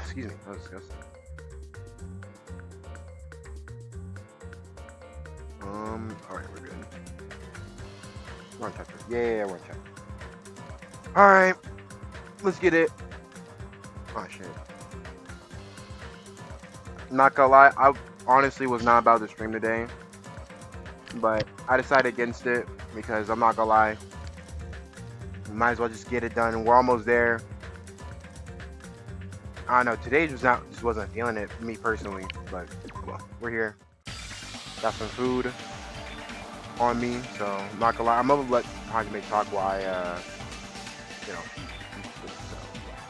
Excuse me. That was disgusting. All right, we're good. We're on chapter. Yeah, we're on chapter. All right, let's get it. Oh shit. Not gonna lie, I honestly was not about to stream today, but I decided against it because I'm not gonna lie. We might as well just get it done. We're almost there. I don't know. Today just wasn't feeling it, me personally. But well, we're here. Got some food on me, so I'm not gonna lie. I'm gonna let Hajime talk while I, you know, eat food. So yeah.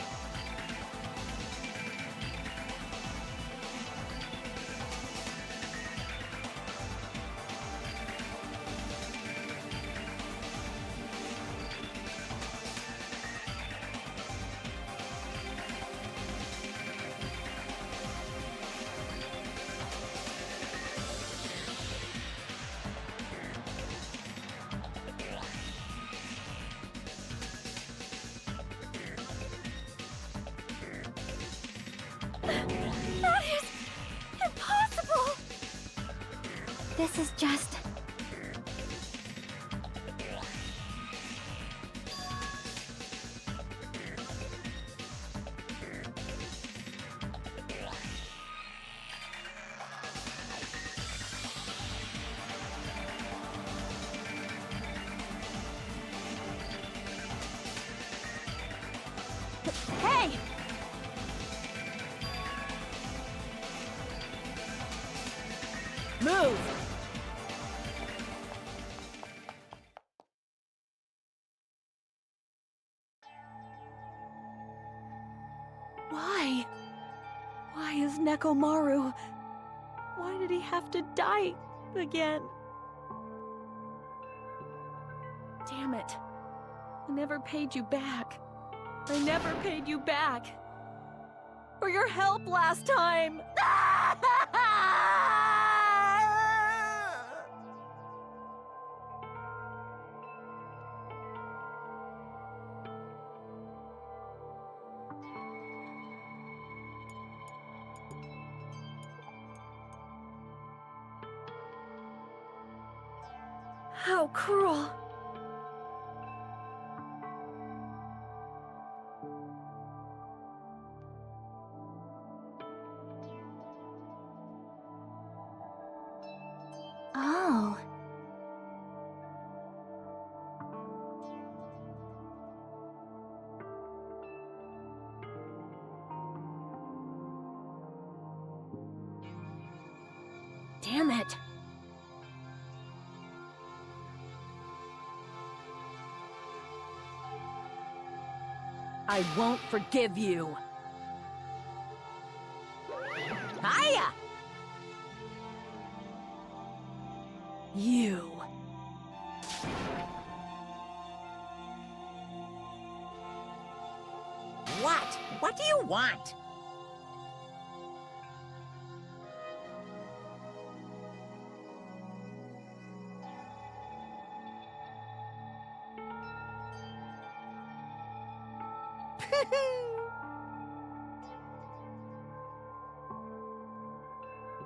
That is impossible! This is just... Hey! Move! Why? Why is Nekomaru? Why did he have to die again? Damn it. I never paid you back. I never paid you back. For your help last time! How cruel. Oh. Damn it. I won't forgive you. Hiya! You. What? What do you want?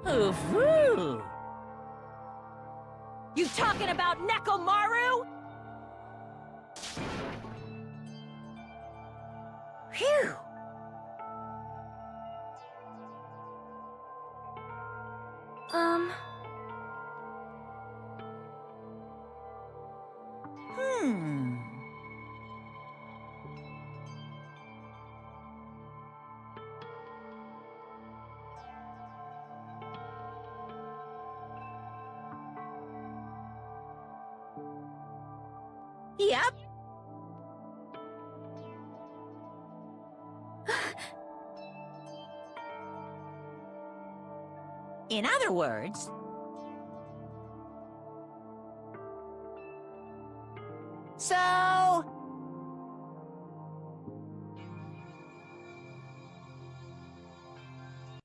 Ooh. You talking about Nekomaru? Phew. Hmm. Yep. In other words... So...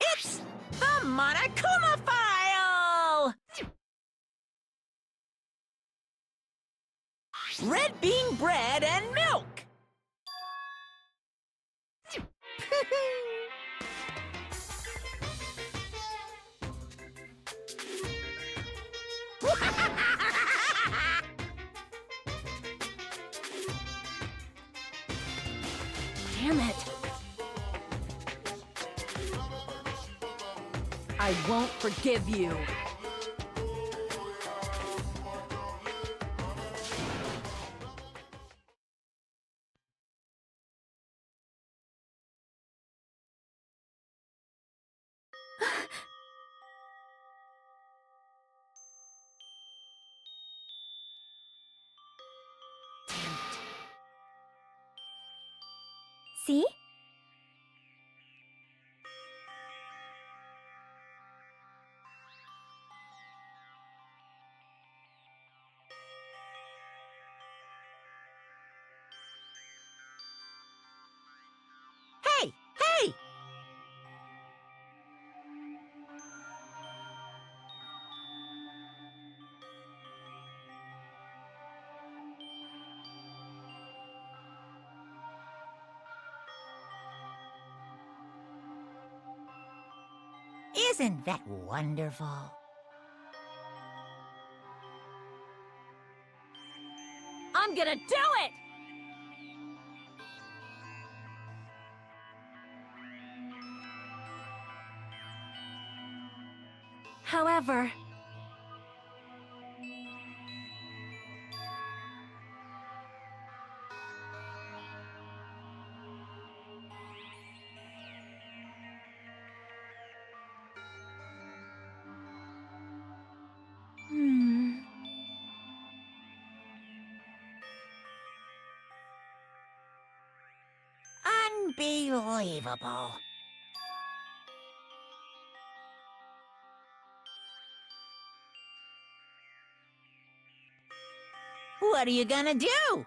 It's the Monokuma file! Red bean bread and milk! Damn it. I won't forgive you. See? Hey! Hey! Isn't that wonderful? I'm gonna do it! However... Unbelievable. What are you gonna do?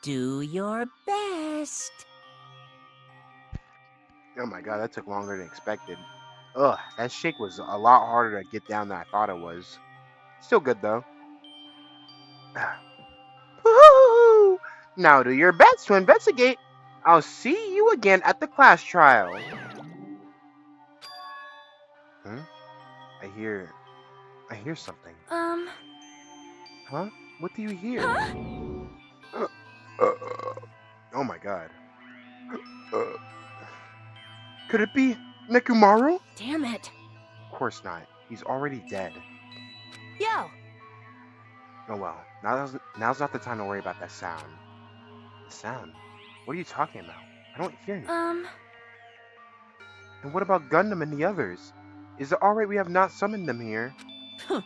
Do your best. Oh my god, that took longer than expected. Ugh, that shake was a lot harder to get down than I thought it was. Still good though. Woo-hoo! Now do your best to investigate. I'll see you again at the class trial. Hmm? I hear something. Huh? What do you hear? Huh? Oh my god. Uh, could it be Nekomaru? Damn it. Of course not. He's already dead. Yo! Oh well. Now's not the time to worry about that sound. The sound? What are you talking about? I don't hear anything. And what about Gundam and the others? Is it alright we have not summoned them here? They're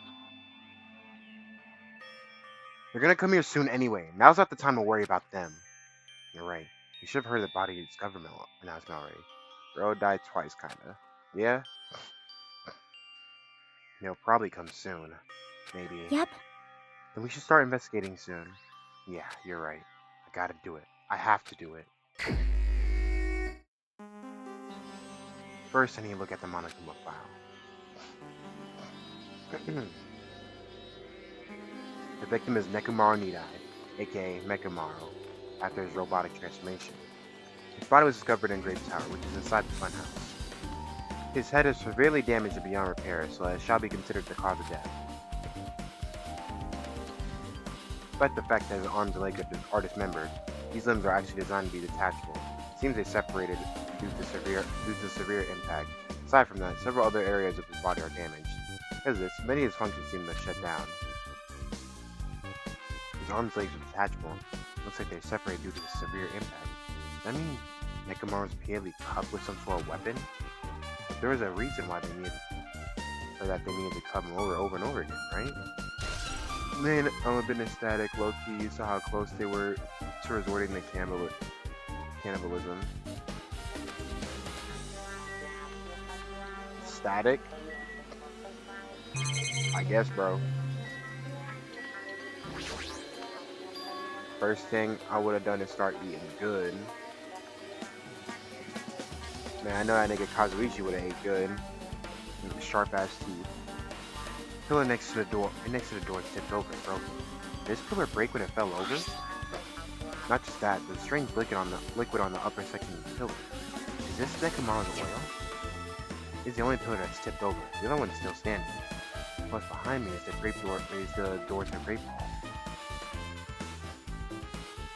gonna come here soon anyway. Now's not the time to worry about them. You're right. You should have heard the body's government announcement already. Bro died twice, kinda. Yeah? He'll probably come soon. Maybe. Yep. Then we should start investigating soon. Yeah, you're right. I gotta do it. I have to do it. First, I need to look at the Monokuma file. The victim is Nekomaru Nidai, aka Mekamaru, after his robotic transformation. His body was discovered in Grape Tower, which is inside the funhouse. His head is severely damaged and beyond repair, so it shall be considered the cause of death. Despite the fact that his arms and legs are dismembered, these limbs are actually designed to be detachable. It seems they separated due to severe impact. Aside from that, several other areas of his body are damaged. Because of this, many of his functions seem to shut down. His arms and legs are detachable. Looks like they're separated due to the severe impact. Does that mean Nekomaru was repeatedly cut with some sort of weapon? There was a reason why they needed to cut him over and over again, right? Man, I'm a bit ecstatic. Low-key, you saw how close they were to resorting to cannibalism. Static? I guess, bro. First thing I would have done is start eating good. Man, I know that nigga Kazuichi would have ate good. With sharp ass teeth. Pillar next to the door tipped over and broken. Did this pillar break when it fell over? Not just that, the strange liquid on the upper section of the pillar. Is this Nekomaru's oil? is the only pillar that's tipped over. The other one's still standing. Plus behind me is the door to the grape hall.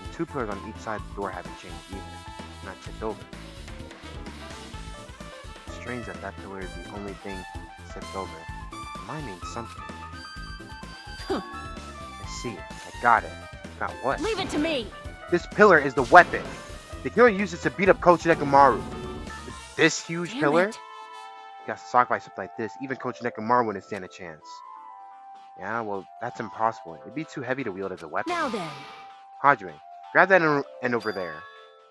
And 2 pillars on each side of the door haven't changed either. Not tipped over. It's strange that that pillar is the only thing tipped over. Mine means something. Huh. I see it. I got it. Got what? Leave it to me! This pillar is the weapon. The killer used it to beat up Coach Nekomaru. This huge Damn pillar? it. Got socked by something like this. Even Coach Nekomaru wouldn't stand a chance. Yeah, well, that's impossible. It'd be too heavy to wield as a weapon. Now then, Hajime, grab that end over there.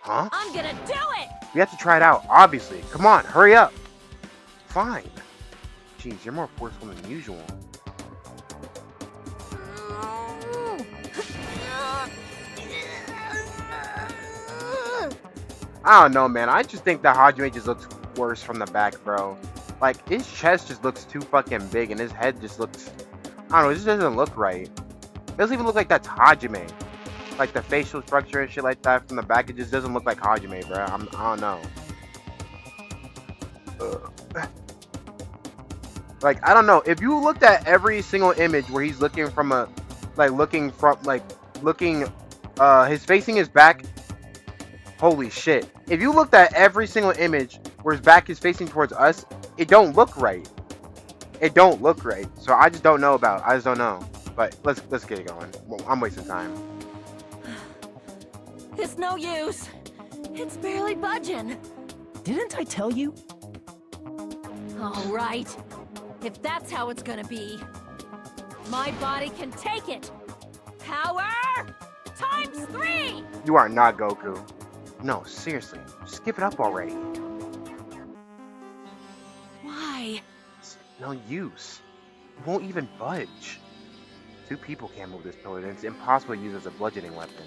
Huh? I'm gonna do it! We have to try it out, obviously. Come on, hurry up. Fine. Jeez, you're more forceful than usual. I don't know, man. I just think that Hajime just looks worse from the back, bro. Like, his chest just looks too fucking big, and his head just looks... I don't know, it just doesn't look right. It doesn't even look like that's Hajime. Like, the facial structure and shit like that from the back, it just doesn't look like Hajime, bro. I don't know. Like, I don't know. If you looked at every single image where he's looking from a... He's facing his back... Holy shit. If you looked at every single image where his back is facing towards us, it don't look right. It don't look right. So I just don't know about it. I just don't know. But let's get it going. Well, I'm wasting time. It's no use. It's barely budging. Didn't I tell you? All right. If that's how it's gonna be, my body can take it. Power times 3! You are not Goku. No, seriously. Just give it up already. Why? It's no use. It won't even budge. 2 people can't move this pillar, and it's impossible to use as a bludgeoning weapon.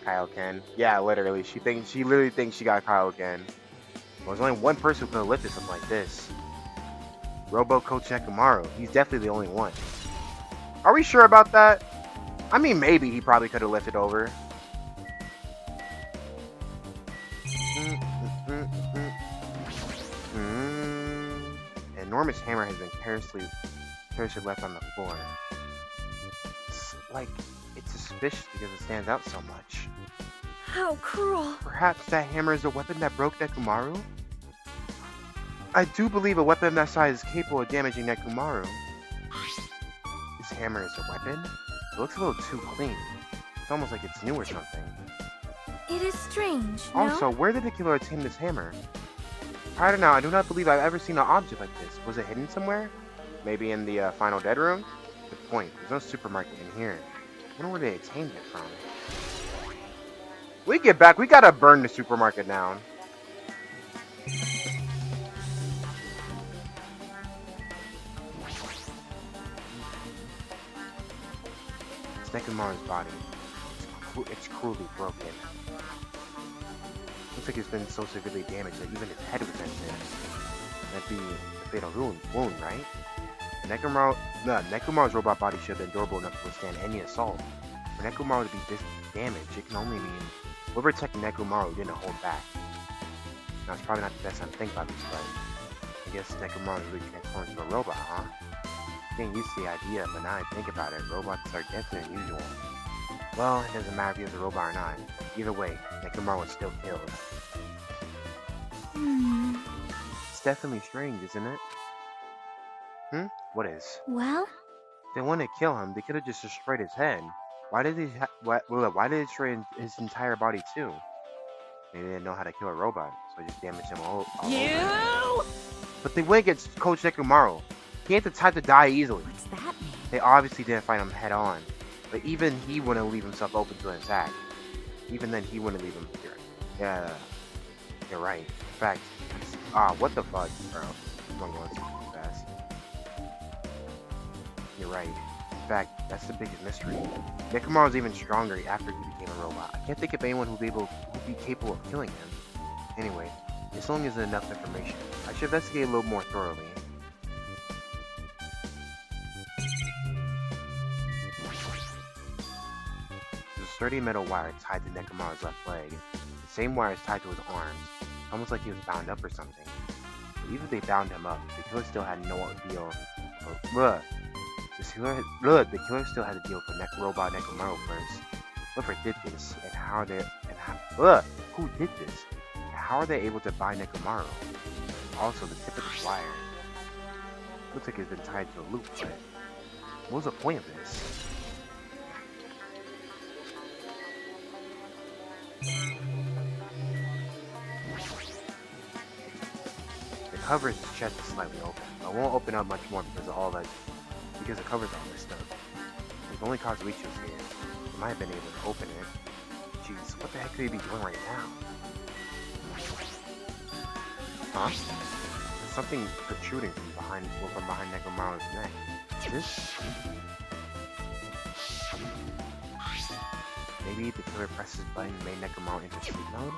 Kaioken. Yeah, literally. She literally thinks she got Kaioken. Well, there's only one person who could have lifted something like this. Robo Coach Nekomaru. He's definitely the only one. Are we sure about that? I mean, maybe he probably could have lifted over. Enormous hammer has been carelessly left on the floor. It's suspicious because it stands out so much. How cruel. Perhaps that hammer is the weapon that broke Nekomaru? I do believe a weapon of that size is capable of damaging Nekomaru. This hammer is a weapon? It looks a little too clean. It's almost like it's new or something. It is strange, Also, where did the killer obtain this hammer? Prior to now, I do not believe I've ever seen an object like this. Was it hidden somewhere? Maybe in the final dead room? Good point. There's no supermarket in here. I wonder where they obtained it from. We get back. We gotta burn the supermarket down. It's Nekomaru's body. It's cruelly broken. Looks like it's been so severely damaged that even his head was dented. That'd be a fatal wound, right? Nekomaru's robot body should have been durable enough to withstand any assault. For Nekomaru to be this damaged, it can only mean whoever attacked Nekomaru didn't hold back. Now, it's probably not the best time to think about this, but I guess Nekomaru really transformed into a robot, huh? Getting used to the idea, but now I think about it, robots are denser than usual. Well, it doesn't matter if he was a robot or not. Either way, Nekomaru was still killed. It's definitely strange, isn't it? What is? Well? If they wanted to kill him, they could have just destroyed his head. Why did they destroy his entire body too? Maybe they didn't know how to kill a robot, so they just damaged him all over. But they went against Coach Nekomaru. He ain't the type to die easily. What's that mean? They obviously didn't fight him head on. But even he wouldn't leave himself open to an attack. Even then, he wouldn't leave him here. Yeah, you're right. In fact, what the fuck, bro? I'm going too fast. You're right. In fact, that's the biggest mystery. Nekomaru's even stronger after he became a robot. I can't think of anyone who'd be capable of killing him. Anyway, this only isn't enough information. I should investigate a little more thoroughly. There's a sturdy metal wire tied to Nekomaru's left leg. The same wire is tied to his arms, almost like he was bound up or something. even if they bound him up, the killer still had no deal. The killer still had to deal with robot Nekomaru first. Whoever did this, and who did this? And how are they able to buy Nekomaru? Also, the tip of the wire looks like it's been tied to a loop, but what was the point of this? The cover of his chest is slightly open. I won't open up much more because of all that, because the cover's all messed up. There's only Kazuichi's here. He might have been able to open it. Jeez, what the heck could he be doing right now? Huh? There's something protruding from behind Nekomaru's neck. Is this? Maybe the killer pressed his button and made Nekomaru into sleep mode?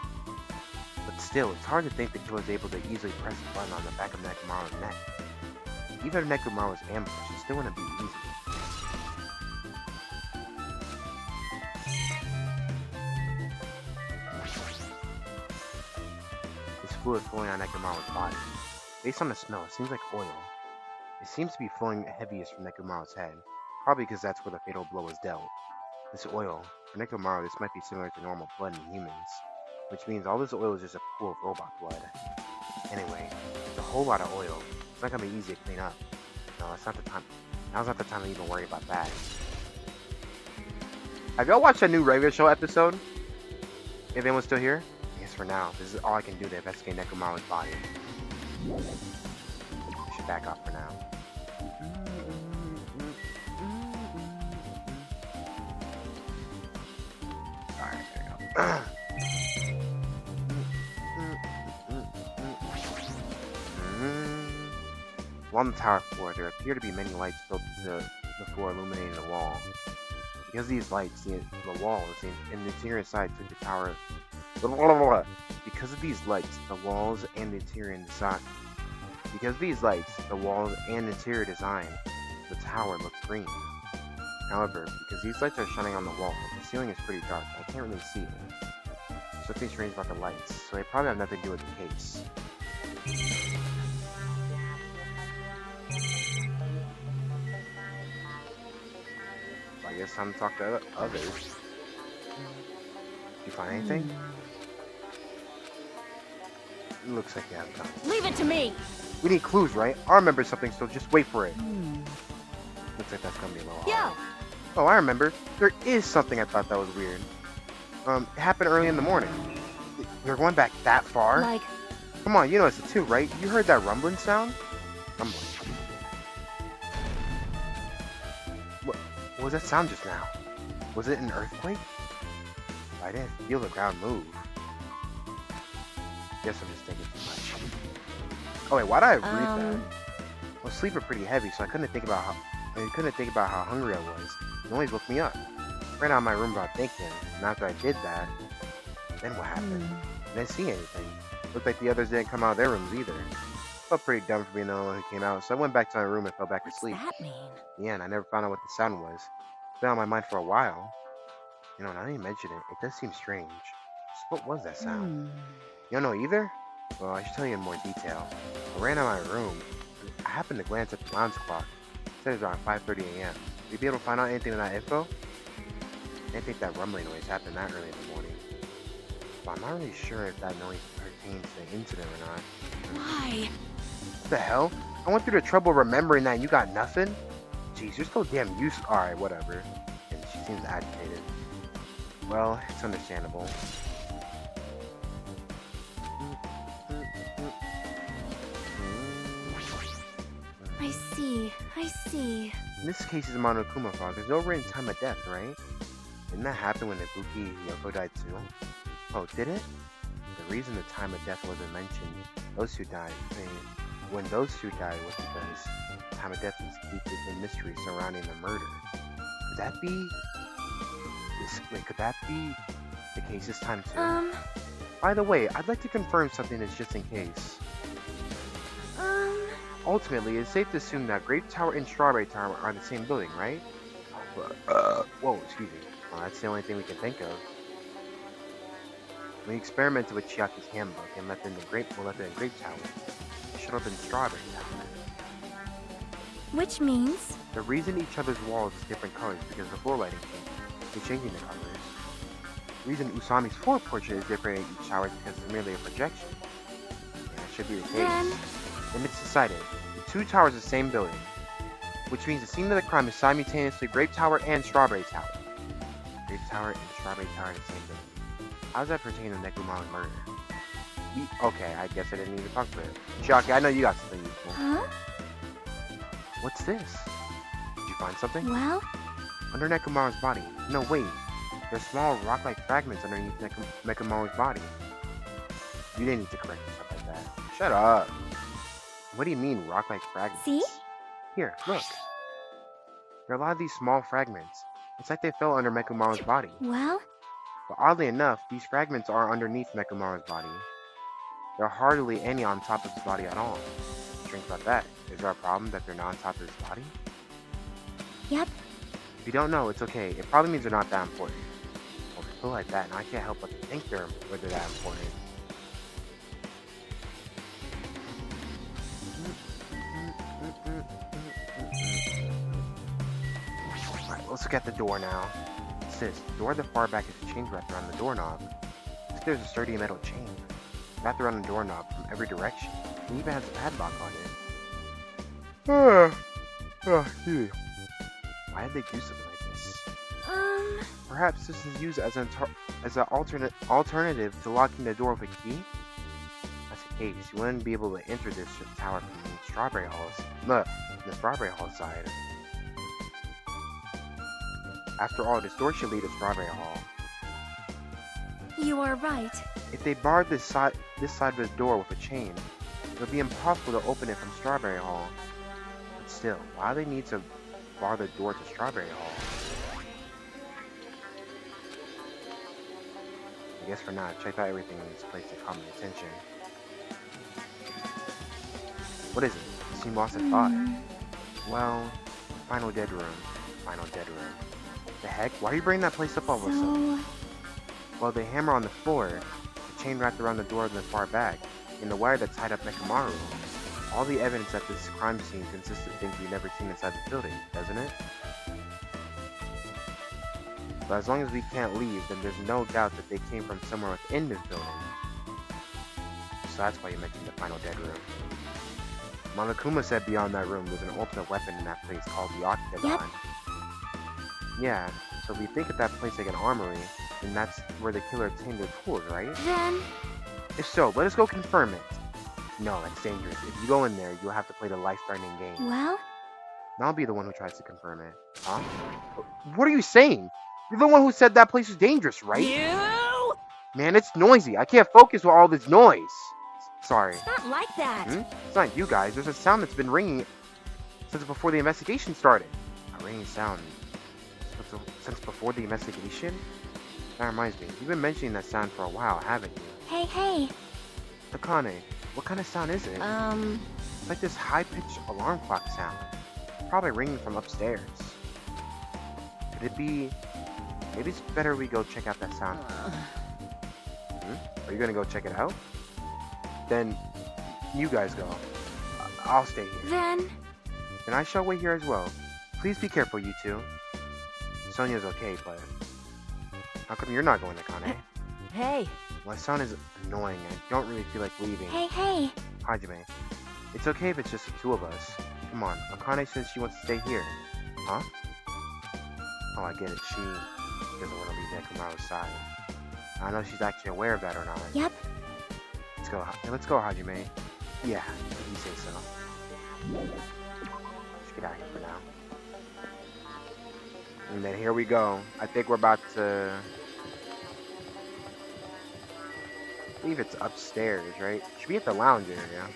But still, it's hard to think the killer is able to easily press a button on the back of Nekomaru's neck. Even if Nekomaru was ambushed, it still wouldn't be easy. There's fluid flowing on Nekomaru's body. Based on the smell, it seems like oil. It seems to be flowing heaviest from Nekomaru's head, probably because that's where the fatal blow was dealt. This oil, for Nekomaru, this might be similar to normal blood in humans, which means all this oil is just a pool of robot blood. Anyway, it's a whole lot of oil. It's not gonna be easy to clean up. No, that's not the time. Now's not the time to even worry about that. Have y'all watched a new regular show episode? If anyone's still here? I guess for now, this is all I can do to investigate Nekomaru's body. I should back off for now. Alright, there we go. Along the tower floor, there appear to be many lights built into the floor illuminating the wall. Because of these lights, the walls and the interior side took the tower. Because of these lights, the walls and the interior design. Because of these lights, the walls and interior design, the tower look green. However, because these lights are shining on the wall, the ceiling is pretty dark. I can't really see it. Something strange about the lights, so they probably have nothing to do with the case. I guess time to talk to others. Did you find anything? It looks like you have time. Leave it to me! We need clues, right? I remember something, so just wait for it. Looks like that's gonna be a little hard. Oh, I remember. There is something I thought that was weird. It happened early in the morning. You're going back that far? Like... Come on, you know it's a 2, right? You heard that rumbling sound? Rumbling. What was that sound just now? Was it an earthquake? I didn't feel the ground move. Guess I'm just thinking too much. Oh wait, why did I read that? I was sleeping pretty heavy, so I couldn't think about how hungry I was. It always woke me up. Ran out of my room without thinking, and after I did that, then what happened? I didn't see anything. Looked like the others didn't come out of their rooms either. Felt pretty dumb for being the only one who came out, so I went back to my room and fell back asleep. What's that mean? Yeah, and I never found out what the sound was. It's been on my mind for a while. You know, now that you mention it, it does seem strange. So what was that sound? You don't know either? Well, I should tell you in more detail. I ran out of my room. I happened to glance at the lounge clock. It said it was around 5:30 a.m. Would you be able to find out anything in that info? I didn't think that rumbling noise happened that early in the morning. But I'm not really sure if that noise pertains to the incident or not. Why? What the hell? I went through the trouble of remembering that and you got nothing? Jeez, you're so damn used. Alright, whatever. And she seems agitated. Well, it's understandable. I see. In this case is Monokuma Frog. There's no written time of death, right? Didn't that happen when Ibuki Yoko died too? Oh, did it? The reason the time of death wasn't mentioned, those who died, when those two died was because the time of death is due to the mystery surrounding the murder. Could that be could that be the case this time too? By the way, I'd like to confirm something that's just in case. Ultimately, it's safe to assume that Grape Tower and Strawberry Tower are the same building, right? Whoa, excuse me. Well, that's the only thing we can think of. We experimented with Chiaki's handbook and left it in Grape Tower. shut up in Strawberry Tower. Which means? The reason each other's walls is different colors is because the floor lighting changed. They're changing the colors. The reason Usami's floor portrait is different in each tower is because it's merely a projection. And that should be the case. Then it's decided. The two towers are the same building. Which means the scene of the crime is simultaneously Grape Tower and Strawberry Tower. Grape Tower and Strawberry Tower are the same building. How does that pertain to Nekomaru's murder? Okay, I guess I didn't need to talk to it. Shocky, I know you got something useful. Huh? What's this? Did you find something? Well? Under Nekomaru's body. No, wait. There's small rock-like fragments underneath Nekomaru's body. You didn't need to correct yourself like that. Shut up. What do you mean, rock-like fragments? See? Here, look. There are a lot of these small fragments. It's like they fell under Nekomaru's body. Well? But oddly enough, these fragments are underneath Nekomaru's body. There are hardly any on top of his body at all. Think about that. Is there a problem that they're not on top of his body? Yep. If you don't know, it's okay. It probably means they're not that important. Well, if you feel like that, and I can't help but to think they're that important. Alright, let's look at the door now. It says, the door at the far back is a chain wrapped around the doorknob. There's a sturdy metal chain wrapped around the doorknob from every direction. It even has a padlock on it. Excuse me. Why did they do something like this? Perhaps this is used as an alternative to locking the door with a key? That's the case. You wouldn't be able to enter this tower from the Strawberry Hall side. After all, this door should lead to Strawberry Hall. You are right. If they barred this side of the door with a chain, it would be impossible to open it from Strawberry Hall. But still, why do they need to bar the door to Strawberry Hall? I guess for now, I checked out everything in this place to calm my attention. What is it? You seem lost in thought. Well, final dead room. The heck? Why are you bringing that place up all of a sudden? Well, the hammer on the floor, the chain wrapped around the door in the far back, and the wire that tied up Nekomaru. All the evidence at this crime scene consists of things we've never seen inside the building, doesn't it? But as long as we can't leave, then there's no doubt that they came from somewhere within this building. So that's why you mentioned the final dead room. Monokuma said beyond that room there's an ultimate weapon in that place called the Octagon. Yep. Yeah, so if we think of that place like an armory, then that's where the killer obtained their tools, right? Then... If so, let us go confirm it. No, that's dangerous. If you go in there, you'll have to play the life-threatening game. Well? And I'll be the one who tries to confirm it. Huh? What are you saying? You're the one who said that place is dangerous, right? You! Man, it's noisy. I can't focus with all this noise. Sorry. It's not like that. It's not you guys. There's a sound that's been ringing since before the investigation started. A ringing sound. Since before the investigation? That reminds me. You've been mentioning that sound for a while, haven't you? Hey. Akane, what kind of sound is it? It's like this high-pitched alarm clock sound. Probably ringing from upstairs. Could it be... Maybe it's better we go check out that sound. Are you gonna go check it out? Then, you guys go. I'll stay here. Then... And I shall wait here as well. Please be careful, you two. Sonya's okay, but... How come you're not going, Akane? Hey. My son is annoying. I don't really feel like leaving. Hey. Hajime. It's okay if it's just the two of us. Come on, Akane says she wants to stay here. Huh? Oh, I get it. She doesn't want to leave Nekomaru's side. I don't know if she's actually aware of that or not. Yep. Let's go, Hajime. Yeah, if you say so. Let's get out of here for now. And then here we go. I think we're about to... I believe it's upstairs, right? Should be at the lounge area.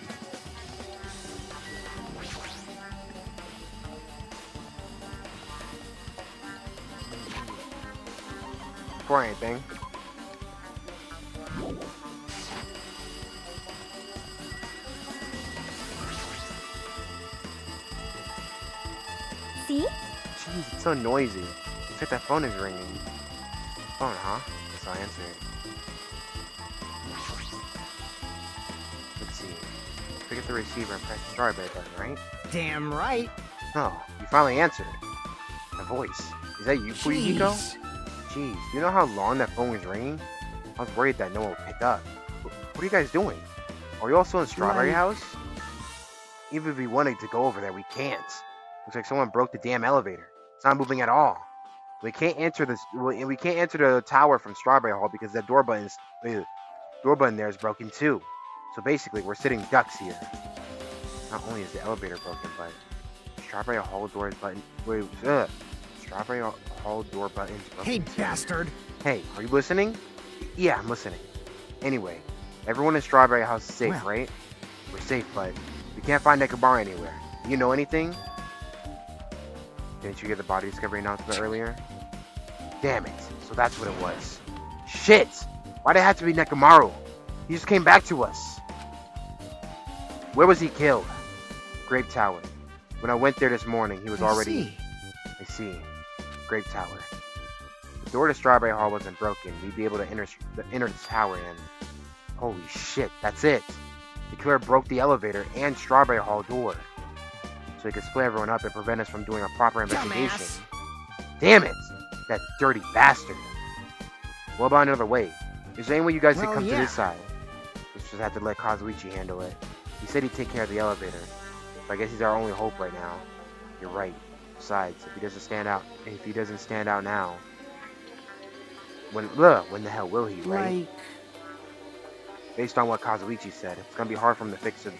Before anything. See? Jeez, it's so noisy. It's like that phone is ringing. Phone, huh? Guess I'll answer it. Let's see. Look at the receiver and press the strawberry button, right? Damn right. Oh, you finally answered. A voice. Is that you, Fuyuhiko? Jeez. Jeez, do you know how long that phone was ringing? I was worried that no one would pick up. What are you guys doing? Are you also in Strawberry Like- House? Even if we wanted to go over there, we can't. Looks like someone broke the damn elevator. It's not moving at all. We can't enter this. We can't enter the tower from Strawberry Hall because that door button there is broken too. So basically, we're sitting ducks here. Not only is the elevator broken, but Strawberry Hall door button. Strawberry Hall door button's broken Hey, too. bastard. Hey, are you listening? Yeah, I'm listening. Anyway, everyone in Strawberry House is safe, Well. right? We're safe, but we can't find Nekomaru anywhere. You know anything? Didn't you get the body discovery announcement earlier? Damn it. So that's what it was. Shit! Why'd it have to be Nekomaru? He just came back to us. Where was he killed? Grape Tower. When I went there this morning, he was already... I see. Grape Tower. The door to Strawberry Hall wasn't broken. We'd be able to enter the tower and... Holy shit, that's it. The killer broke the elevator and Strawberry Hall door. So he could split everyone up and prevent us from doing a proper investigation. Dumbass. Damn it! That dirty bastard. What about another way? Is there any way you guys could Well, come to yeah. this side? We just have to let Kazuichi handle it. He said he'd take care of the elevator. So I guess he's our only hope right now. You're right. Besides, if he doesn't stand out now, when the hell will he, right? Like, Based on what Kazuichi said, it's gonna be hard for him to fix the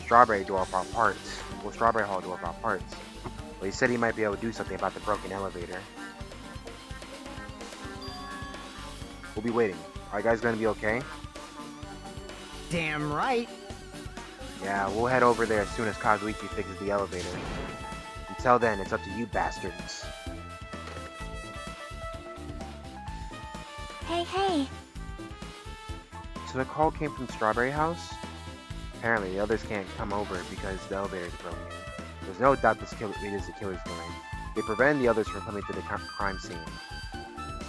Strawberry door without parts. Well, Strawberry Hall door without parts. But he said he might be able to do something about the broken elevator. We'll be waiting. Are you guys gonna be okay? damn right. Yeah, we'll head over there as soon as Kazuichi fixes the elevator. Until then, it's up to you bastards. Hey. So the call came from Strawberry House? Apparently, the others can't come over because the elevator is broken. There's no doubt it is the killer's doing. They prevented the others from coming to the crime scene.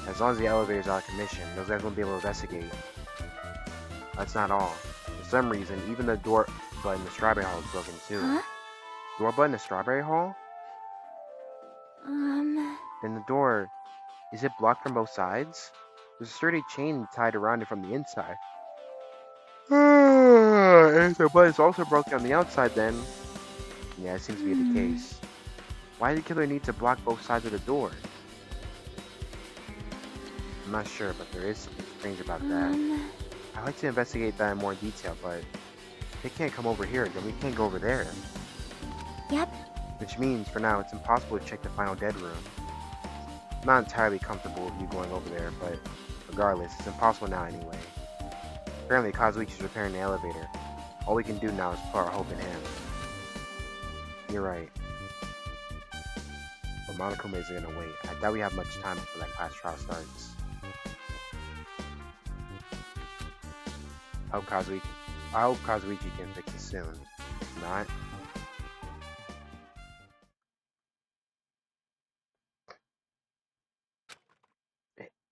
As long as the elevator's out of commission, those guys won't be able to investigate. That's not all. For some reason, even the door button in the Strawberry Hall is broken too. Huh? Door button in the Strawberry Hall? Then the door, is it blocked from both sides? There's a sturdy chain tied around it from the inside. If the button's also broken on the outside, then... Yeah, it seems to be the case. Why did the killer need to block both sides of the door? I'm not sure, but there is something strange about that. I'd like to investigate that in more detail, but... They can't come over here, then we can't go over there. Yep. Which means, for now, it's impossible to check the final dead room. I'm not entirely comfortable with you going over there, but regardless, it's impossible now anyway. Apparently, Kazuichi's repairing the elevator. All we can do now is put our hope in him. You're right. But Monokuma isn't gonna wait. I doubt we have much time before that class trial starts. I hope Kazuichi can fix it soon. If not...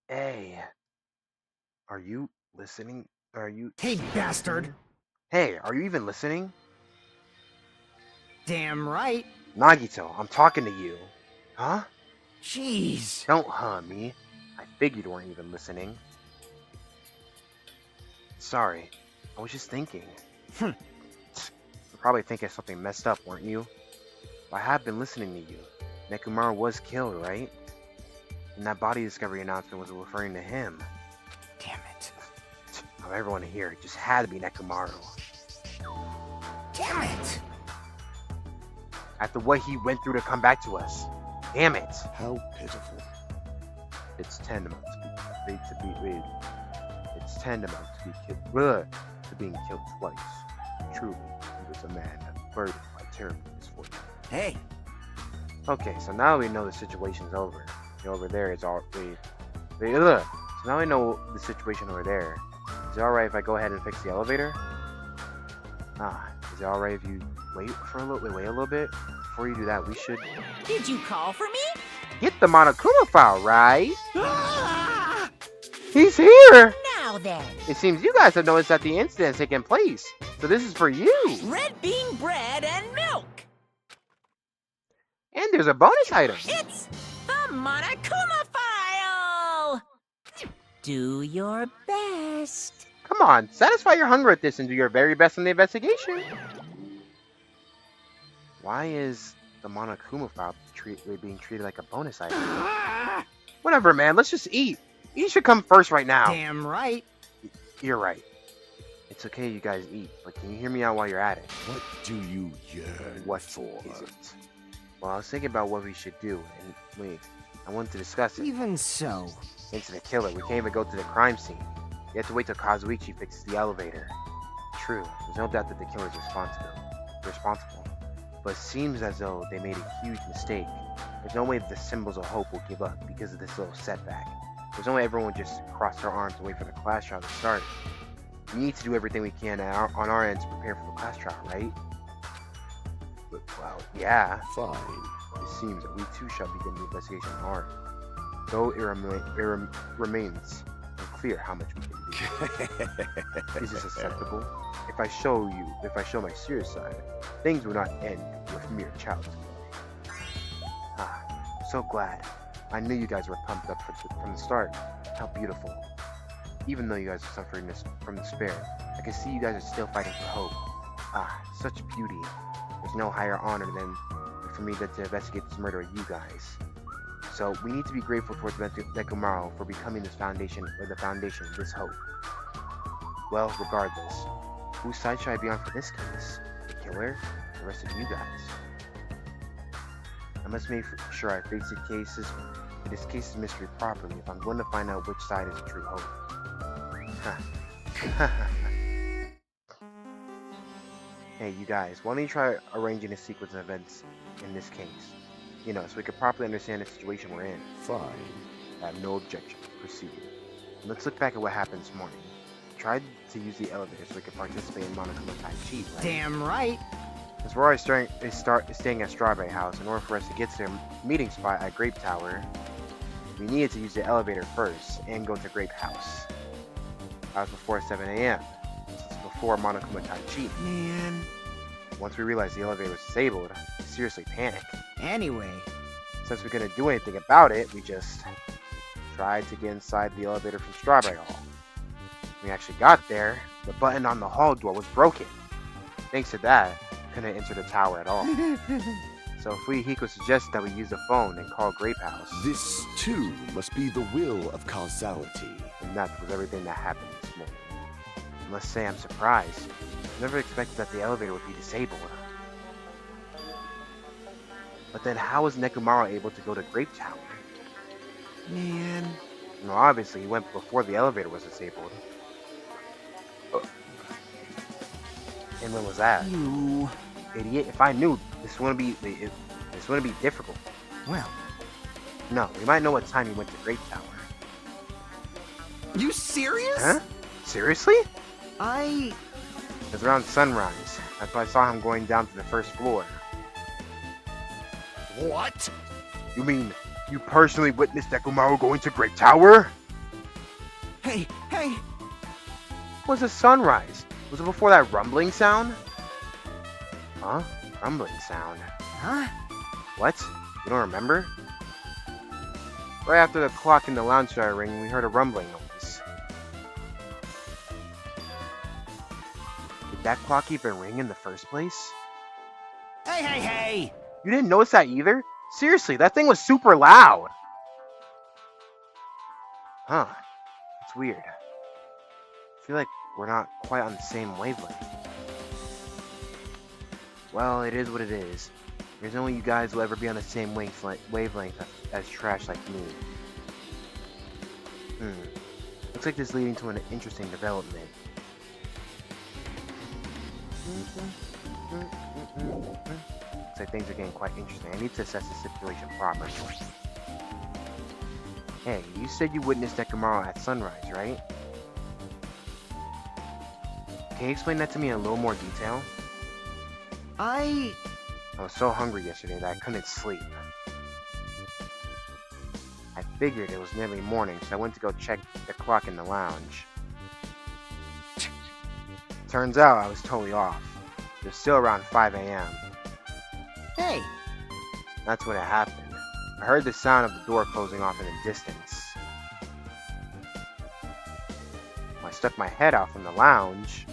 Hey, are you listening? Hey, bastard. Hey, are you even listening? Damn right. Nagito, I'm talking to you. Huh? Jeez. Don't me. I figured you weren't even listening. Sorry, I was just thinking. You're probably thinking something messed up, weren't you? I have been listening to you. Nekomaru was killed, right? And that body discovery announcement was referring to him. Damn it. Now everyone here just had to be Nekomaru. Damn it. After what he went through to come back to us. Damn it. How pitiful. It's tantamount It's tantamount to be killed. To being killed twice. Truly, he was a man burdened by terrible misfortune. Hey. Okay, so now we know the situation's over. Over there is all so now I know the situation over there. Is it alright if I go ahead and fix the elevator? Is it alright if you wait a little bit? Before you do that, we should Did you call for me? get the Monokuma file, right? Ah! He's here! Now now then? It seems you guys have noticed that the incident's taken place. So this is for you. Red bean bread and milk. And there's a bonus item. It's the Monokuma file. Do your best. Come on, satisfy your hunger at this and do your very best in the investigation. Why is the Monokuma file being treated like a bonus item? Whatever, man. Let's just eat. Eat should come first right now. Damn right. You're right. It's okay you guys eat, but can you hear me out while you're at it? What do you yearn What for? is it? Well, I was thinking about what we should do, and wait, I wanted to discuss it. Even so. Into the killer. We can't even go to the crime scene. You have to wait till Kazuichi fixes the elevator. True, there's no doubt that the killer's responsible. But it seems as though they made a huge mistake. There's no way the symbols of hope will give up because of this little setback. There's no way everyone would just cross their arms and wait for the class trial to start. We need to do everything we can on our end to prepare for the class trial, right? But, well, yeah. Fine. It seems that we too shall begin the investigation hard. Though it remains unclear how much we can do. Is this acceptable? If I show my serious side, things will not end with mere child's play. Ah, I'm so glad. I knew you guys were pumped up from the start. How beautiful. Even though you guys are suffering from despair, I can see you guys are still fighting for hope. Ah, such beauty. There's no higher honor than for me than to investigate this murder of you guys. So we need to be grateful towards Nekomaru for becoming this foundation, or the foundation of this hope. Well, regardless, whose side should I be on for this case? The killer? Or the rest of you guys? I must make sure I face this case's mystery properly if I'm going to find out which side is the true hope. Hey, you guys, why don't you try arranging a sequence of events in this case? You know, so we could properly understand the situation we're in. Fine. I have no objection. Proceed. Let's look back at what happened this morning. We tried to use the elevator so we could participate in Monokuma Tai Chi, right? Damn right. As we're already staying at Strawberry House, in order for us to get to their meeting spot at Grape Tower, we needed to use the elevator first and go to Grape House. That was before 7 a.m. This is before Monokuma Tai Chi. Man. Once we realized the elevator was disabled, we seriously panicked. Anyway. Since we couldn't do anything about it, we just tried to get inside the elevator from Strawberry Hall. When we actually got there, the button on the hall door was broken. Thanks to that, we couldn't enter the tower at all. So Fuyuhiko suggested that we use the phone and call Grape House. This, too, must be the will of causality. And that was everything that happened this morning. I must say I'm surprised. I never expected that the elevator would be disabled. But then how was Nekomaru able to go to Grape Tower? Man. Well, obviously he went before the elevator was disabled. And when was that? You. Idiot, if I knew, this wouldn't be difficult. Well. No, we might know what time he went to Grape Tower. You serious? Huh? Seriously? I... It was around sunrise. That's why I saw him going down to the first floor. What? You mean, you personally witnessed Nekomaru going to Grape Tower? Hey! Was it sunrise? Was it before that rumbling sound? Huh? Rumbling sound? Huh? What? You don't remember? Right after the clock in the lounge started ringing, we heard a rumbling noise. Did that clock even ring in the first place? Hey! You didn't notice that either? Seriously, that thing was super loud! Huh. It's weird. I feel like we're not quite on the same wavelength. Well, it is what it is. There's only you guys will ever be on the same wavelength as trash like me. Looks like this is leading to an interesting development. Looks like things are getting quite interesting. I need to assess the situation properly. Hey, you said you witnessed Nekomaru at sunrise, right? Can you explain that to me in a little more detail? I was so hungry yesterday that I couldn't sleep. I figured it was nearly morning, so I went to go check the clock in the lounge. Turns out I was totally off. It was still around 5 a.m. Hey, That's when it happened. I heard the sound of the door closing off in the distance. I stuck my head out from the lounge.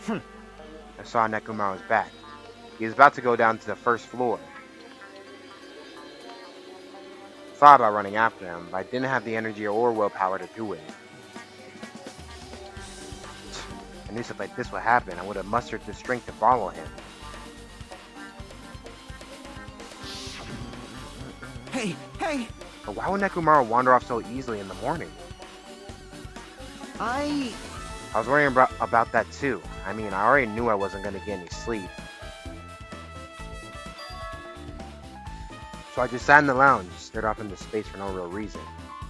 I saw Nekomaru's back. He was about to go down to the first floor. Thought about running after him, but I didn't have the energy or willpower to do it. I knew something like this would happen. I would have mustered the strength to follow him. hey, But why would Nekomaru wander off so easily in the morning? I was worrying about that too. I mean, I already knew I wasn't going to get any sleep. So I just sat in the lounge, stared off into space for no real reason,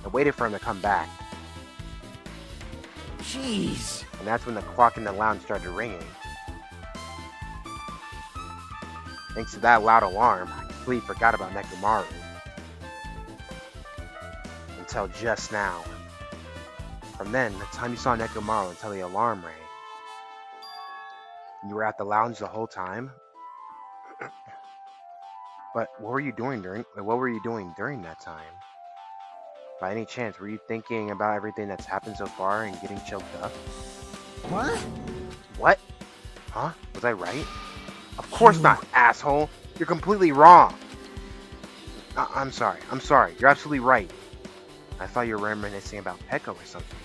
and waited for him to come back. Jeez. And that's when the clock in the lounge started ringing. Thanks to that loud alarm, I completely forgot about Nekomaru. Until just now. From then, the time you saw Nekomaru until the alarm rang. You were at the lounge the whole time? But what were you doing during that time? By any chance, were you thinking about everything that's happened so far and getting choked up? What? What? Huh? Was I right? Of course not, asshole! You're completely wrong! I'm sorry. You're absolutely right. I thought you were reminiscing about Pekka or something.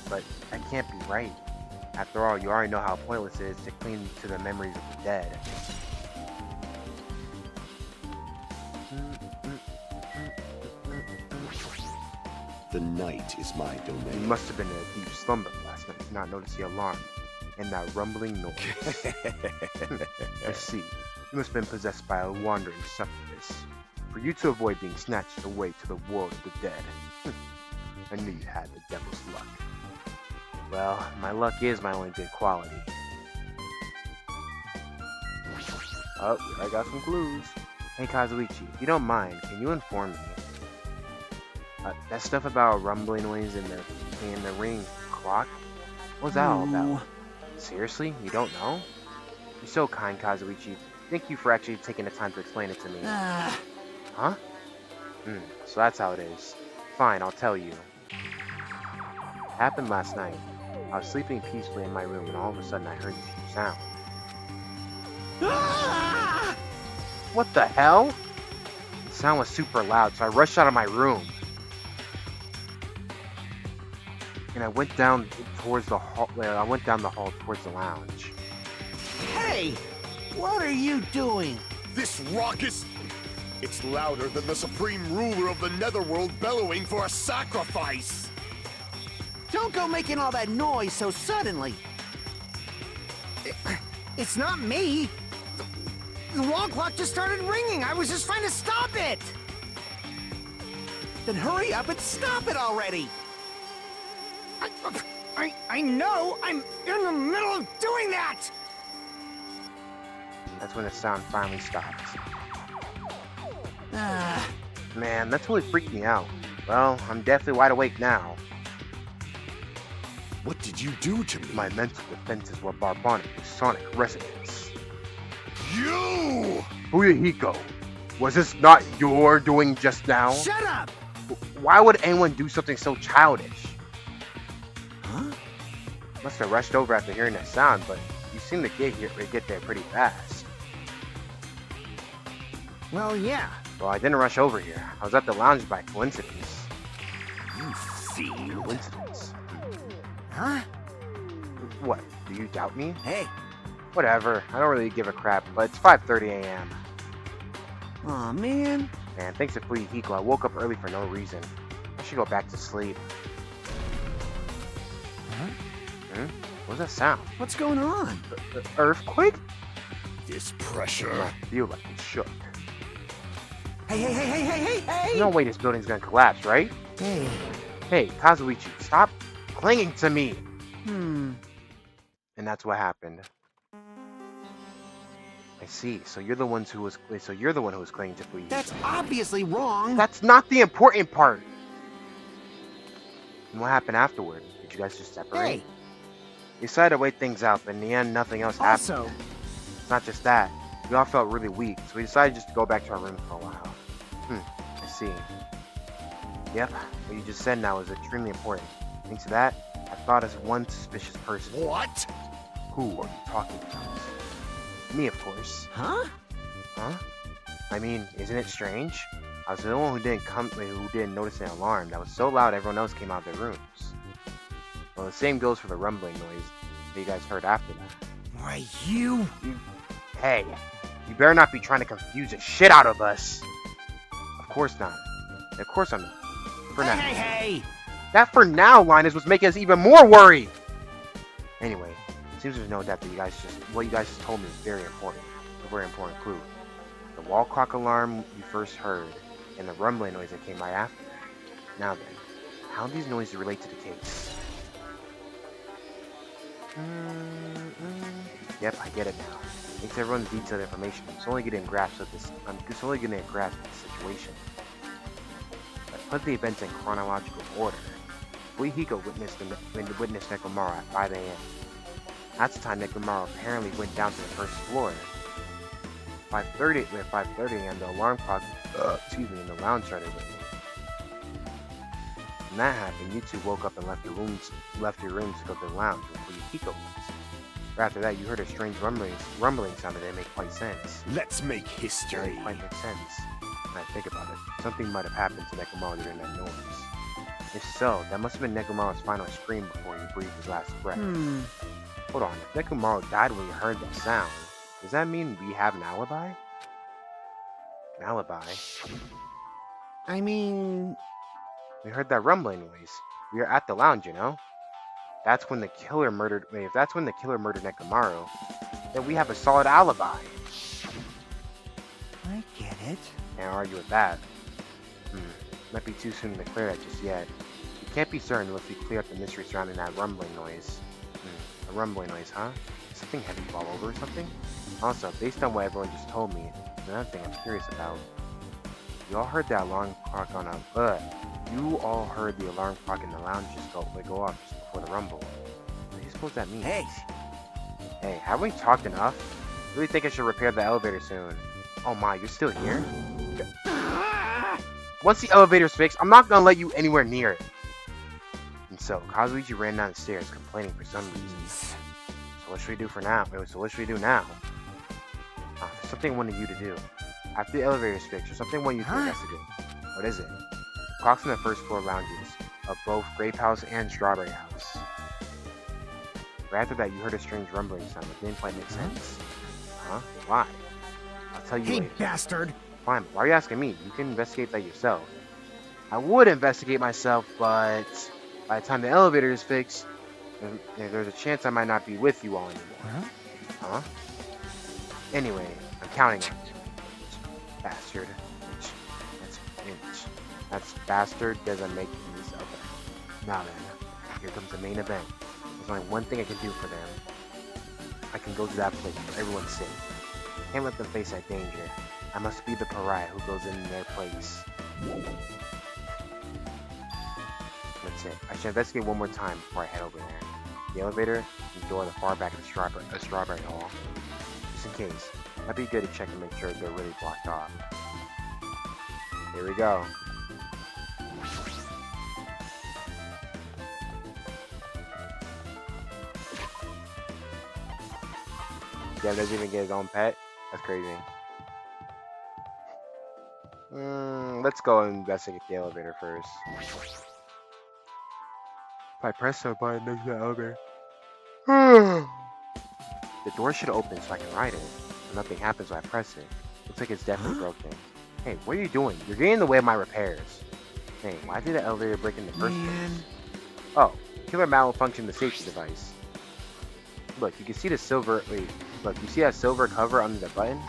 But that can't be right. After all, you already know how pointless it is to cling to the memories of the dead. The night is my You domain. must have been in a deep slumber last night to not notice the alarm and that rumbling noise. I see. You must have been possessed by a wandering succubus. For you to avoid being snatched away to the world of the dead. I knew you had the devil's luck. Well, my luck is my only good quality. Oh, I got some clues. Hey Kazuichi, if you don't mind, can you inform me? That stuff about a rumbling noise in the ring clock? What's that all about? Seriously? You don't know? You're so kind, Kazuichi. Thank you for actually taking the time to explain it to me. Huh? So that's how it is. Fine, I'll tell you. It happened last night. I was sleeping peacefully in my room and all of a sudden I heard this huge sound. What the hell? The sound was super loud, so I rushed out of my room. And I went down towards the hall. I went down the hall towards the lounge. Hey, what are you doing? This raucous... It's louder than the supreme ruler of the netherworld bellowing for a sacrifice! Don't go making all that noise so suddenly. It's not me. The wall clock just started ringing. I was just trying to stop it. Then hurry up and stop it already. I know. I'm in the middle of doing that. That's when the sound finally stopped. Man, that totally freaked me out. Well, I'm definitely wide awake now. What did you do to me? My mental defenses were barbaric with sonic resonance. You! Fuyuhiko, was this not your doing just now? Shut up. Why would anyone do something so childish? Huh? Must have rushed over after hearing that sound, but you seem to get there pretty fast. Well, yeah. Well, I didn't rush over here. I was at the lounge by coincidence. You fiend. Coincidence? Huh? What? Do you doubt me? Hey. Whatever. I don't really give a crap, but it's 5:30 a.m. Aw, man. Man, thanks to Fuyuhiko, I woke up early for no reason. I should go back to sleep. Huh? What's that sound? What's going on? Earthquake? This pressure. I feel like it shook. Hey. No way this building's gonna collapse, right? Hey. Hey, Kazuichi, stop clinging to me! Hmm. And that's what happened. I see. So you're the one who was clinging to Fuyuhiko. That's obviously wrong. That's not the important part. And what happened afterward? Did you guys just separate? Hey, We decided to wait things out, but in the end, nothing else happened. also, It's not just that. We all felt really weak, so we decided just to go back to our rooms for a while. I see. Yep, what you just said now is extremely important. Thanks to that, I thought as one suspicious person. What? Who are you talking about? Me, of course. huh? Huh? I mean, isn't it strange? I was the only one who didn't notice an alarm that was so loud everyone else came out of their rooms. Well, the same goes for the rumbling noise that you guys heard after that. Why, you... Hey, you better not be trying to confuse the shit out of us. Of course not. Of course I'm not. For now. Hey! That "for now" line is what's making us even more worried. Anyway, it seems there's no doubt that what you guys just told me is very important. A very important clue. The wall clock alarm you first heard, and the rumbling noise that came right after. Now then, how do these noises relate to the case? Yep, I get it now. Thanks to everyone's detailed information, I'm slowly getting a grasp of this situation. I put the events in chronological order. Hiko witnessed Nekomaru at 5 a.m. That's the time Nekomaru apparently went down to the first floor. 5:30 a.m. the alarm clock in the lounge started ringing. When that happened, you two woke up and left your rooms to go to the lounge where Hiko was. But after that, you heard a strange rumbling sound that didn't make quite sense. Let's make It history. didn't quite make sense. When I think about it, something might have happened to Nekomaru during that noise. If so, that must have been Nekomaru's final scream before he breathed his last breath. Hold on, if Nekomaru died when he heard that sound, does that mean we have an alibi? An alibi? I mean... We heard that rumbling noise. We were at the lounge, you know? If that's when the killer murdered Nekomaru, then we have a solid alibi. I get it. Can't argue with that. Might be too soon to clear that just yet. We can't be certain unless we clear up the mystery surrounding that rumbling noise. A rumbling noise, huh? Did something heavy fall over or something? Also, based on what everyone just told me, there's another thing I'm curious about. You all heard the alarm clock You all heard the alarm clock in the lounge just go off just before the rumble. What do you suppose that means? Hey, haven't we talked enough? Really think I should repair the elevator soon. Oh my, you're still here? Once the elevator's fixed, I'm not gonna let you anywhere near it. And so, Kazuichi ran down the stairs, complaining for some reason. So what should we do now? There's something I wanted you to do. After the elevator's fixed, there's something I want you to investigate. What is it? Clocks in the first floor lounges of both Grape House and Strawberry House. Right after that, you heard a strange rumbling sound that didn't quite make sense. Huh? Why? I'll tell you Hey, later. bastard! Fine, but why are you asking me? You can investigate that yourself. I would investigate myself, but by the time the elevator is fixed, there's a chance I might not be with you all anymore. Huh? Anyway, I'm counting on you. Bastard. That's bastard doesn't make any sense. Okay. Now then, here comes the main event. There's only one thing I can do for them. I can go to that place for everyone's sake. I can't let them face that danger. I must be the pariah who goes in their place. That's it. I should investigate one more time before I head over there. The elevator and the door at the far back of the Strawberry Hall. Just in case. That'd be good to check and make sure they're really blocked off. Here we go. Yeah, doesn't even get his own pet? That's crazy. Let's go and investigate the elevator first. If I press the button next to the elevator. The door should open so I can ride it. But nothing happens when I press it. Looks like it's definitely broken. Hey, what are you doing? You're getting in the way of my repairs. Hey, why did the elevator break in the first place? Oh, killer malfunctioned the safety device. Look, you can see the silver... Look, you see that silver cover under the button?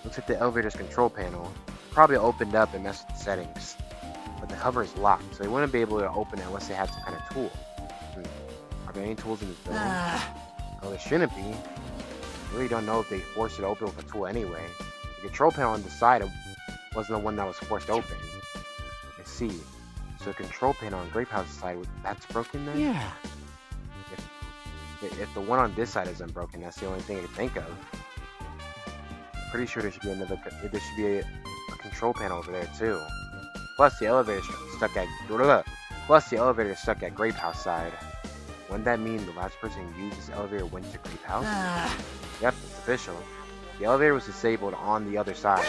Looks like the elevator's control panel. Probably opened up and messed with the settings. But the cover is locked, so they wouldn't be able to open it unless they had some kind of tool. Are there any tools in this building? Oh, there shouldn't be. I really don't know if they forced it open with a tool anyway. The control panel on the side wasn't the one that was forced open. I see. So the control panel on Grape House's side, that's broken then? Yeah. If the one on this side isn't broken, that's the only thing I can think of. Pretty sure there should be a control panel over there too. Plus the elevator's stuck at Grape House side. Wouldn't that mean the last person who used this elevator went to Grape House? Yep, it's official. The elevator was disabled on the other side.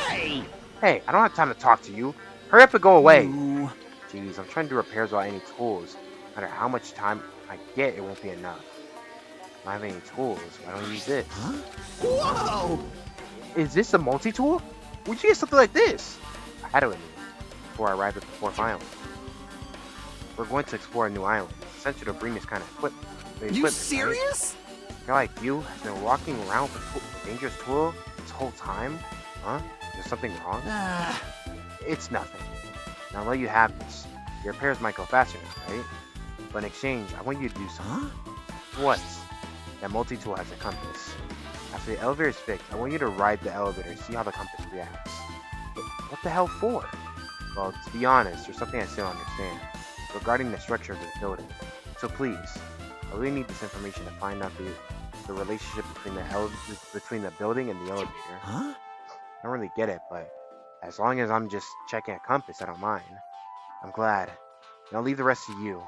Hey, I don't have time to talk to you. Hurry up and go away. Ooh. Jeez, I'm trying to do repairs without any tools. No matter how much time I get, it won't be enough. I don't have any tools. Why don't I use this? Huh? Whoa! Is this a multi-tool? Where'd you get something like this? I had it with me before I arrived at the fourth island. We're going to explore a new island. It's essential to bring this kind of equipment. You serious? Right? A guy like you has been walking around with a dangerous tool this whole time? Huh? Is there something wrong? It's nothing. Now I'll let you have this. Your repairs might go faster now, right? But in exchange, I want you to do something. What? That multi-tool has a compass. After the elevator is fixed, I want you to ride the elevator and see how the compass reacts. But what the hell for? Well, to be honest, there's something I still don't understand regarding the structure of this building. So please, I really need this information to find out the relationship between the building and the elevator. Huh? I don't really get it, but as long as I'm just checking a compass, I don't mind. I'm glad. And I'll leave the rest to you.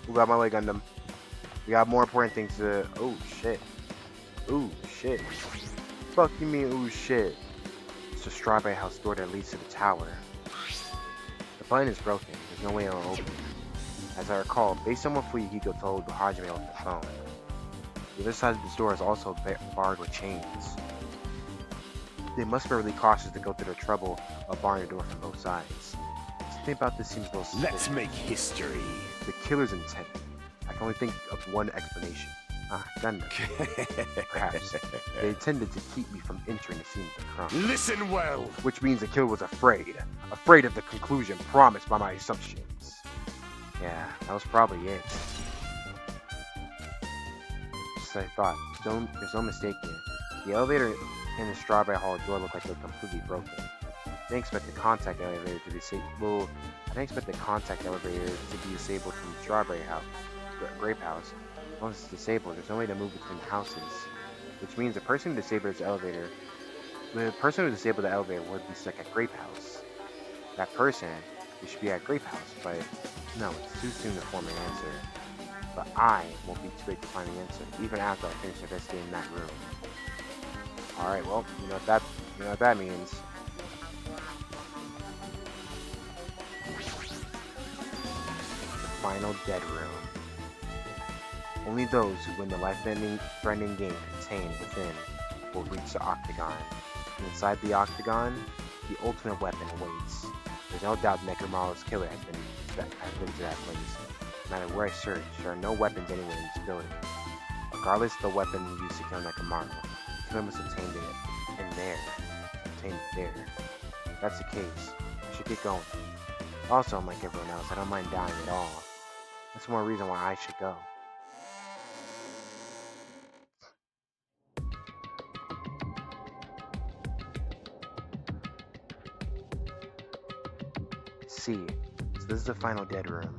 Move out my way, Gundam. We got more important things to... Oh, shit. Ooh, shit. Fuck you mean, ooh, shit. It's the Strawberry House door that leads to the tower. The button is broken. There's no way it'll open. As I recall, based on what Fuyuhiko told Hajime over the phone, the other side of this door is also barred with chains. They must be really cautious to go through the trouble of barring the door from both sides. Something about this seems a little suspicious. Let's make history. The killer's intent. I can only think of one explanation. Gundam. Perhaps they intended to keep me from entering the scene of the crime. Listen well. Which means the killer was afraid. Afraid of the conclusion promised by my assumptions. Yeah, that was probably it. Just as I thought. There's no mistake here. The elevator in the Strawberry Hall door looked like they were completely broken. I didn't expect the contact elevator to be disabled. I didn't expect the contact elevator to be disabled from the Strawberry House, Grape House. Once it's disabled, there's no way to move between the houses, which means the person who disabled the elevator would be stuck at Grape House. That person, who should be at Grape House, but no, it's too soon to form an answer. But I won't be too late to find the answer, even after I finish investigating that room. All right, well, you know what that means. The final dead room. Only those who win the life-threatening game contained within will reach the Octagon. And inside the Octagon, the ultimate weapon awaits. There's no doubt Necromaro's killer has been to that place. No matter where I search, there are no weapons anywhere in this building. Regardless of the weapon used to kill Necromaro, the killer must have obtained it in there. Obtained it there. If that's the case, I should get going. Also, unlike everyone else, I don't mind dying at all. That's more reason why I should go. So this is the final dead room.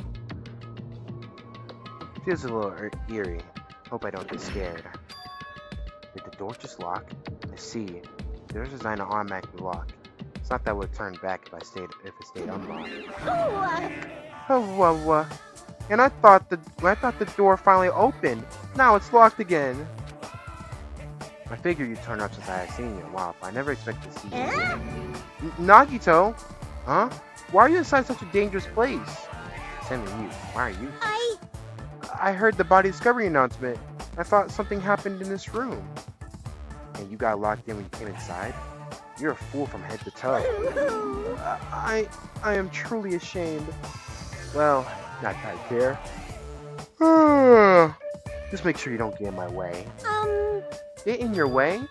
Feels a little eerie. Hope I don't get scared. Did the door just lock? I see. The door's designed to automatically lock. It's not that it would turn back if it stayed unlocked. And I thought the door finally opened. Now it's locked again. I figured you'd turn up since I had seen you in a while, but I never expected to see you. Nagito? Huh? Why are you inside such a dangerous place? Sending you. Why are you? I heard the body discovery announcement. I thought something happened in this room. And you got locked in when you came inside? You're a fool from head to toe. I am truly ashamed. Well, not that I care. Just make sure you don't get in my way. Get in your way?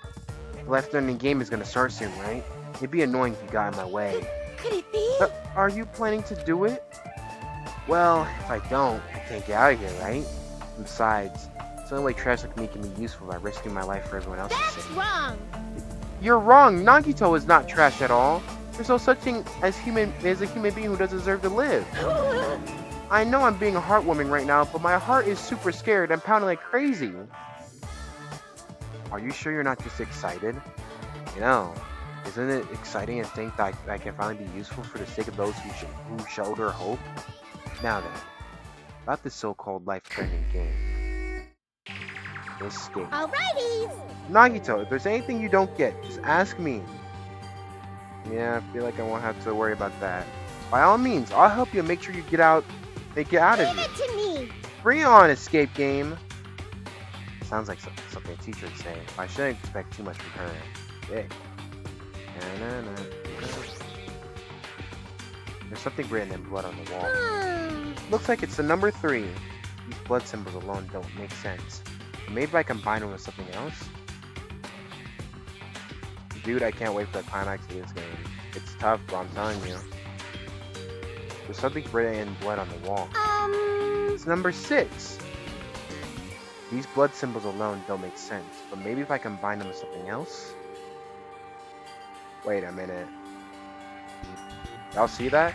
The life-threatening game is gonna start soon, right? It'd be annoying if you got in my way. Could it be? Are you planning to do it? Well, if I don't, I can't get out of here, right? And besides, it's the only way trash like me can be useful by risking my life for everyone else's sake. That's wrong! You're wrong. Nagito is not trash at all. There's no such thing as a human being who doesn't deserve to live. I know I'm being heartwarming right now, but my heart is super scared and pounding like crazy. Are you sure you're not just excited? You know, isn't it exciting to think that I can finally be useful for the sake of those who shoulder hope? Now then, about this so-called life-threatening game. Escape. Alrighty. Nagito, if there's anything you don't get, just ask me. Yeah, I feel like I won't have to worry about that. By all means, I'll help you and make sure you get out of Leave here. it to me. Bring it on, escape game. Sounds like something a teacher would say. I shouldn't expect too much from her. Hey. There's something written in blood on the wall. Looks like it's the number 3. These blood symbols alone don't make sense. But maybe I combine them with something else? Dude, I can't wait for the climax of this game. It's tough, but I'm telling you. There's something written in blood on the wall. It's number 6. These blood symbols alone don't make sense, but maybe if I combine them with something else? Wait a minute. Y'all see that?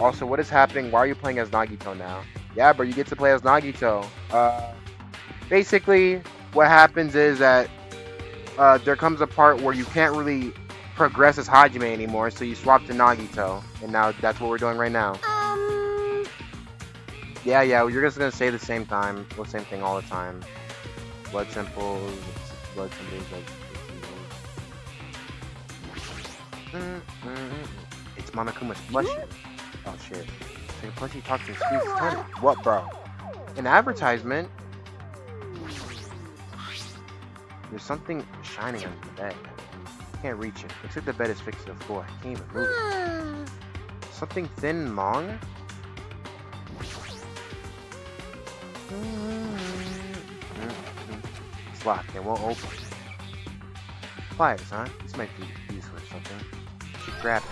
Also, what is happening? Why are you playing as Nagito now? Yeah, bro, you get to play as Nagito. Basically, what happens is that there comes a part where you can't really progress as Hajime anymore, so you swap to Nagito, and now that's what we're doing right now. Yeah, you're just gonna say the same thing all the time. Blood symbols, blood symbols, It's Monokuma's plushie. Oh shit. So your plushie talks and speaks ton. What, bro? An advertisement? There's something shining under the bed. Can't reach it. Looks like the bed is fixed to the floor. I can't even move it. Something thin and long? It's locked. It won't open. Pliers, huh? This might be useful or something. I should grab it.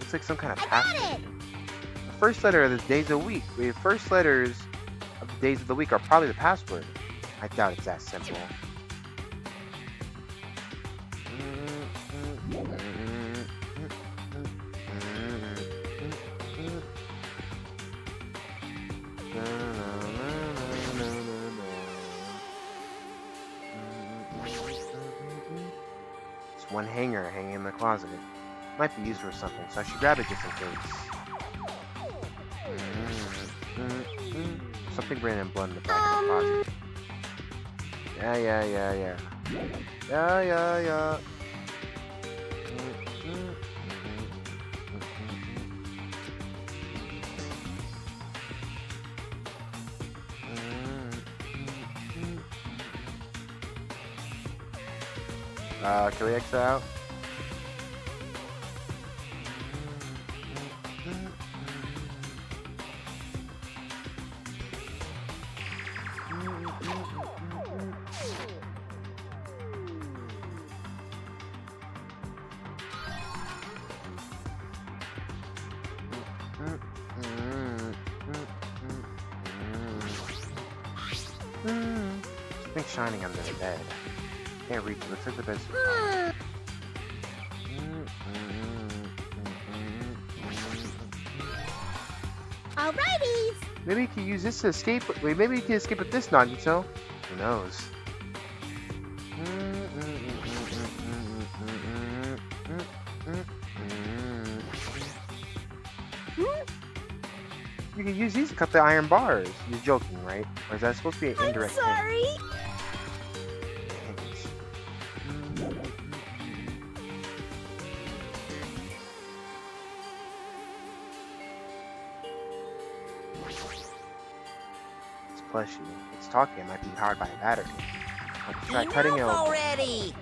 Looks like some kind of password. The first letter of the days of the week. The first letters of the days of the week are probably the password. I doubt it's that simple. It's one hanger hanging in the closet. Might be used for something, so I should grab it just in case. Something written in blood in the back of the closet. Yeah. Can we exit out? Something shining under the bed. Can't reach it. Looks like the bed's. Alrighty. Maybe you can use this to escape. Wait, maybe you can escape with this, Nagito. Who knows? You can use these to cut the iron bars. You're joking, right? Or is that supposed to be an indirect hint? Sorry. It's plushy. It's talking. It might be powered by a battery. Let's try cutting it open. already!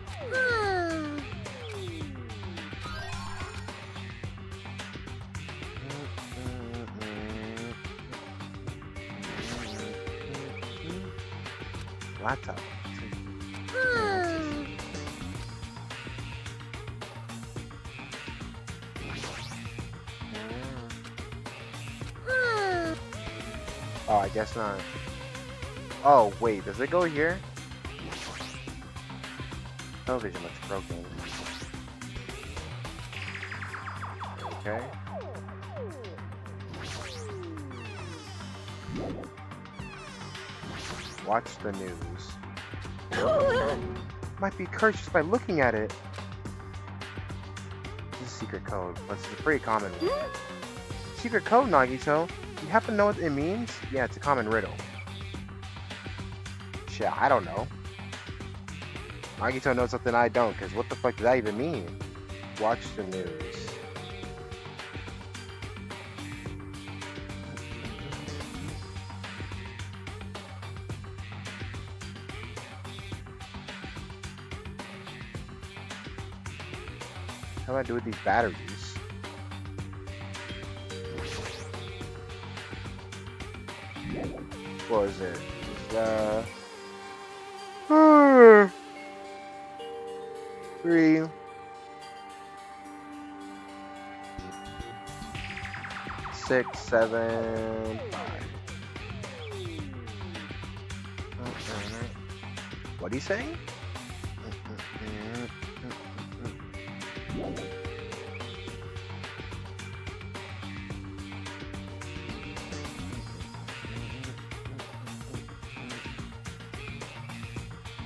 Laptop. Oh, I guess not. Oh, wait, does it go here? Television looks broken. Okay. Watch the news. Might be cursed just by looking at it. This is a secret code, but it's a pretty common one. Secret code, Nagito? You happen to know what it means? Yeah, it's a common riddle. Shit, I don't know. Nagito knows something I don't, because what the fuck does that even mean? Watch the news. How do I do with these batteries? What is it? Is 3, 6, 7, 5. What do you say?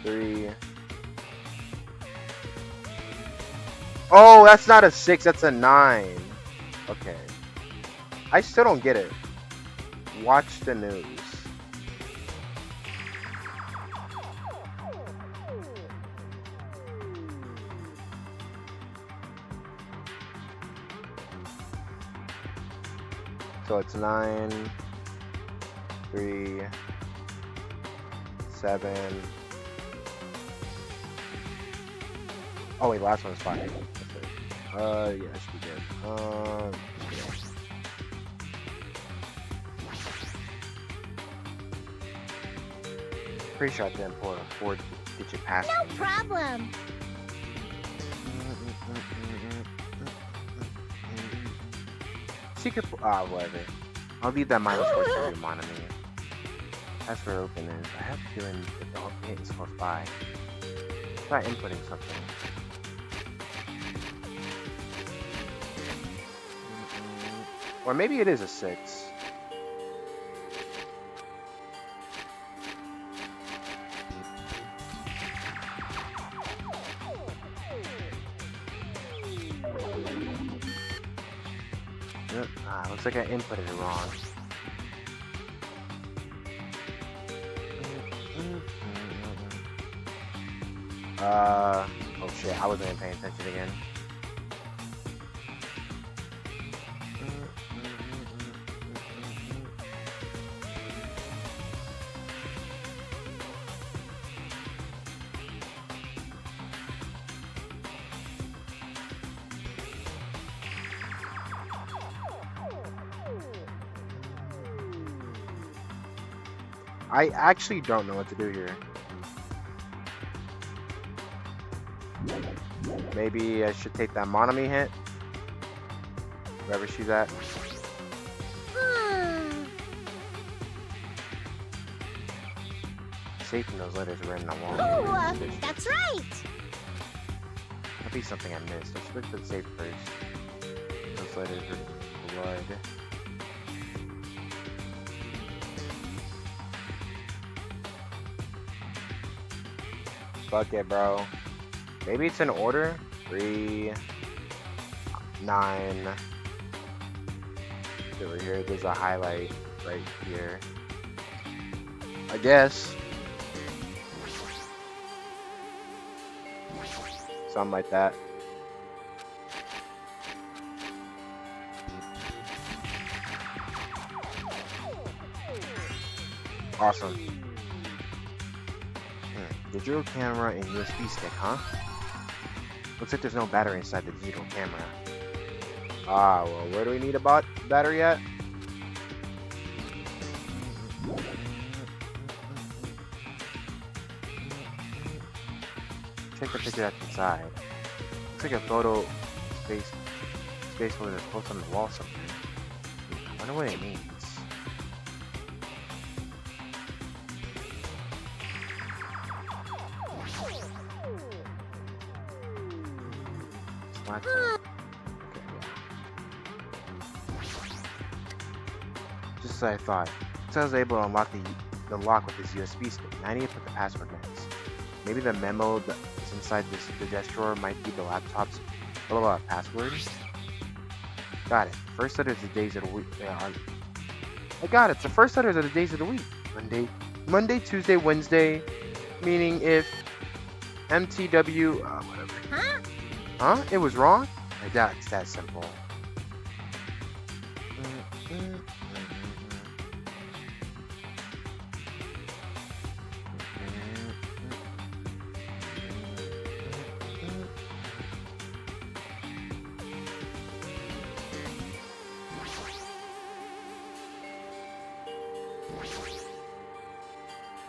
Three. Oh, that's not a 6, that's a 9. Okay. I still don't get it. Watch the news. So it's 9, 3, 7. Oh wait, last one's 5. Yeah, that should be good. Pretty sure I didn't pull a 4-digit pass. No problem. Secret. Whatever. I'll leave that -4 to you, Monami. That's where open is. I have a feeling that the whole hit is close by. Try inputting something. Or maybe it is a 6. Looks like I inputted it wrong. Oh shit, I wasn't even paying attention again. I actually don't know what to do here. Maybe I should take that Monami hit. Wherever she's at. Safe in those letters are written on the wall. Oh, that's right. That'd be something I missed. I should look for the safe first. Those letters are blood. Fuck it, bro. Maybe it's in order. 3, 9. Over here, there's a highlight right here. I guess. Something like that. Awesome. Digital camera and USB stick, huh? Looks like there's no battery inside the digital camera. Ah, well, where do we need a battery at? Check the picture that's inside. Looks like a photo space photo that's posted on the wall somewhere. I wonder what it means. What? Huh. Okay, yeah. Just as I thought. So I was able to unlock the lock with this USB stick. Now I need to put the password next. Maybe the memo that's inside the desk drawer might be the laptop's password. Got it. First letter is the days of the week. I got it. It's the first letters of the days of the week. Monday, Tuesday, Wednesday. Meaning if MTW, whatever. Huh? Huh? It was wrong? I doubt it's that simple.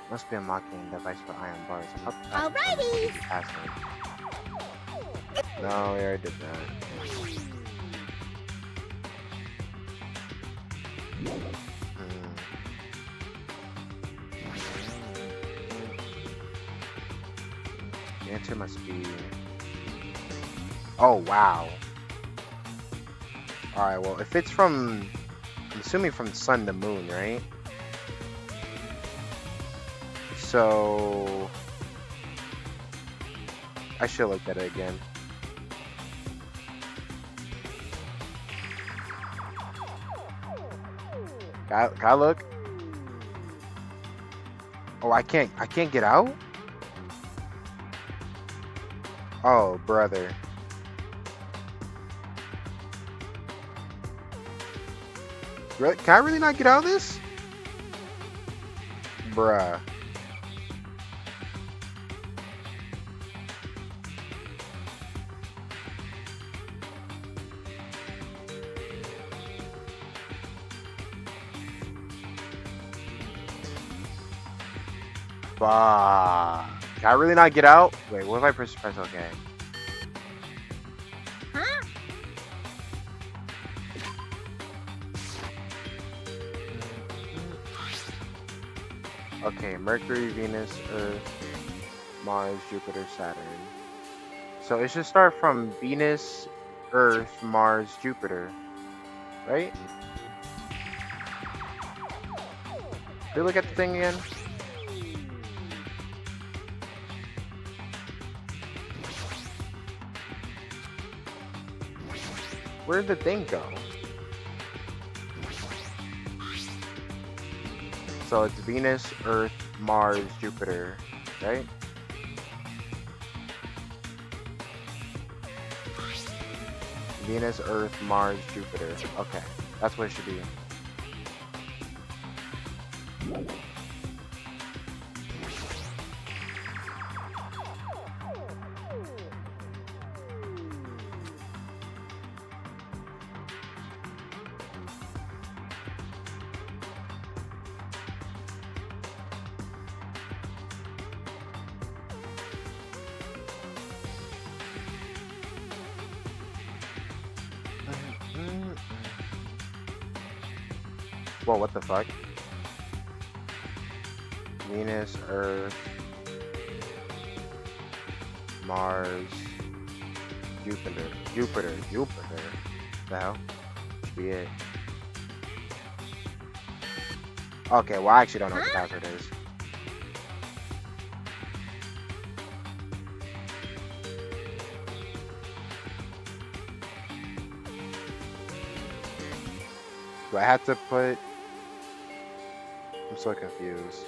Must be unlocking the device for iron bars. Alrighty. Password. No, we already did that. The answer must be... Oh, wow. Alright, well, if it's from... I'm assuming from the sun to moon, right? So... I should look at it again. Gotta look. Oh, I can't get out? Oh, brother. Really? Can I really not get out of this? Bruh. Fuck. Can I really not get out? Wait, what if I press OK? Huh? Okay, Mercury, Venus, Earth, Mars, Jupiter, Saturn. So it should start from Venus, Earth, Mars, Jupiter. Right? Can we look at the thing again? Where did the thing go? So it's Venus, Earth, Mars, Jupiter, right? Venus, Earth, Mars, Jupiter. Okay, that's what it should be. Whoa, what the fuck? Venus, Earth, Mars, Jupiter. The hell? Should be it. Okay, well I actually don't know what the password is. Do I have to put... I'm so confused.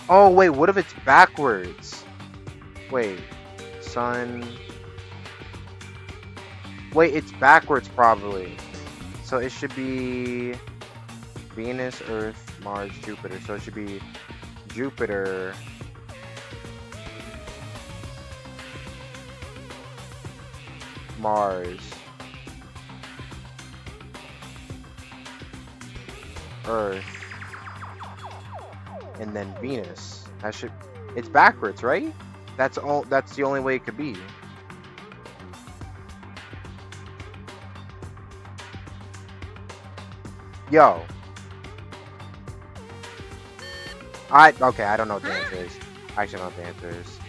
Oh, wait, what if it's backwards? Wait, sun... Wait, it's backwards probably. So it should be Venus, Earth, Mars, Jupiter. So it should be Jupiter, Mars, Earth, and then Venus. That should... It's backwards, right? That's the only way it could be. Yo. Okay, I don't know what the answer is. I actually don't know what the answer is.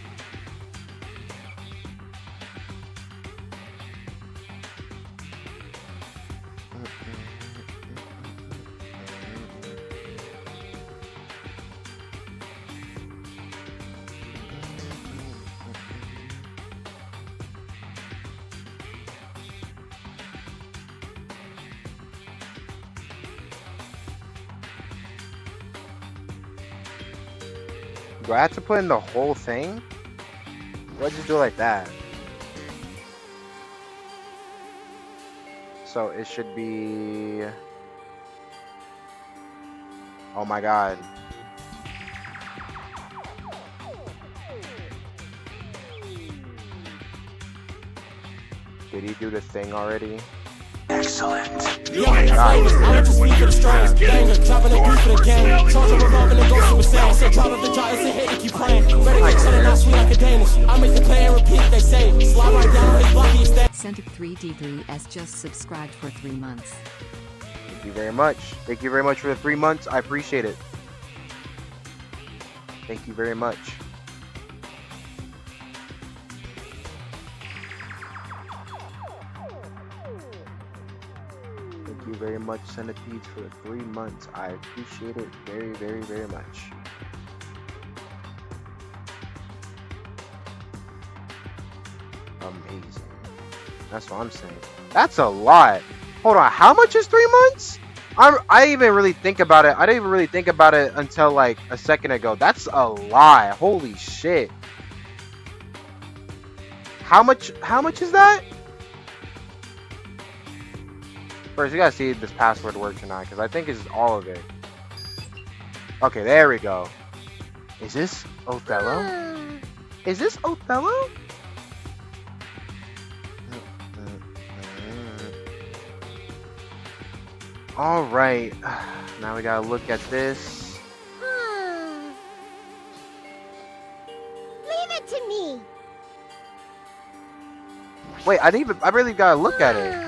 Do I have to put in the whole thing? Why'd you do it like that? So it should be... Oh my god. Did he do the thing already? Excellent. Oh my god. I just speak of the strength. Banger, dropping the beat for the game. Charge a revolving and go to a sound. So drop up the jar, it's a hit to keep playing. Ready to tell it, not sweet like a Danish. I make the play and repeat, they say. Slide right down, his blocky is that. Centric3D3S just subscribed for 3 months. Thank you very much. Thank you very much for the 3 months. I appreciate it. Thank you very much. Thank you very much, Centipedes, for the 3 months. I appreciate it very, very, very much. Amazing. That's what I'm saying. That's a lot. Hold on, how much is 3 months? I didn't even really think about it. I didn't even really think about it until like a second ago. That's a lot. Holy shit. How much is that? First, you gotta see if this password works or not, because I think it's all of it. Okay, there we go. Is this Othello? Is this Othello? Alright, now we gotta look at this. Leave it to me. Wait, I really gotta look at it.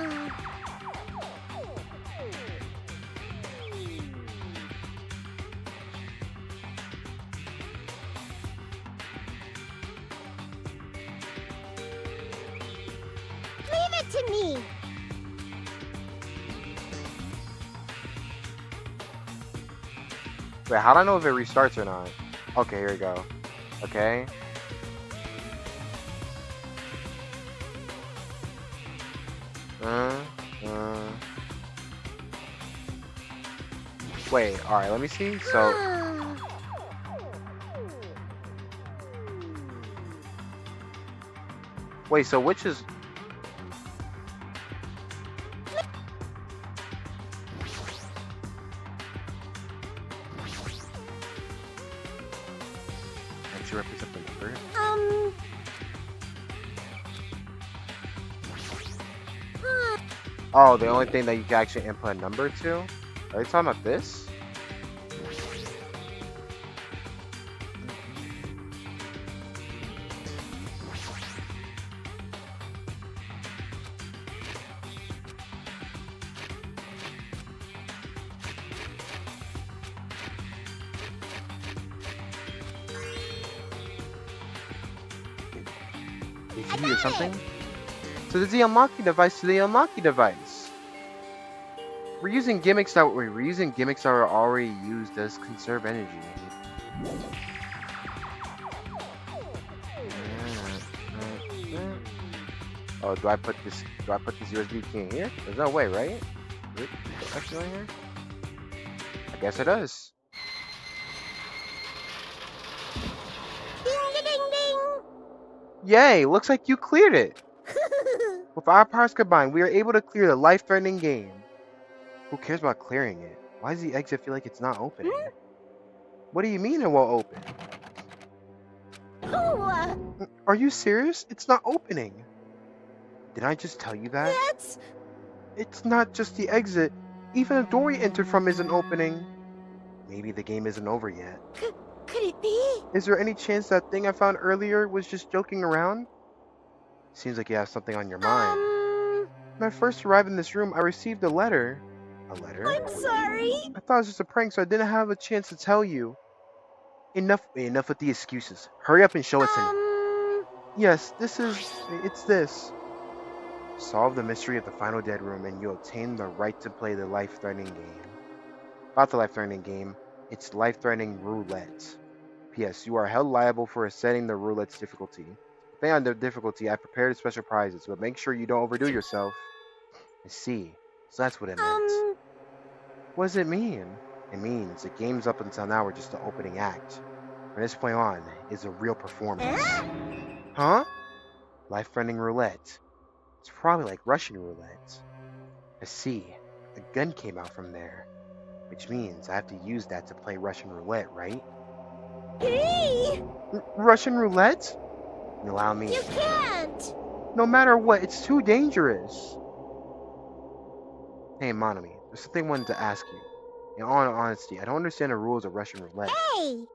Leave it to me. Wait, how do I know if it restarts or not? Okay, here we go. Okay. Wait, alright, let me see. So, wait, so which is... Actually represent the number? Oh, the only thing that you can actually input a number to? Are you talking about this? Did you hear something? So there's the unlocking device to the unlocking device. We're using gimmicks that are already used as conserve energy. Oh, do I put this USB key in here? There's no way, right? Is it actually in here? I guess it does. Ding ding ding ding. Yay! Looks like you cleared it. With our powers combined, we are able to clear the life-threatening game. Who cares about clearing it? Why does the exit feel like it's not opening? What do you mean it won't open? Ooh, Are you serious? It's not opening. Did I just tell you that? that's... It's not just the exit. Even a door we entered from isn't opening. Maybe the game isn't over yet. Could it be? Is there any chance that thing I found earlier was just joking around? Seems like you have something on your mind. When I first arrived in this room, I received a letter. A letter? I'm sorry. I thought it was just a prank, so I didn't have a chance to tell you. Enough with the excuses. Hurry up and show it to me. Yes, it's this. Solve the mystery of the final dead room and you obtain the right to play the life-threatening game. About the life-threatening game, it's life-threatening roulette. P.S. You are held liable for setting the roulette's difficulty. Depending on the difficulty, I prepared special prizes, but make sure you don't overdo yourself. I see. So that's what it meant. What does it mean? It means the games up until now were just the opening act. From this point on, is a real performance. Huh? Life-threatening roulette. It's probably like Russian roulette. I see. A gun came out from there. Which means I have to use that to play Russian roulette, right? Hey! Russian roulette? Allow me. You can't! No matter what, it's too dangerous. Hey, Monami, there's something I wanted to ask you. In all honesty, I don't understand the rules of Russian roulette. Hey!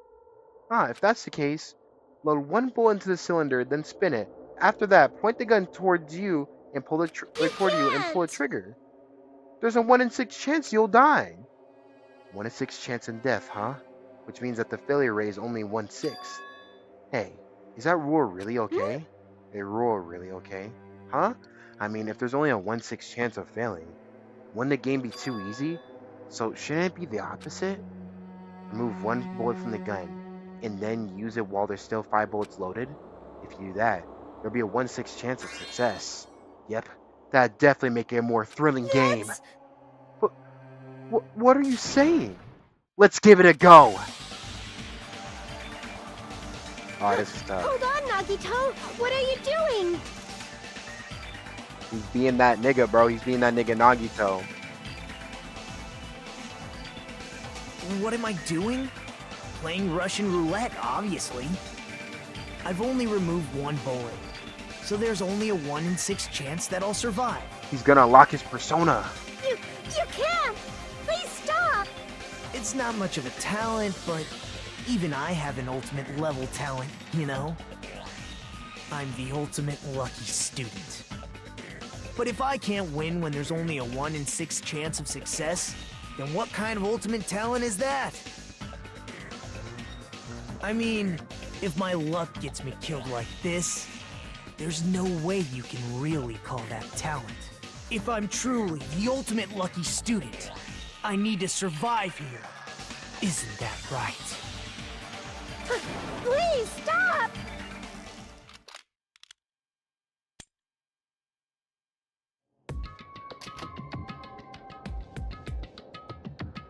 If that's the case, load one bullet into the cylinder, then spin it. After that, point the gun towards you and pull it toward you and pull the trigger. There's a 1 in 6 chance you'll die. 1 in 6 chance in death, huh? Which means that the failure rate is only 1/6. Hey, is that rule really okay? A rule really okay? Huh? I mean, if there's only a 1/6 chance of failing, wouldn't the game be too easy? So shouldn't it be the opposite? Remove 1 bullet from the gun, and then use it while there's still 5 bullets loaded? If you do that, there'll be a 1/6 chance of success. Yep, that'd definitely make it a more thrilling game. But, what are you saying? Let's give it a go! Oh, this is tough. Hold on, Nagito! What are you doing? He's being that nigga, bro. He's being that nigga Nagito. What am I doing? Playing Russian roulette, obviously. I've only removed 1 bullet, so there's only a 1 in 6 chance that I'll survive. He's gonna unlock his persona. You can't! Please stop! It's not much of a talent, but even I have an ultimate level talent, you know? I'm the ultimate lucky student. But if I can't win when there's only a 1 in 6 chance of success, then what kind of ultimate talent is that? I mean, if my luck gets me killed like this, there's no way you can really call that talent. If I'm truly the ultimate lucky student, I need to survive here. Isn't that right? Please stop!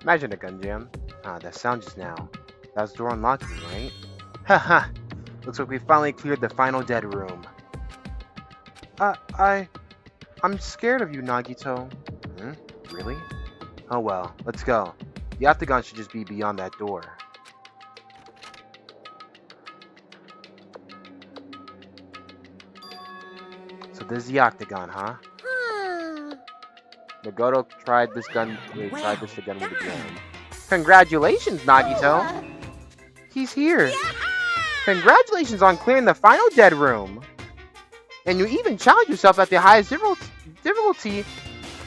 Imagine a gun jam. That sound just now. That was door unlocking, right? Haha! Looks like we finally cleared the final dead room. I'm scared of you, Nagito. Really? Oh well, let's go. The octagon should just be beyond that door. So this is the octagon, huh? Magoto tried this gun with the gun. Congratulations, Nagito! He's here! Congratulations on clearing the final dead room! And you even challenged yourself at the highest difficulty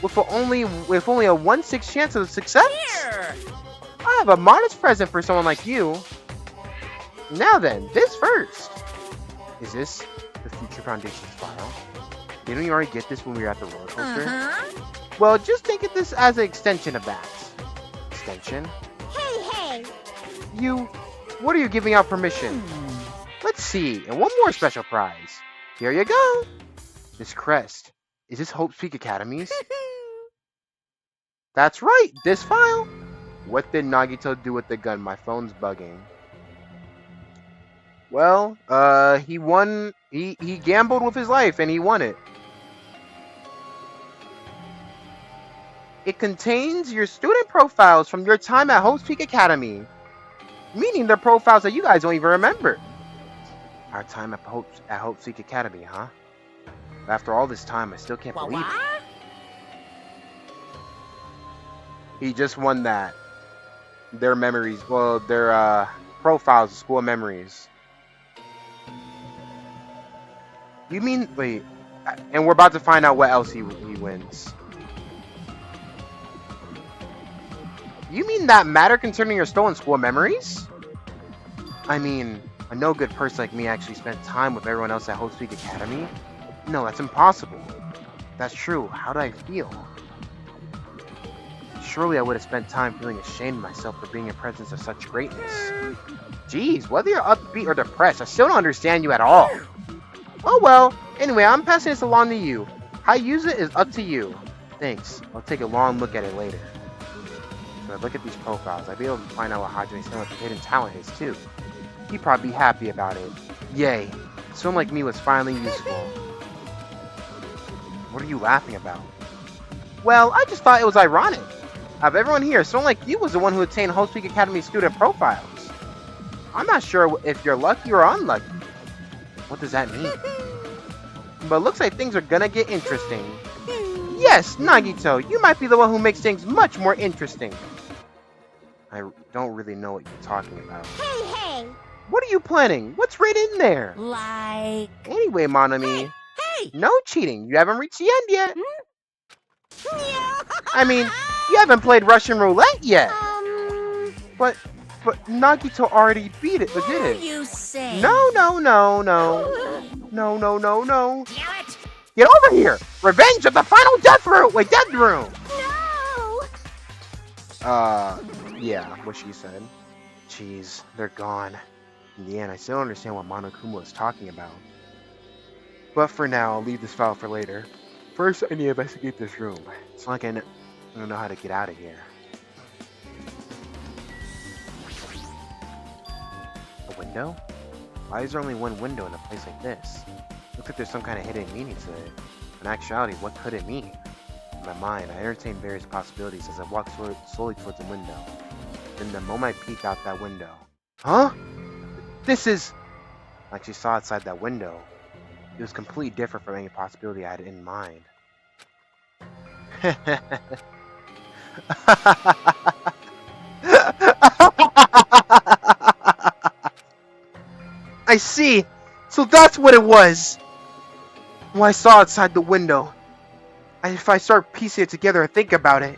with only a 1/6 chance of success? Here! I have a modest present for someone like you. Now then, this first. Is this the Future Foundation's file? Didn't we already get this when we were at the roller coaster? Well, just think of this as an extension of that. Extension? Hey! What are you giving out permission? Let's see, and one more special prize. Here you go. This crest. Is this Hope's Peak Academy's? That's right, this file. What did Nagito do with the gun? My phone's bugging. Well, he won. He gambled with his life and he won it. It contains your student profiles from your time at Hope's Peak Academy. Meaning the profiles that you guys don't even remember. Our time at Hope's Peak Academy, huh? After all this time, I still can't believe it. He just won that. Their memories, well, their profiles, school memories. You mean, wait, and we're about to find out what else he wins. You mean that matter concerning your stolen school memories? I mean, a no good person like me actually spent time with everyone else at Hope Speak Academy? No, that's impossible. That's true. How do I feel? Surely I would have spent time feeling ashamed of myself for being in presence of such greatness. Jeez, whether you're upbeat or depressed, I still don't understand you at all. Oh well, anyway, I'm passing this along to you. How you use it is up to you. Thanks. I'll take a long look at it later. So I look at these profiles, I'd be able to find out what Hajime's hidden talent is too. He'd probably be happy about it. Yay. Someone like me was finally useful. What are you laughing about? Well, I just thought it was ironic. Out of everyone here, someone like you was the one who attained Hope Speak Academy student profiles. I'm not sure if you're lucky or unlucky. What does that mean? But looks like things are gonna get interesting. Yes, Nagito, you might be the one who makes things much more interesting. I don't really know what you're talking about. Hey! What are you planning? What's right in there? Like... Anyway, Monami. Hey! No cheating. You haven't reached the end yet. I mean, you haven't played Russian roulette yet. But Nagito already beat it, did it? You say? No. Damn it! Get over here! Revenge of the final death room! Wait, death room! No! Yeah, what she said. Jeez, they're gone. In the end, I still don't understand what Monokuma was talking about. But for now, I'll leave this file for later. First, I need to investigate this room. It's like I don't know how to get out of here. A window? Why is there only one window in a place like this? Looks like there's some kind of hidden meaning to it. In actuality, what could it mean? In my mind, I entertained various possibilities as I walked slowly towards the window. Then the moment I peeked out that window... Huh? This is... I actually saw outside that window. It was completely different from any possibility I had in mind. I see! So that's what it was! What I saw outside the window. If I start piecing it together and think about it...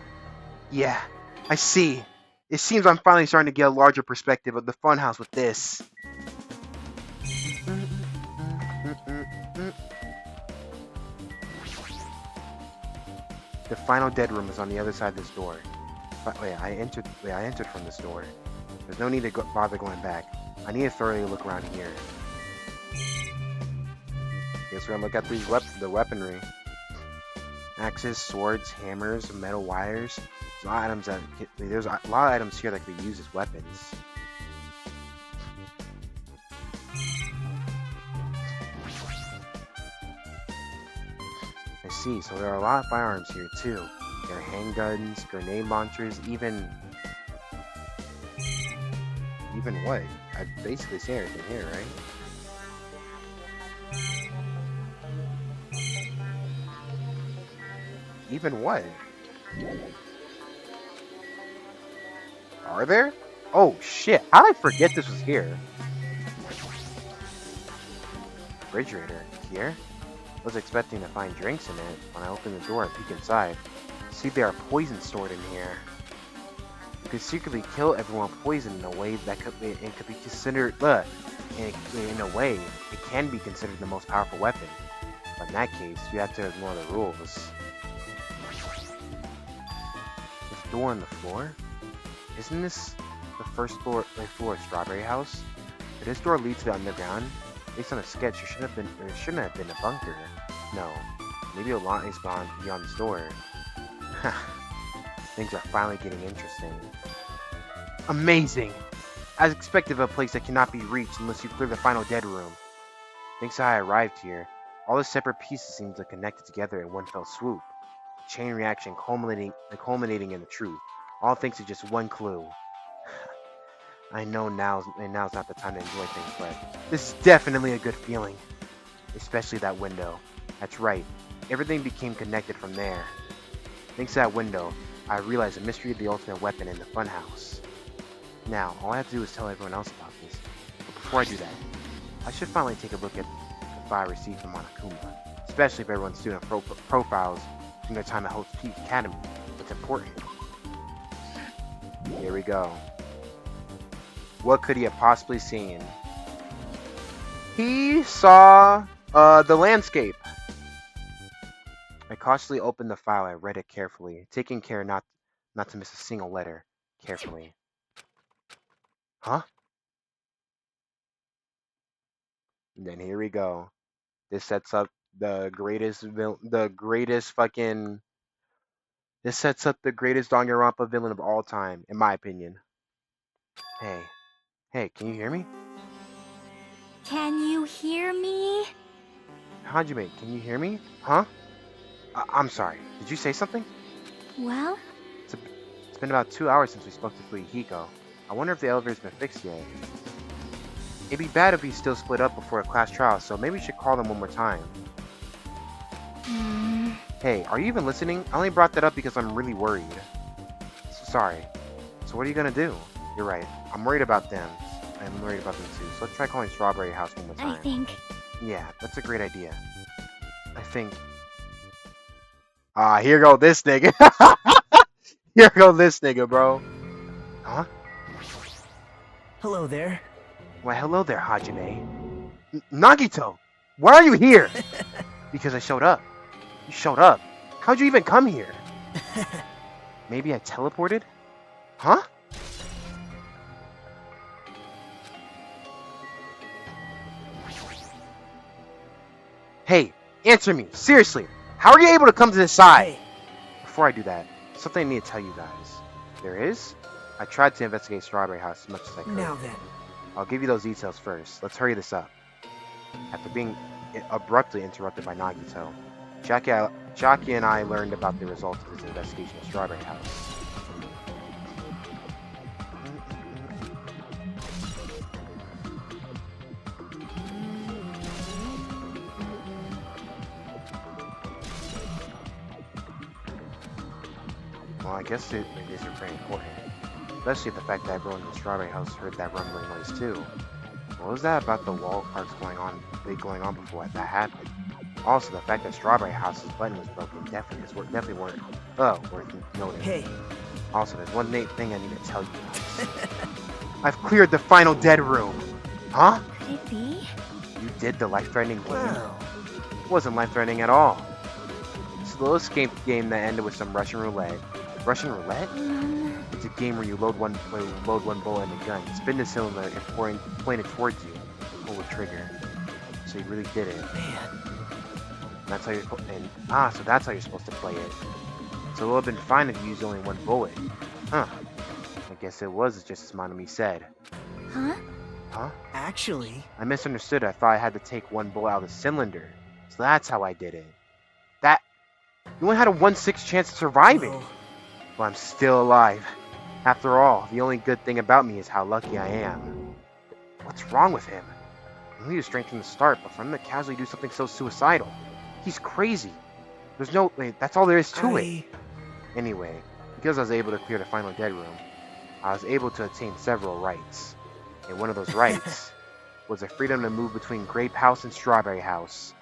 Yeah, I see. It seems I'm finally starting to get a larger perspective of the funhouse with this. The final dead room is on the other side of this door. But wait, I entered from this door. There's no need to bother going back. I need to thoroughly look around here. Guess we're gonna look at these the weaponry. Axes, swords, hammers, metal wires. There's a lot of items here that can be used as weapons. I see, so there are a lot of firearms here too. There are handguns, grenade launchers, even what? I basically say everything here, right? Even what? Are there? Oh shit, how did I forget this was here? Refrigerator, here? I was expecting to find drinks in it when I opened the door and peek inside. See, there are poison stored in here. You could secretly kill everyone with poison in a way that could be considered, in a way, it can be considered the most powerful weapon. But in that case, you have to ignore the rules. This door on the floor? Isn't this the first floor of Strawberry House? If this door leads to the underground, based on the sketch, it shouldn't have been a bunker. No, maybe a lot is beyond this door. Things are finally getting interesting. Amazing! As expected of a place that cannot be reached unless you clear the final dead room. Thanks to how I arrived here, all the separate pieces seem to connect together in one fell swoop. A chain reaction culminating in the truth. All thanks to just one clue. I know now's not the time to enjoy things, but this is definitely a good feeling. Especially that window. That's right, everything became connected from there. Thanks to that window, I realized the mystery of the ultimate weapon in the funhouse. Now, all I have to do is tell everyone else about this. But before I do that, I should finally take a look at the file received from Monokuma. Especially if everyone's student profiles during their time at Hope Speak Academy. It's important. Here we go. What could he have possibly seen? He saw the landscape. I cautiously opened the file. I read it carefully, taking care not to miss a single letter. Carefully. Huh? And then here we go. This sets up the greatest This sets up the greatest Danganronpa villain of all time, in my opinion. Hey. Hey, can you hear me? Can you hear me? Hajime, can you hear me? Huh? I'm sorry. Did you say something? Well, It's been about 2 hours since we spoke to Fuyuhiko. I wonder if the elevator's been fixed yet. It'd be bad if we still split up before a class trial, so maybe we should call them one more time. Hey, are you even listening? I only brought that up because I'm really worried. Sorry. So what are you gonna do? You're right. I'm worried about them. I'm worried about them too. So let's try calling Strawberry House one more time. I think... Yeah, that's a great idea. I think... here go this nigga. Here go this nigga, bro. Huh? Hello there. Why, hello there, Hajime. Nagito! Why are you here? Because I showed up. You showed up. How'd you even come here? Maybe I teleported? Huh? Hey, answer me. Seriously. How are you able to come to this side? Hey. Before I do that, something I need to tell you guys. There is? I tried to investigate Strawberry House as much as I could. Now then. I'll give you those details first. Let's hurry this up. After being abruptly interrupted by Nagito, Jackie and I learned about the results of his investigation of Strawberry House. Well, I guess it is very important. Especially the fact that everyone in the Strawberry House heard that rumbling noise too. What was that about the wall parks going on before that happened? Also, the fact that Strawberry House's button was broken definitely worth noting. Hey. Also, there's one thing I need to tell you guys. I've cleared the final dead room. Huh? Could it be? You did the life-threatening thing? Wow. It wasn't life-threatening at all. It's a little escape game that ended with some Russian roulette. Russian roulette? It's a game where you load one bullet in a gun, spin the cylinder, and point it towards you. Pull the trigger. So you really did it. Man. And that's how you're so that's how you're supposed to play it. So it would have been fine if you used only one bullet. Huh. I guess it was just as Monami said. Huh? Huh? Actually... I misunderstood. I thought I had to take one bullet out of the cylinder. So that's how I did it. You only had a 1/6 chance of surviving. Well, But I'm still alive. After all, the only good thing about me is how lucky I am. What's wrong with him? I knew he was strength from the start, but for him to casually do something so suicidal, he's crazy. There's no... that's all there is to it. Anyway, because I was able to clear the final dead room, I was able to attain several rights. And one of those rights was the freedom to move between Grape House and Strawberry House.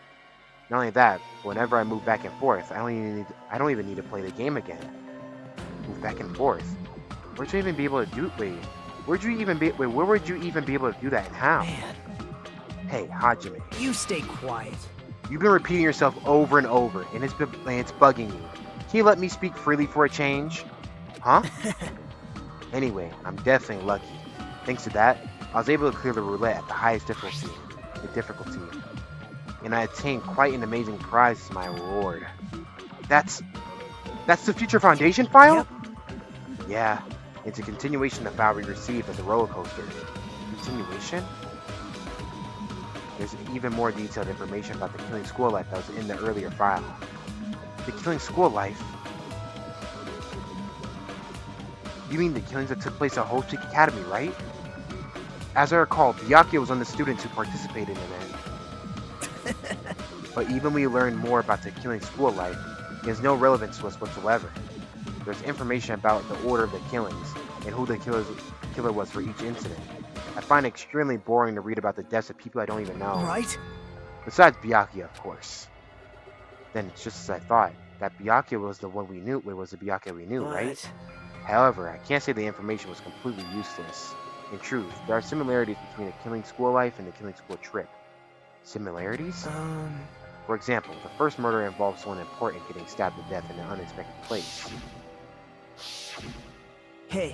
Not only that, but whenever I move back and forth, I don't even need to play the game again. Move back and forth. Where'd you even be able to do? Where would you even be able to do that, and how? Man. Hey, Hajime. You stay quiet. You've been repeating yourself over and over, and it's bugging you. Can you let me speak freely for a change? Huh? Anyway, I'm definitely lucky. Thanks to that, I was able to clear the roulette at the highest difficulty. And I attained quite an amazing prize as my reward. That's the Future Foundation file? Yep. Yeah, it's a continuation of the file we received at the roller coaster. Continuation? There's even more detailed information about the Killing School Life that was in the earlier file. The Killing School Life? You mean the killings that took place at Whole Street Academy, right? As I recall, Byakuya was one of the students who participated in it. But even when we learn more about the Killing School Life, it has no relevance to us whatsoever. There's information about the order of the killings, and who the killer was for each incident. I find it extremely boring to read about the deaths of people I don't even know. Right? Besides Byakuya, of course. Then it's just as I thought. That Byakuya was the one we knew. It was the Byakuya we knew, right? However, I can't say the information was completely useless. In truth, there are similarities between a killing school life and a killing school trip. Similarities? For example, the first murder involves someone important getting stabbed to death in an unexpected place. Hey,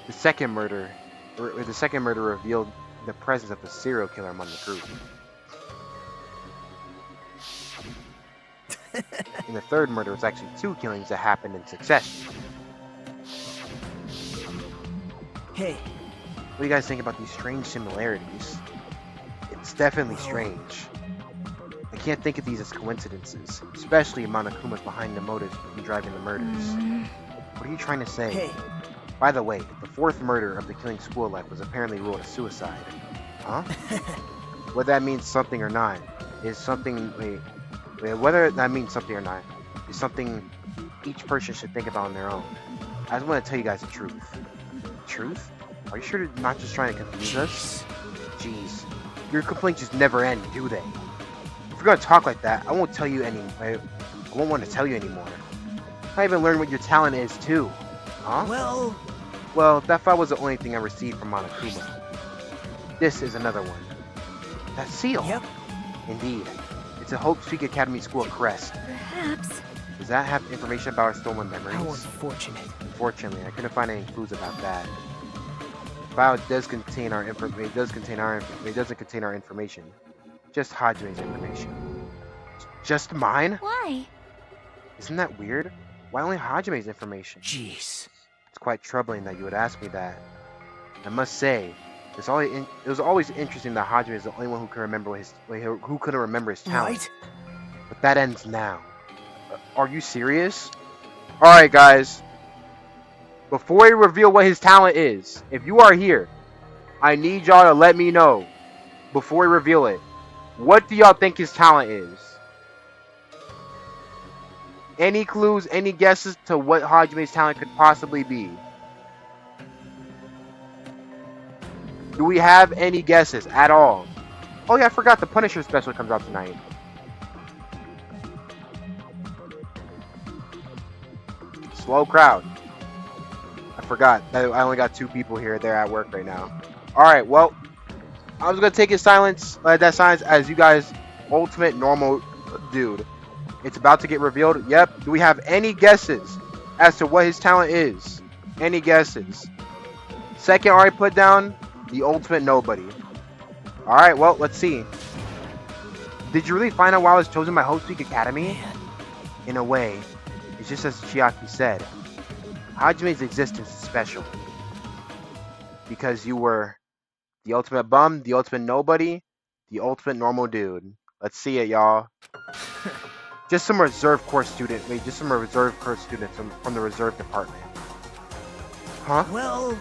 The second murder revealed the presence of a serial killer among the group. And the third murder was actually 2 killings that happened in succession. hey, What do you guys think about these strange similarities? It's definitely strange. I can't think of these as coincidences, especially Monokuma's behind the motives in driving the murders. What are you trying to say? hey. By the way, the 4th murder of the killing school life was apparently ruled a suicide. Huh? Whether that means something or not is something. Whether that means something or not is something each person should think about on their own. I just want to tell you guys the truth. Truth? Are you sure they're not just trying to confuse us? Jeez, your complaints just never end, do they? If you're gonna talk like that, I won't tell you I won't want to tell you anymore. I even learned what your talent is too. Huh? Well, that file was the only thing I received from Monokuma. This is another one. That seal. Yep. Indeed. It's a Hope Street Academy School crest. Perhaps. Does that have information about our stolen memories? How unfortunate. Unfortunately, I couldn't find any clues about that. The file does contain our information. It doesn't contain our information. Just Hajime's information. Just mine? Why? Isn't that weird? Why only Hajime's information? Jeez. It's quite troubling that you would ask me that. I must say, it was always interesting that Hajime is the only one who couldn't remember his talent. Right? But that ends now. Are you serious? Alright guys. Before we reveal what his talent is, if you are here, I need y'all to let me know, before we reveal it, what do y'all think his talent is? Any clues, any guesses to what Hajime's talent could possibly be? Do we have any guesses at all? Oh yeah, I forgot the Punisher special comes out tonight. Slow crowd. I forgot that I only got 2 people here. They're at work right now. Alright, well, I was gonna take his silence, that silence as you guys ultimate normal dude. It's about to get revealed. Yep. Do we have any guesses as to what his talent is? Any guesses? Second already put down, the ultimate nobody. Alright, well, let's see. Did you really find out why I was chosen by Hope Street Academy? In a way, it's just as Chiaki said. Hajime's existence is special. Because you were the ultimate bum, the ultimate nobody, the ultimate normal dude. Let's see it, y'all. Just some reserve course students from the reserve department. Huh? Well,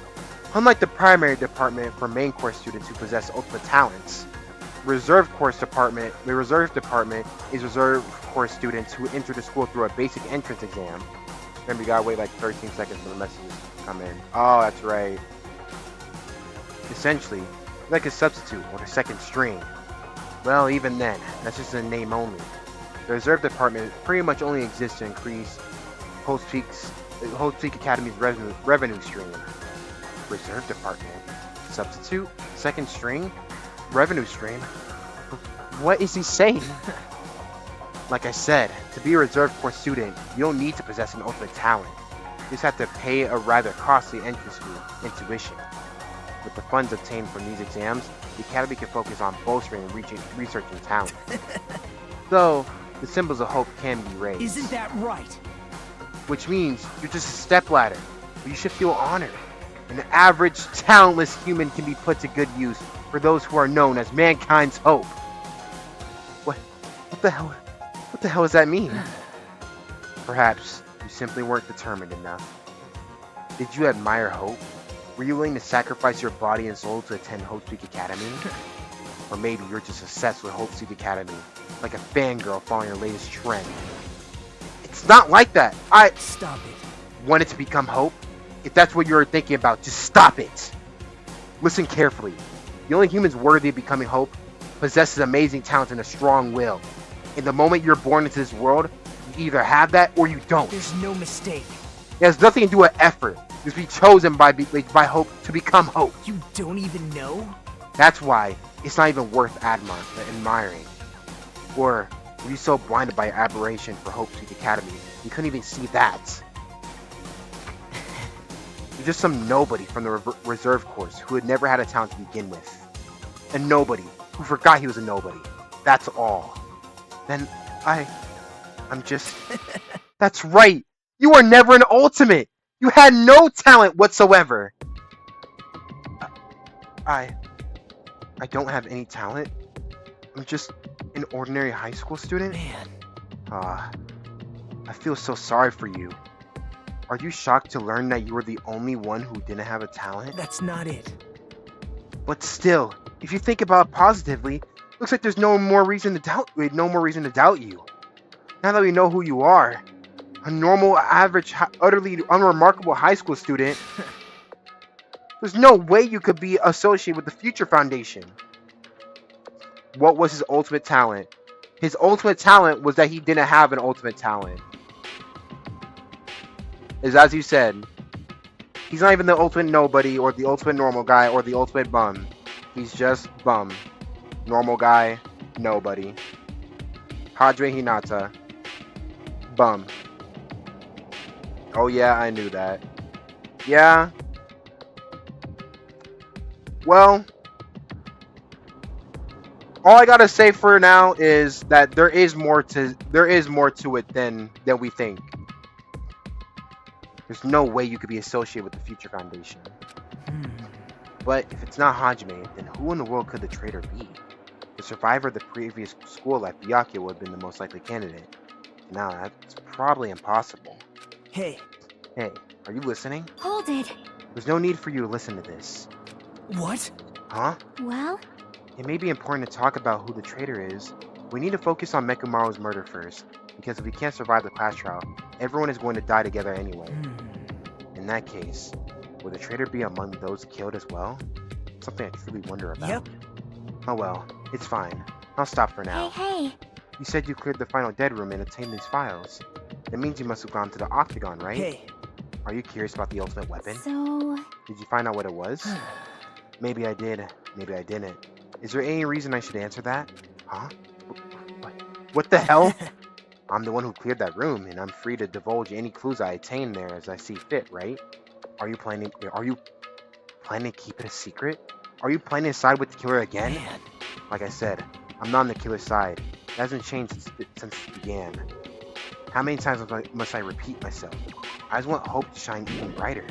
unlike the primary department for main course students who possess ultimate talents, reserve department is reserve course students who enter the school through a basic entrance exam. Remember, you gotta wait like 13 seconds for the messages to come in. Oh, that's right. Essentially, like a substitute or a second string. Well, even then, that's just a name only. The reserve department pretty much only exists to increase Hope Street Academy's revenue stream. Reserve department, substitute, second string, revenue stream. What is he saying? Like I said, to be a reserve course student, you don't need to possess an ultimate talent. You just have to pay a rather costly entrance fee in tuition. With the funds obtained from these exams, the Academy can focus on bolstering and researching talent. So, the symbols of hope can be raised. isn't that right? Which means you're just a stepladder, but you should feel honored. An average, talentless human can be put to good use for those who are known as mankind's hope. What the hell? What the hell does that mean? Perhaps you simply weren't determined enough. Did you admire hope? Were you willing to sacrifice your body and soul to attend Hope Street Academy? Or maybe you're just obsessed with Hope Street Academy, like a fangirl following the latest trend. It's not like that. Stop it. Wanted to become Hope? If that's what you're thinking about, just stop it. Listen carefully. The only humans worthy of becoming Hope possesses amazing talent and a strong will. In the moment you're born into this world, you either have that or you don't. There's no mistake. It has nothing to do with effort. Just be chosen by hope to become hope. You don't even know? That's why it's not even worth admiring. Or were you so blinded by aberration for Hope Street Academy you couldn't even see that? You're just some nobody from the reserve course who had never had a talent to begin with. A nobody who forgot he was a nobody. That's all. Then I'm just... That's right! You were never an ultimate! You had no talent whatsoever! I don't have any talent. I'm just an ordinary high school student? Man. I feel so sorry for you. Are you shocked to learn that you were the only one who didn't have a talent? That's not it. But still, if you think about it positively, looks like there's no more reason to doubt you. Now that we know who you are, a normal, average, utterly unremarkable high school student, there's no way you could be associated with the Future Foundation. What was his ultimate talent? His ultimate talent was that he didn't have an ultimate talent. As you said, he's not even the ultimate nobody or the ultimate normal guy or the ultimate bum. He's just bum. Normal guy, nobody. Hajime Hinata. Bum. Oh yeah, I knew that. Yeah. Well, all I gotta say for now is that there is more to it than we think. There's no way you could be associated with the Future Foundation. But if it's not Hajime, then who in the world could the traitor be? The survivor of the previous school life, Byakuya, would have been the most likely candidate. Now that's probably impossible. Hey, are you listening? Hold it. There's no need for you to listen to this. what? Huh? Well, It may be important to talk about who the traitor is. We need to focus on Mekumaru's murder first, because if we can't survive the class trial, everyone is going to die together anyway. In that case, will the traitor be among those killed as well? Something I truly wonder about. Yep. Oh well, it's fine. I'll stop for now. hey. You said you cleared the final dead room and obtained these files. That means you must have gone to the Octagon, right? Hey. Are you curious about the ultimate weapon? So, Did you find out what it was? Maybe I did, maybe I didn't. Is there any reason I should answer that? Huh? What the hell? I'm the one who cleared that room, and I'm free to divulge any clues I attain there as I see fit, right? Are you planning to keep it a secret? Are you planning to side with the killer again? Man. Like I said, I'm not on the killer's side. It hasn't changed since it began. How many times must I repeat myself? I just want hope to shine even brighter.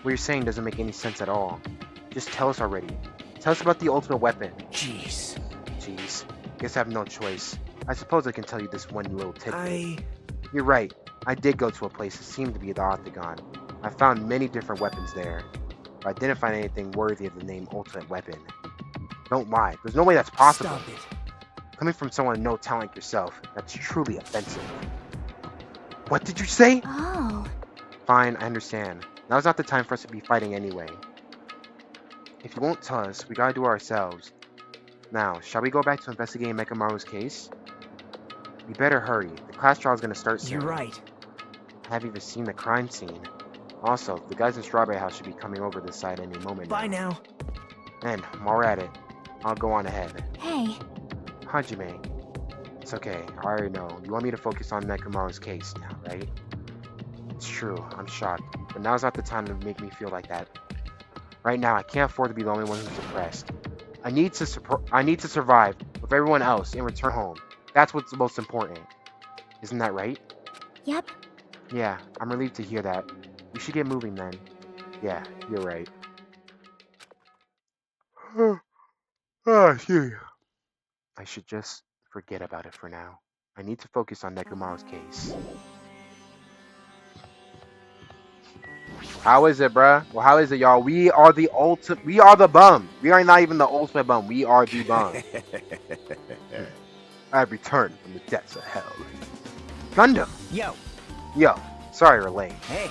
What you're saying doesn't make any sense at all. Just tell us already. Tell us about the ultimate weapon. Jeez. Guess I have no choice. I suppose I can tell you this one little tidbit. I... You're right. I did go to a place that seemed to be the Octagon. I found many different weapons there, but I didn't find anything worthy of the name Ultimate Weapon. Don't lie. There's no way that's possible. Stop it. Coming from someone with no talent like yourself, that's truly offensive. What did you say? oh. Fine, I understand. Now's not the time for us to be fighting anyway. If you won't tell us, we gotta do it ourselves. Now, shall we go back to investigating Mekamaru's case? We better hurry. The class trial is gonna start soon. You're right. I haven't even seen the crime scene. Also, the guys in Strawberry House should be coming over this side any moment Bye now. And while we're at it, I'll go on ahead. Hey, Hajime. It's okay, I already know. You want me to focus on Mekamaru's case now, right? It's true, I'm shocked. But now's not the time to make me feel like that. Right now, I can't afford to be the only one who's depressed. I need to survive with everyone else and return home. That's what's the most important. Isn't that right? yep. Yeah, I'm relieved to hear that. We should get moving then. Yeah, you're right. I should just forget about it for now. I need to focus on Nekomaru's case. How is it, bruh? Well, how is it, y'all? We are the bum. We are not even the ultimate bum. We are the bum. I have returned from the depths of hell. Gundam! Yo, sorry we're late. Hey.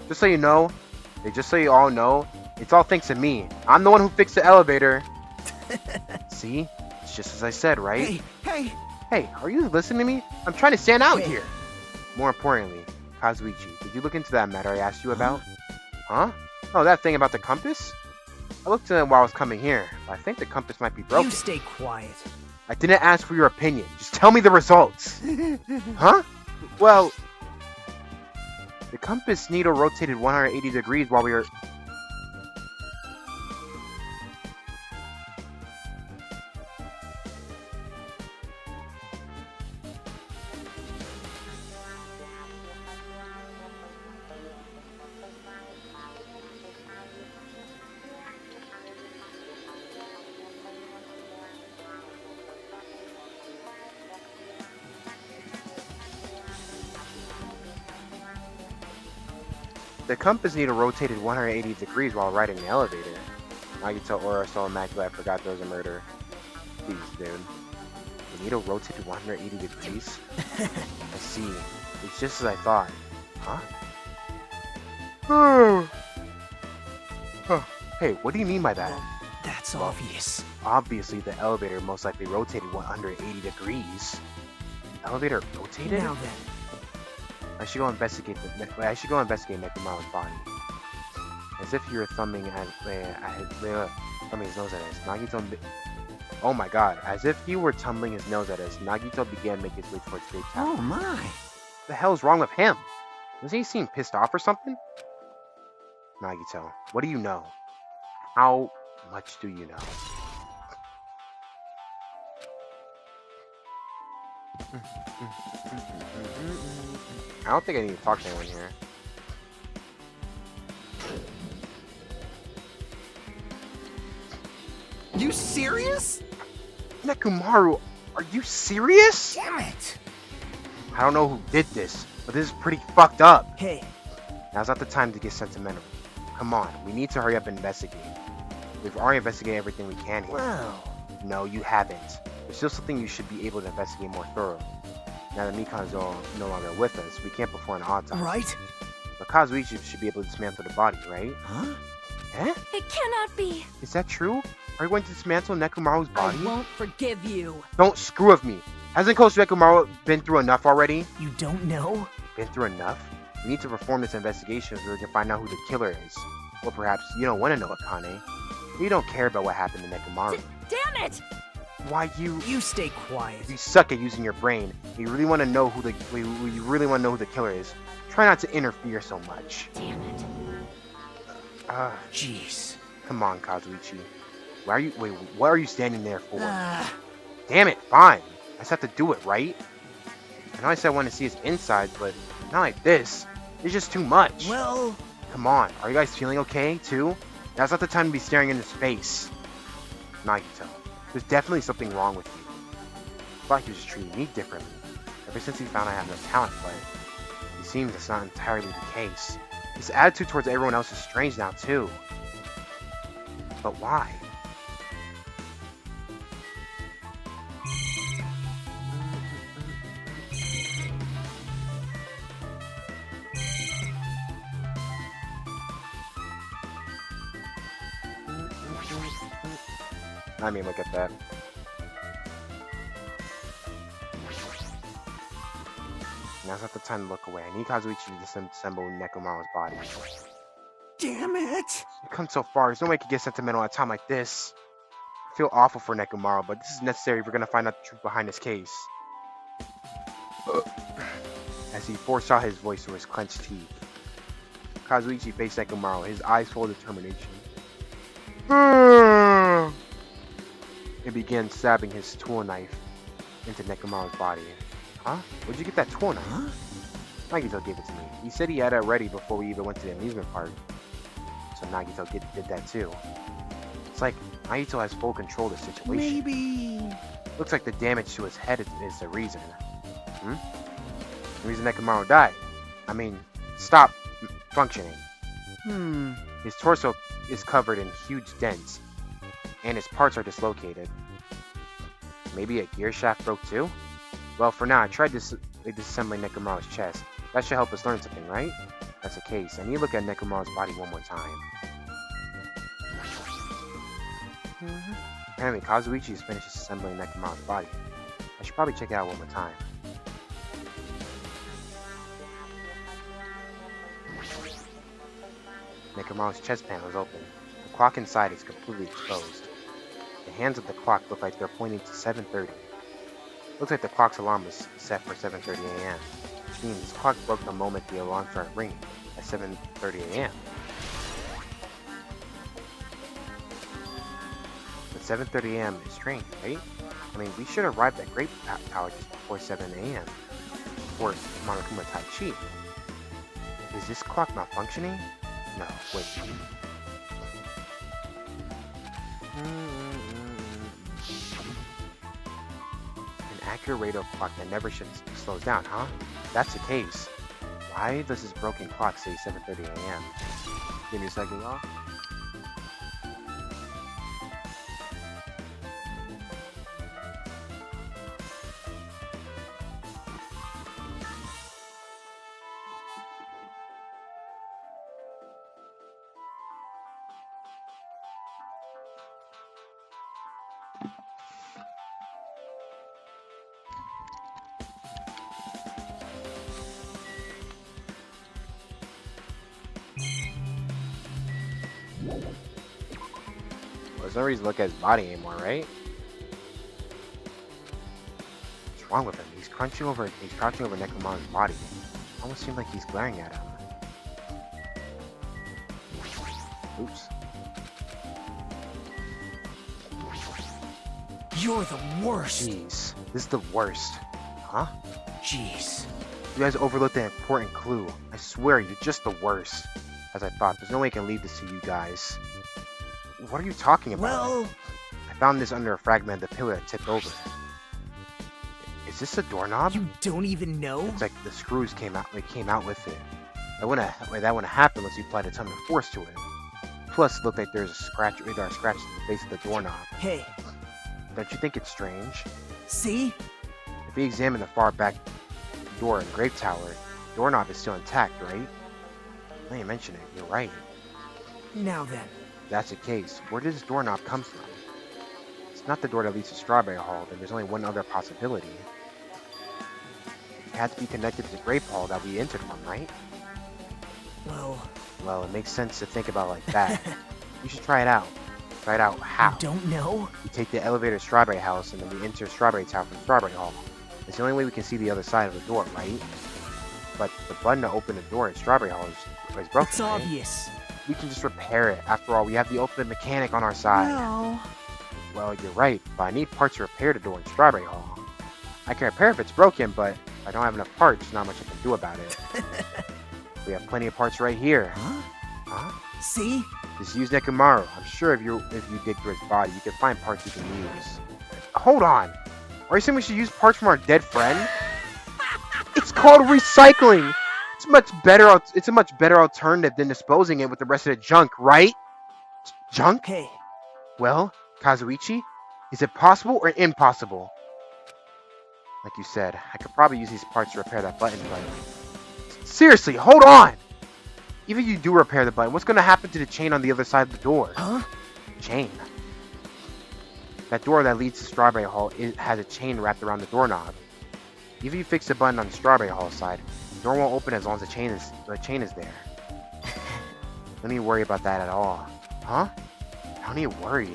Just so you know, just so you all know, it's all thanks to me. I'm the one who fixed the elevator. See? It's just as I said, right? Hey. Hey, are you listening to me? I'm trying to stand out here. More importantly, Kazuichi, did you look into that matter I asked you about? Huh? Oh, that thing about the compass? I looked at it while I was coming here, but I think the compass might be broken. You stay quiet. I didn't ask for your opinion. Just tell me the results. Huh? Well, the compass needle rotated 180 degrees while we were... The compass needle rotated 180 degrees while riding the elevator. Nagito Ora so immaculate I forgot there was a murder. Please, dude. The needle rotated 180 degrees? I see. It's just as I thought. Huh? Hey, what do you mean by that? That's obvious. Obviously, the elevator most likely rotated 180 degrees. The elevator rotated? Now then. I should go investigate Nekomaru's body. As if you were thumbing his nose at us, Nagito. Oh my god! As if you were tumbling his nose at us, Nagito began making his way towards Great Tower. Oh my! What the hell's wrong with him? Doesn't he seem pissed off or something? Nagito, what do you know? How much do you know? I don't think I need to talk to anyone here. You serious? Nekomaru, are you serious? Damn it! I don't know who did this, but this is pretty fucked up. Hey, Now's not the time to get sentimental. Come on, we need to hurry up and investigate. We've already investigated everything we can here. well, No, you haven't. There's still something you should be able to investigate more thoroughly. Now that Mikan's no longer with us, we can't perform an autopsy. right? But Kazuichi should be able to dismantle the body, right? Huh? Eh? It cannot be. Is that true? Are you going to dismantle Nekomaru's body? I won't forgive you. Don't screw with me. Hasn't Coach Nekomaru been through enough already? You don't know? Been through enough? We need to perform this investigation so we can find out who the killer is. Or perhaps you don't want to know, Akane. You don't care about what happened to Nekomaru. Damn it! Why you stay quiet. you suck at using your brain. You really want to know who the killer is. Try not to interfere so much. Damn it. Jeez. Come on, Kazuichi. What are you standing there for? Damn it, fine. I just have to do it, right? I know I said I want to see his insides, but not like this. It's just too much. Well, Come on, are you guys feeling okay, too? Now's not the time to be staring into space. Nagito, there's definitely something wrong with you. I thought he was just treating me differently. Ever since he found I have no talent, but it seems that's not entirely the case. His attitude towards everyone else is strange now, too. But why? I mean, look at that. Now's not the time to look away. I need Kazuichi to disassemble Nekomaru's body. Damn it! We've come so far, there's no way I could get sentimental at a time like this. I feel awful for Nekomaru, but this is necessary if we're gonna find out the truth behind this case. As he forced out his voice through his clenched teeth, Kazuichi faced Nekomaru, his eyes full of determination. He began stabbing his tool knife into Nekomaru's body. Huh? Where'd you get that tool knife? Huh? Nagito gave it to me. He said he had it ready before we even went to the amusement park. So Nagito did that too. It's like Nagito has full control of the situation. Maybe... Looks like the damage to his head is the reason. The reason Nekomaru died. I mean, stopped functioning. His torso is covered in huge dents, and his parts are dislocated. Maybe a gear shaft broke too? Well, for now, I tried disassembling Nekomaru's chest. That should help us learn something, right? That's the case. I need to look at Nekomaru's body one more time. Apparently, Kazuichi has finished assembling Nekomaru's body. I should probably check it out one more time. Nekomaru's chest panel is open. The clock inside is completely exposed. The hands of the clock look like they're pointing to 7:30. Looks like the clock's alarm was set for 7:30 a.m. Which means this clock broke the moment the alarm started ringing at 7:30 a.m. But 7:30 a.m. is strange, right? I mean, we should have arrived at Great Power just before 7 a.m. Before Monokuma Tai Chi. Is this clock malfunctioning? No, wait. An accurate rate of clock that never slows down, huh? If that's the case, why does this broken clock say 7:30 a.m.? Give me a second, y'all. Well, there's no reason to look at his body anymore, right? What's wrong with him? He's crouching over Nekomaru's body. Almost seems like he's glaring at him. Oops. You're the worst. Jeez, this is the worst. Huh? Jeez. You guys overlooked an important clue. I swear, you're just the worst. As I thought, there's no way I can leave this to you guys. What are you talking about? Well, I found this under a fragment of the pillar that tipped over. Is this a doorknob? you don't even know? It's like the screws came out with it. That wouldn't happen unless you applied a ton of force to it. Plus, it looked like there's a radar scratch at the base of the doorknob. Hey, Don't you think it's strange? see? If we examine the far back door in Grape Tower, the doorknob is still intact, right? Now you mention it, you're right. Now then. If that's the case, where did this doorknob come from? It's not the door that leads to Strawberry Hall, then there's only one other possibility. It had to be connected to the Grape Hall that we entered from, right? Well, it makes sense to think about it like that. You should try it out. Try it out how? You don't know? We take the elevator to Strawberry House, and then we enter Strawberry Tower from Strawberry Hall. It's the only way we can see the other side of the door, right? But the button to open the door at Strawberry Hall is broken, It's right? obvious. We can just repair it. After all, we have the ultimate mechanic on our side. No. Well, you're right, but I need parts to repair the door in Strawberry Hall. I can repair if it's broken, but if I don't have enough parts, there's not much I can do about it. We have plenty of parts right here. Huh? Huh? See? Just use Nekomaru. I'm sure if you dig through his body, you can find parts you can use. Hold on. Are you saying we should use parts from our dead friend? It's called recycling. It's a much better alternative than disposing it with the rest of the junk, right? Junk? Hey, Well, Kazuichi, is it possible or impossible? Like you said, I could probably use these parts to repair that button, but... Seriously, hold on! Even if you do repair the button, what's going to happen to the chain on the other side of the door? huh? Chain? That door that leads to Strawberry Hall has a chain wrapped around the doorknob. Even if you fix the button on the Strawberry Hall side, the door won't open as long as the chain is there. Don't need to worry about that at all. Huh? I don't need to worry.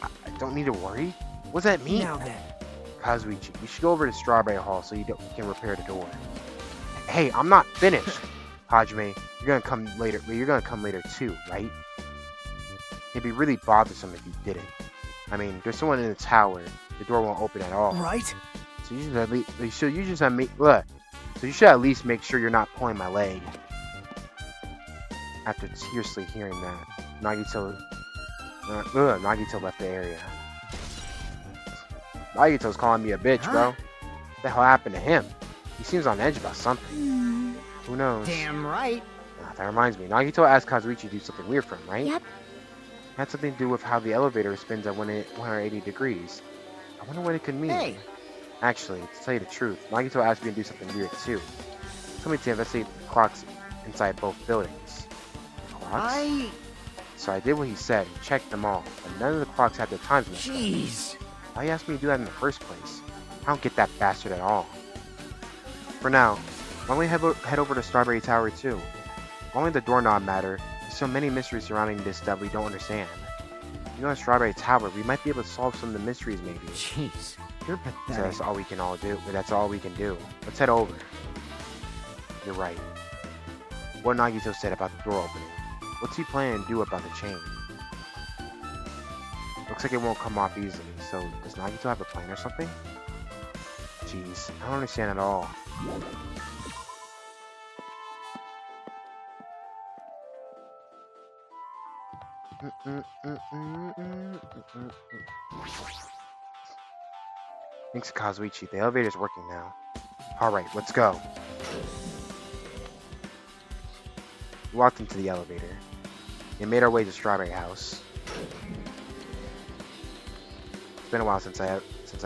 I don't need to worry? What does that mean? Now then. Kazuichi, we should go over to Strawberry Hall so you can repair the door. Hey, I'm not finished. Hajime, you're gonna come later. Well, you're gonna come later too, right? It'd be really bothersome if you didn't. I mean, there's someone in the tower. The door won't open at all. Right? So you should at least make sure you're not pulling my leg. After seriously hearing that, Nagito left the area. Nagito's calling me a bitch, bro. What the hell happened to him? He seems on edge about something. Who knows? Damn right. That reminds me. Nagito asked Kazuichi to do something weird for him, right? Yep. It had something to do with how the elevator spins at 180 degrees. I wonder what it could mean. Hey. Actually, to tell you the truth, Nagito asked me to do something weird too. He told me to investigate the clocks inside both buildings. Clocks? So I did what he said and checked them all, but none of the clocks had their times messed up. Jeez. Why he asked me to do that in the first place? I don't get that bastard at all. For now, why don't we head over to Strawberry Tower too? Only the doorknob matter is so many mysteries surrounding this that we don't understand. You know, at Strawberry Tower, we might be able to solve some of the mysteries, maybe. Jeez, you're So pathetic. that's all we can all do. That's all we can do. Let's head over. You're right. What Nagito said about the door opening. What's he planning to do about the chain? Looks like it won't come off easily. So does Nagito have a plan or something? Jeez, I don't understand at all. Thanks, Kazuichi. The elevator's working now. Alright, let's go. We walked into the elevator and made our way to Strawberry House. It's been a while since I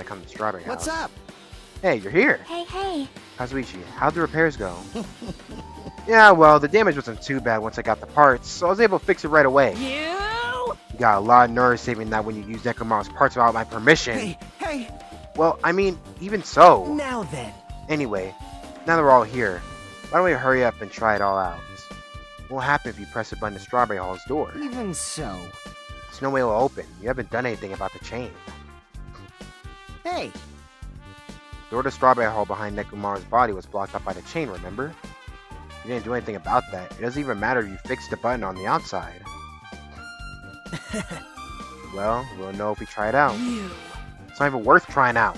come to Strawberry House. What's up? Hey, you're here! Hey. Kazuichi, how'd the repairs go? Yeah, well, the damage wasn't too bad once I got the parts, so I was able to fix it right away. You got a lot of nerve saving that when you use Nekomaru's parts without my permission. Hey. Well, I mean, even so. Now then. Anyway, now that we're all here, why don't we hurry up and try it all out? What will happen if you press a button to Strawberry Hall's door? Even so. There's no way it'll open. You haven't done anything about the chain. Hey, The door to Strawberry Hall behind Nekomaru's body was blocked up by the chain, remember? You didn't do anything about that. It doesn't even matter if you fixed the button on the outside. Well, we'll know if we try it out. It's not even worth trying out.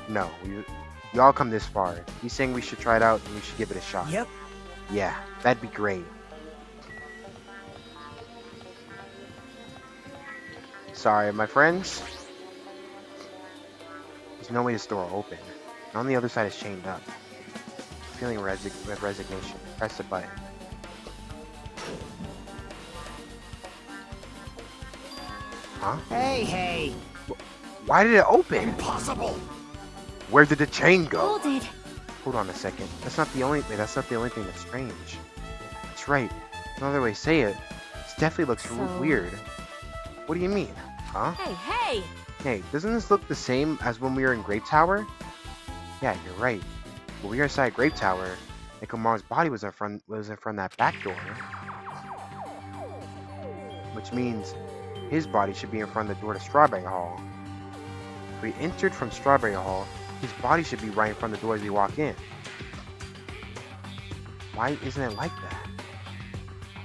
No, we all come this far. He's saying we should try it out and we should give it a shot. Yep. Yeah, that'd be great. Sorry, my friends. There's no way this door will open. And on the other side is chained up. Feeling resignation. Press the button. Huh? hey. Why did it open? Impossible! Where did the chain go? Hold it. Hold on a second. That's not the only thing that's strange. That's right. Another way to say it. This definitely looks So- weird. What do you mean? Huh? Hey! Hey, doesn't this look the same as when we were in Grape Tower? Yeah, you're right. When we were inside Grape Tower, Nekomaru's body was in front of that back door. Which means his body should be in front of the door to Strawberry Hall. If we entered from Strawberry Hall, his body should be right in front of the door as we walk in. Why isn't it like that?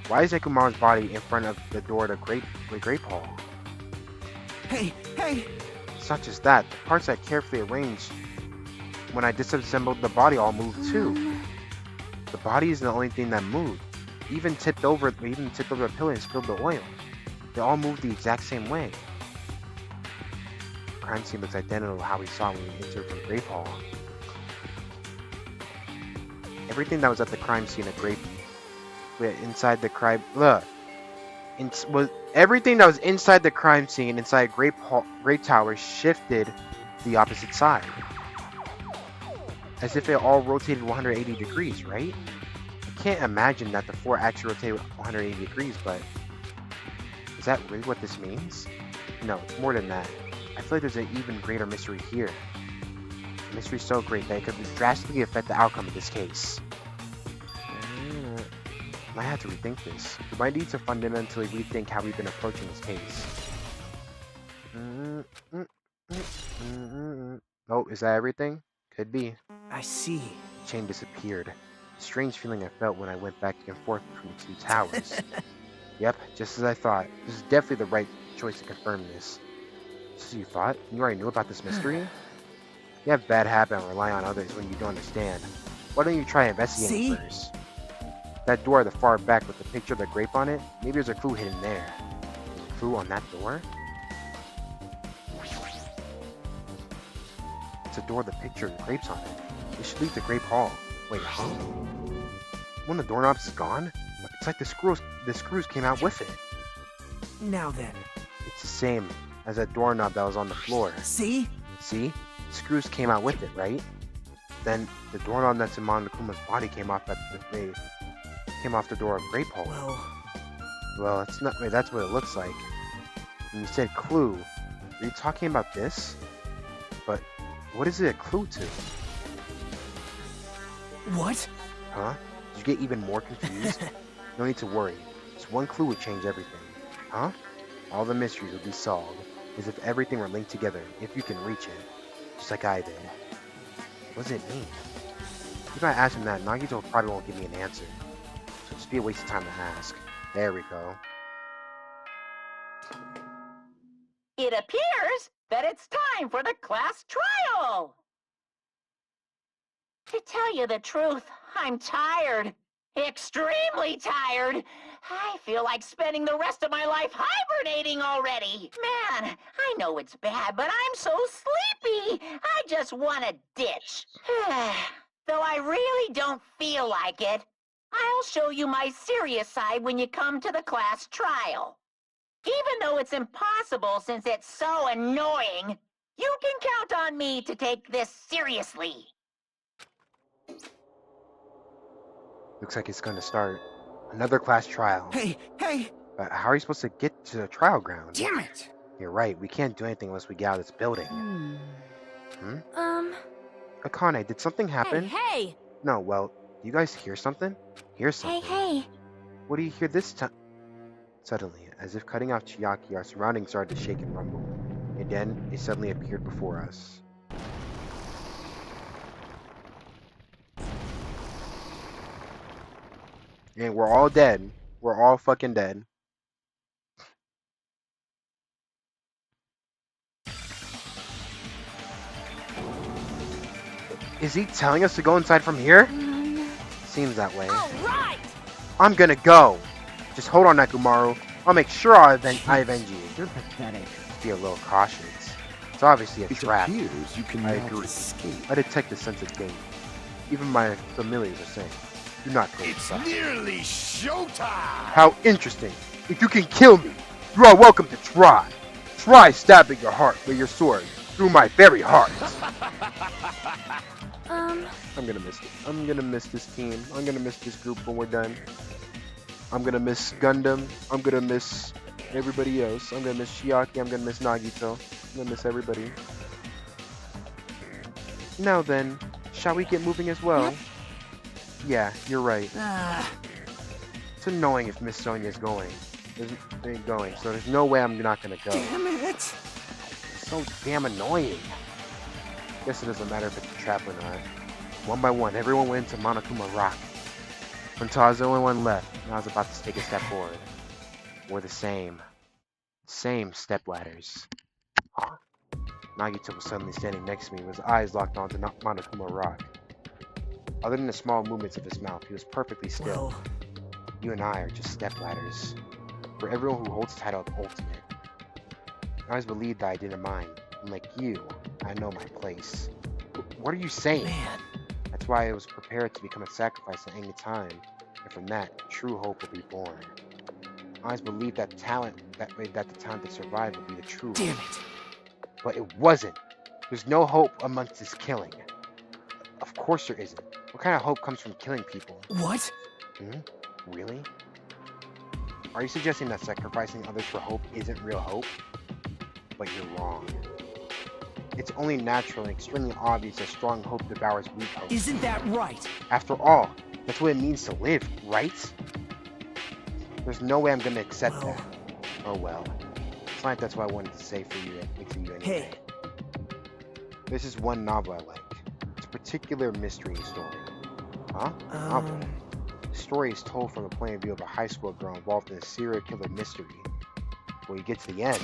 Why is Nekomaru's body in front of the door to Grape Hall? Hey. It's not just that. The parts I carefully arranged when I disassembled the body all moved too. The body isn't the only thing that moved. Even tipped over the pillar and spilled the oil. They all moved the exact same way. The crime scene looks identical to how we saw when we entered from Grape Hall. Everything that was at the crime scene at everything that was inside the crime scene inside Grape Tower shifted to the opposite side. As if it all rotated 180 degrees, right? I can't imagine that the floor actually rotated 180 degrees, but is that really what this means? No, it's more than that. I feel like there's an even greater mystery here. The mystery is so great that it could drastically affect the outcome of this case. I might have to rethink this. We might need to fundamentally rethink how we've been approaching this case. Oh, is that everything? Could be. I see. The chain disappeared. A strange feeling I felt when I went back and forth between the two towers. Yep, just as I thought. This is definitely the right choice to confirm this. Just as you thought? You already knew about this mystery? You have a bad habit and rely on others when you don't understand. Why don't you try investigating first? That door at the far back with the picture of the grape on it, maybe there's a clue hidden there. There's a clue on that door? It's a door with a picture of the grapes on it. It should lead to Grape Hall. Wait, huh? One of the doorknobs is gone? It's like the screws came out with it. Now then. It's the same as that doorknob that was on the floor. See? See? The screws came out with it, right? Then the doorknob that's in Monokuma's body came off the door of Grape Hall. Well, it's not. Wait, that's what it looks like. And you said clue. Are you talking about this? But what is it a clue to? What? Huh? Did you get even more confused? No need to worry. Just one clue would change everything. Huh? All the mysteries would be solved, as if everything were linked together if you can reach it. Just like I did. What does it mean? If I ask him that, Nagito probably won't give me an answer. So it'd be a waste of time to ask. There we go. It appears that it's time for the class trial! To tell you the truth, I'm tired. Extremely tired. I feel like spending the rest of my life hibernating already. Man, I know it's bad, but I'm so sleepy. I just want to ditch. Though I really don't feel like it, I'll show you my serious side when you come to the class trial. Even though it's impossible since it's so annoying, you can count on me to take this seriously. Looks like it's gonna start. Another class trial. Hey, hey! But how are you supposed to get to the trial ground? Damn it! You're right, we can't do anything unless we get out of this building. Akane, did something happen? Hey! No, well, do you guys hear something? Hear something? Hey. What do you hear this time? Suddenly, as if cutting off Chiaki, our surroundings started to shake and rumble. And then, it suddenly appeared before us. And we're all dead. We're all fucking dead. Is he telling us to go inside from here? Seems that way. All right! I'm gonna go. Just hold on, Nakumaru. I'll make sure I avenge you. You're pathetic. Be a little cautious. It's obviously a It trap. appears you I cannot agree. escape. I detect a sense of danger. Even my familiars are saying, do not go It's inside. nearly showtime! How interesting. If you can kill me, you are welcome to try. Try stabbing your heart with your sword through my very heart. I'm gonna miss it. I'm gonna miss this team. I'm gonna miss this group when we're done. I'm gonna miss Gundam. I'm gonna miss everybody else. I'm gonna miss Chiaki. I'm gonna miss Nagito. I'm gonna miss everybody. Now then, shall we get moving as well? Yep. Yeah, you're right. It's annoying if Miss Sonia's going. Ain't going, so there's no way I'm not gonna go. Damn it! It's so damn annoying. Guess it doesn't matter if it's a trap or not. One by one, everyone went into Monokuma Rock. Until I was the only one left, and I was about to take a step forward. We're the same. Same stepladders. Huh? Nagito was suddenly standing next to me with his eyes locked onto Monokuma Rock. Other than the small movements of his mouth, he was perfectly still. Well, You and I are just stepladders. For everyone who holds the title of Ultimate. I always believed that I didn't mind. And like you, I know my place. What are you saying? man. That's why I was prepared to become a sacrifice at any time. And from that, true hope will be born. I always believed that the talent to survive would be the true Damn hope. it. But it wasn't. There's no hope amongst this killing. Of course there isn't. What kind of hope comes from killing people? What? Really? Are you suggesting that sacrificing others for hope isn't real hope? But you're wrong. It's only natural and extremely obvious that strong hope devours weak hope. Isn't that right? After all, that's what it means to live, right? There's no way I'm gonna accept Well. that. Oh well. It's like that's what I wanted to say for you anyway. Hey. This is one novel I like. It's a particular mystery story. Huh? Novel. The story is told from the point of view of a high school girl involved in a serial killer mystery. When you get to the end,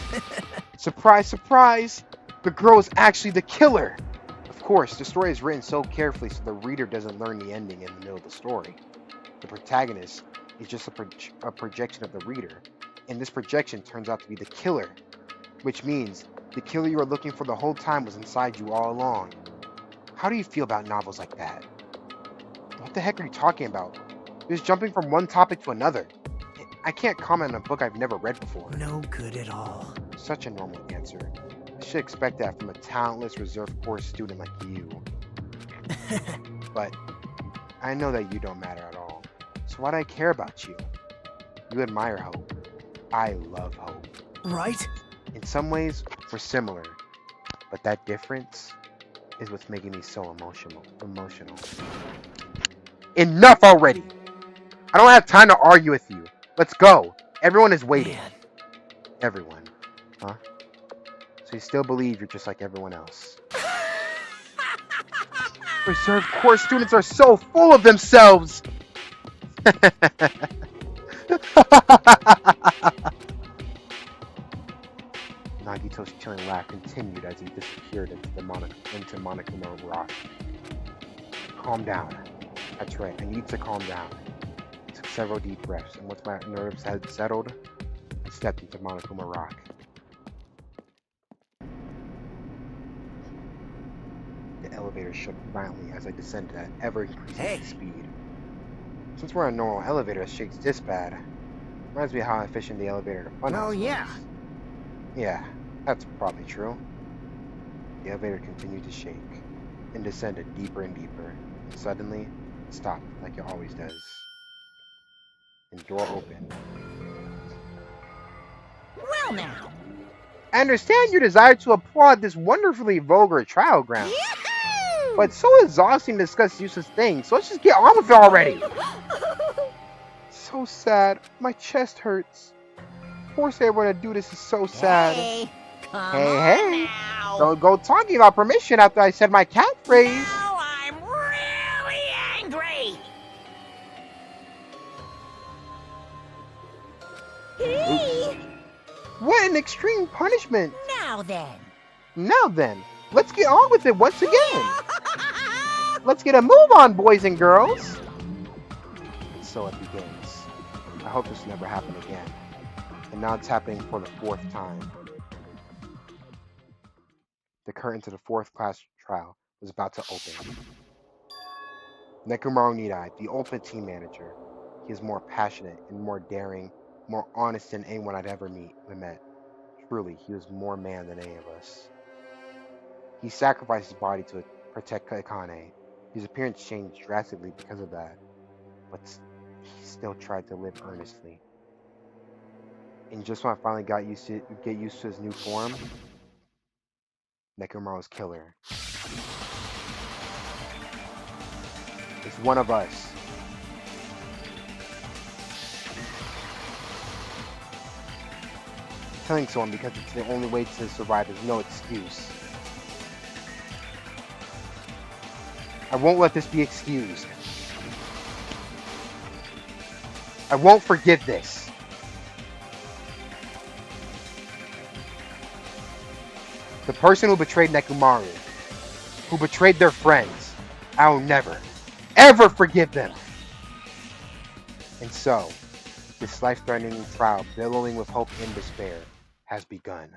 surprise, surprise! The girl is actually the killer! Of course, the story is written so carefully so the reader doesn't learn the ending in the middle of the story. The protagonist is just a projection of the reader, and this projection turns out to be the killer, which means the killer you are looking for the whole time was inside you all along. How do you feel about novels like that? What the heck are you talking about? Just jumping from one topic to another. I can't comment on a book I've never read before. No good at all. Such a normal answer. I should expect that from a talentless reserve corps student like you. But I know that you don't matter at all. So why do I care about you? You admire hope. I love hope. Right? In some ways, we're similar. But that difference is what's making me so emotional. Enough already! I don't have time to argue with you. Let's go. Everyone is waiting. Man. Everyone. Huh? So you still believe you're just like everyone else? Reserve course students are so full of themselves! Nagito's chilling laugh continued as he disappeared into Monokuma Rock. Calm down. That's right, I need to calm down. I took several deep breaths, and once my nerves had settled, I stepped into Monokuma Rock. The elevator shook violently as I descended at ever-increasing speed. Since we're on a normal elevator that shakes this bad, reminds me of how efficient the elevator to Funhouse was. yeah. Yeah, that's probably true. The elevator continued to shake, and descended deeper and deeper, and suddenly, it stopped like it always does. And the door opened. Well now. I understand your desire to applaud this wonderfully vulgar trial ground. Yahoo! But it's so exhausting to discuss useless things, so let's just get on with it already! So sad. My chest hurts. Forcing everyone to do this is so sad. Hey, come Hey, on hey. now. Don't go talking about permission after I said my catchphrase. Now I'm really angry. Hey. What an extreme punishment. Now then. Now then, let's get on with it once again. Let's get a move on, boys and girls. So it begins. I hope this never happened again. And now it's happening for the 4th time. The curtain to the 4th class trial was about to open. Nekomaru Nidai, the ultimate team manager. He is more passionate and more daring, more honest than anyone I'd ever met. Truly, he was more man than any of us. He sacrificed his body to protect Akane. His appearance changed drastically because of that, but he still tried to live earnestly. And just when I finally get used to his new form, Nekomaru's killer. It's one of us. Killing someone because it's the only way to survive is no excuse. I won't let this be excused. I won't forgive this. The person who betrayed Nekomaru, who betrayed their friends, I'll never, ever forgive them. And so, this life-threatening trial, billowing with hope and despair, has begun.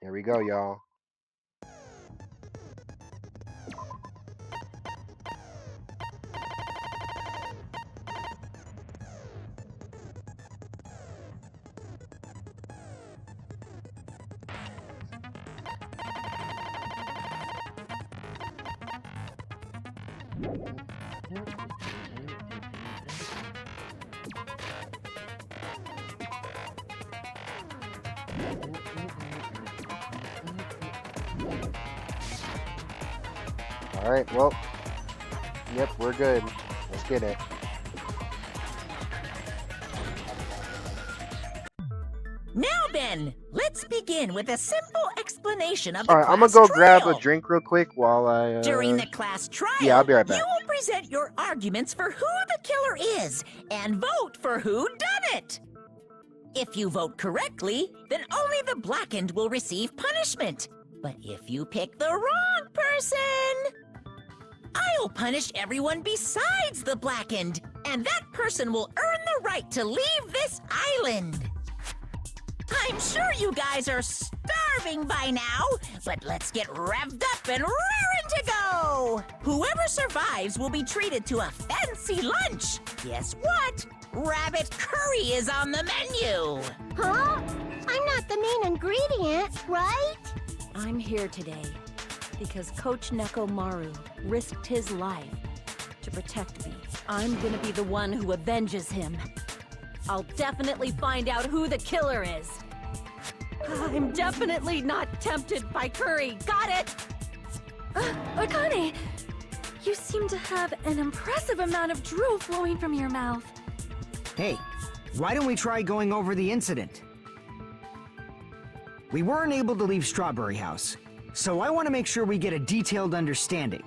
Here we go, y'all. Alright, well, yep, we're good. Let's get it. Now then, let's begin with a simple explanation of the Alright, I'm gonna class go grab trial. a drink real quick while I, During the class trial, yeah, I'll be right back. you will present your arguments for who the killer is and vote for who done it. If you vote correctly, then only the blackened will receive punishment. But if you pick the wrong person, I'll punish everyone besides the blackened, and that person will earn the right to leave this island. I'm sure you guys are starving by now, but let's get revved up and raring to go! Whoever survives will be treated to a fancy lunch. Guess what? Rabbit curry is on the menu! Huh? I'm not the main ingredient, right? I'm here today because Coach Nekomaru risked his life to protect me. I'm gonna be the one who avenges him. I'll definitely find out who the killer is. I'm definitely not tempted by curry. Got it? Akane, You seem to have an impressive amount of drool flowing from your mouth. Hey, why don't we try going over the incident? We weren't able to leave Strawberry House, so I want to make sure we get a detailed understanding.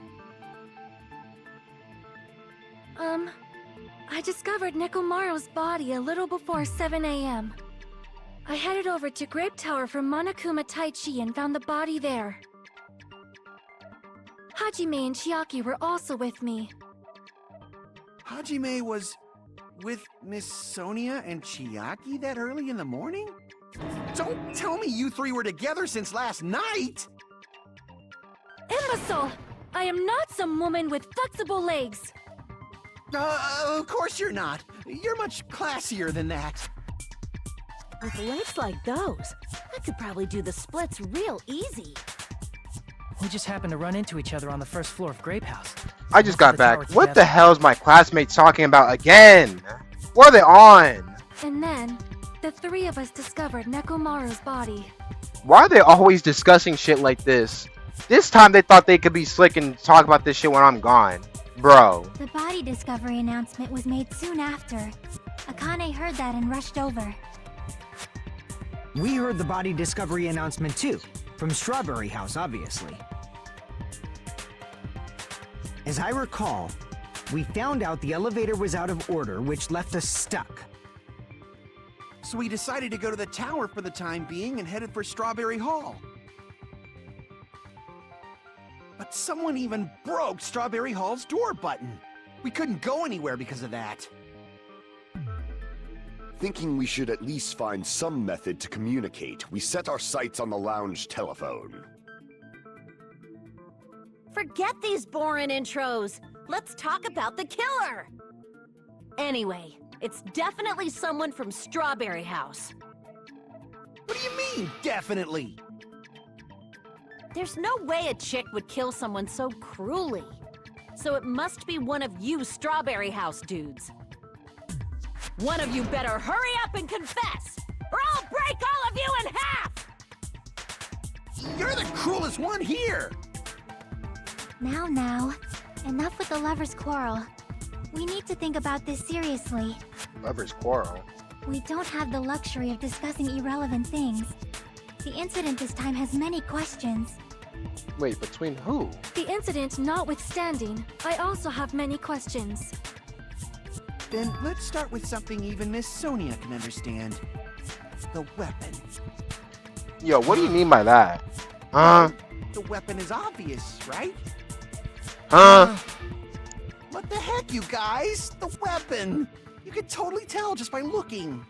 I discovered Nekomaru's body a little before 7 a.m. I headed over to Grape Tower from Monokuma Taichi and found the body there. Hajime and Chiaki were also with me. Hajime was with Miss Sonia and Chiaki that early in the morning? Don't tell me you three were together since last night! Imbecile! I am not some woman with flexible legs! Of course you're not. You're much classier than that. With legs like those, I could probably do the splits real easy. We just happened to run into each other on the first floor of Grape House. I just got back. What the hell is my classmates talking about again? What are they on? And then, the three of us discovered Nekomaru's body. Why are they always discussing shit like this? This time they thought they could be slick and talk about this shit when I'm gone. Bro. The body discovery announcement was made soon after. Akane heard that and rushed over. We heard the body discovery announcement too, from Strawberry House, obviously. As I recall, we found out the elevator was out of order, which left us stuck. So we decided to go to the tower for the time being and headed for Strawberry Hall. But someone even broke Strawberry Hall's door button. We couldn't go anywhere because of that. Thinking we should at least find some method to communicate, we set our sights on the lounge telephone. Forget these boring intros. Let's talk about the killer. Anyway, it's definitely someone from Strawberry House. What do you mean, definitely? There's no way a chick would kill someone so cruelly. So it must be one of you Strawberry House dudes. One of you better hurry up and confess, or I'll break all of you in half! You're the cruelest one here! Now, enough with the lovers' quarrel. We need to think about this seriously. Lovers' quarrel? We don't have the luxury of discussing irrelevant things. The incident this time has many questions. Wait, between who? The incident notwithstanding, I also have many questions. Then let's start with something even Miss Sonia can understand. The weapon. Yo, what do you mean by that? The weapon is obvious, right? What the heck, you guys? The weapon! You can totally tell just by looking.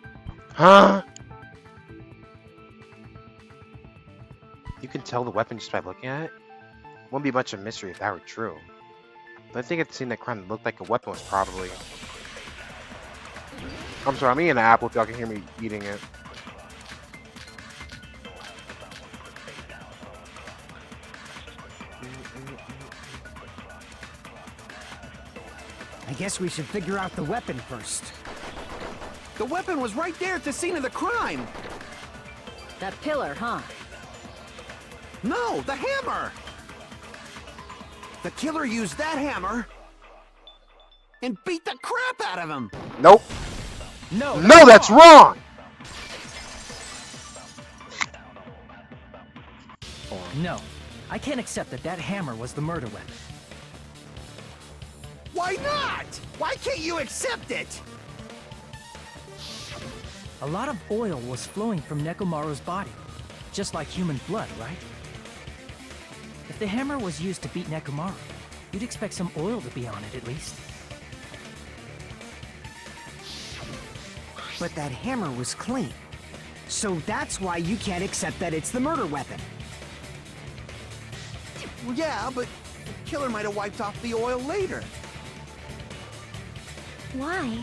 You can tell the weapon just by looking at it? Wouldn't be much of a mystery if that were true. But I think at the scene that crime that looked like a weapon was probably... I'm sorry, I'm eating an apple if y'all can hear me eating it. I guess we should figure out the weapon first. The weapon was right there at the scene of the crime! That pillar, huh? No, the hammer! The killer used that hammer and beat the crap out of him! Nope. No, that's wrong! No, I can't accept that hammer was the murder weapon. Why not? Why can't you accept it? A lot of oil was flowing from Nekomaru's body, just like human blood, right? If the hammer was used to beat Nekomaru, you'd expect some oil to be on it at least. But that hammer was clean. So that's why you can't accept that it's the murder weapon. Well, yeah, but the killer might have wiped off the oil later. Why?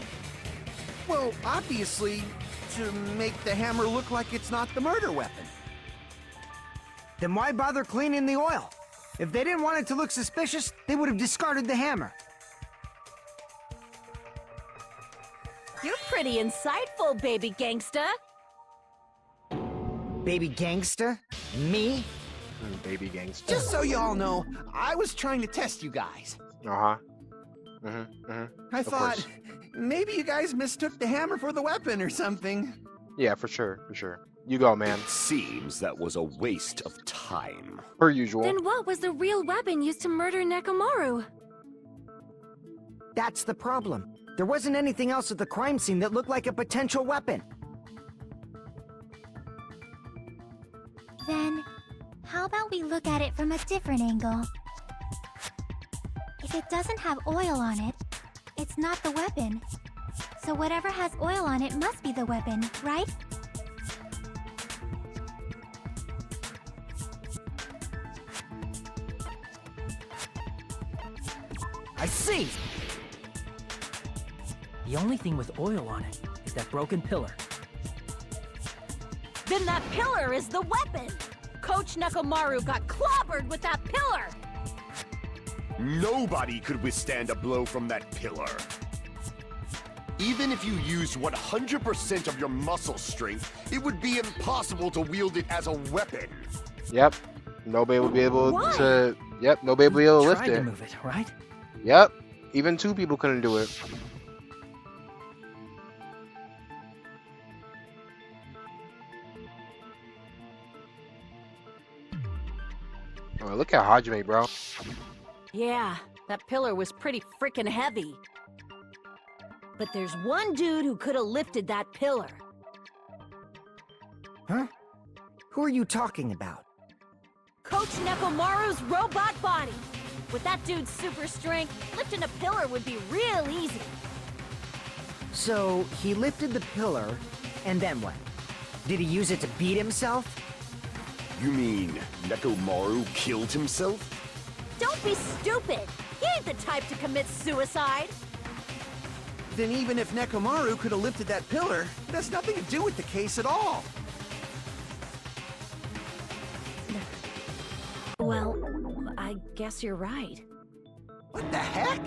Well, obviously, to make the hammer look like it's not the murder weapon. Then why bother cleaning the oil? If they didn't want it to look suspicious, they would have discarded the hammer. You're pretty insightful, baby gangsta. Baby gangsta? Me? Baby gangster. Just so y'all know, I was trying to test you guys. Uh-huh. Mm-hmm. I Of thought course. maybe you guys mistook the hammer for the weapon or something. Yeah, for sure. You go, man. Seems that was a waste of time. Per usual. Then what was the real weapon used to murder Nekomaru? That's the problem. There wasn't anything else at the crime scene that looked like a potential weapon. Then, how about we look at it from a different angle? If it doesn't have oil on it, it's not the weapon. So whatever has oil on it must be the weapon, right? I see! The only thing with oil on it is that broken pillar. Then that pillar is the weapon! Coach Nekomaru got clobbered with that pillar! Nobody could withstand a blow from that pillar. Even if you used 100% of your muscle strength, it would be impossible to wield it as a weapon. Yep. Nobody will be able to. Yep. Nobody will be able to lift Tried to it. move it, right? Yep. Even two people couldn't do it. Oh, look at Hajime, bro. Yeah, that pillar was pretty freaking heavy. But there's one dude who could have lifted that pillar. Huh? Who are you talking about? Coach Nekomaru's robot body! With that dude's super strength, lifting a pillar would be real easy. So, he lifted the pillar, and then what? Did he use it to beat himself? You mean Nekomaru killed himself? Don't be stupid! He ain't the type to commit suicide! Then even if Nekomaru could have lifted that pillar, it has nothing to do with the case at all. Well, I guess you're right. What the heck?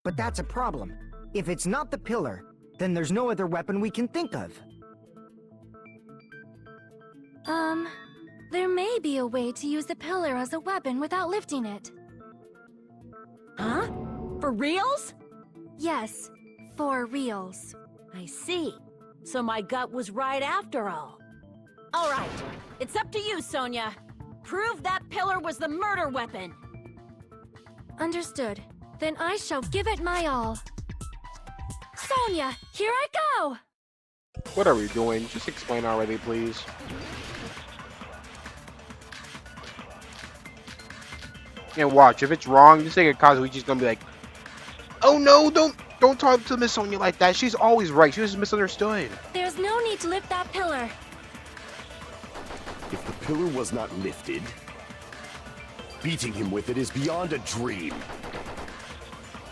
But that's a problem. If it's not the pillar, then there's no other weapon we can think of. There may be a way to use the pillar as a weapon without lifting it. Huh? For reals? Yes, for reals. I see. So my gut was right after all. All right, it's up to you, Sonia. Prove that pillar was the murder weapon. Understood. Then I shall give it my all. Sonia, here I go! What are we doing? Just explain already, please. And watch, if it's wrong, just think Kazuichi's gonna be like, "Oh no, don't talk to Miss Sonia like that. She's always right. She was misunderstood." There's no need to lift that pillar. If the pillar was not lifted, beating him with it is beyond a dream.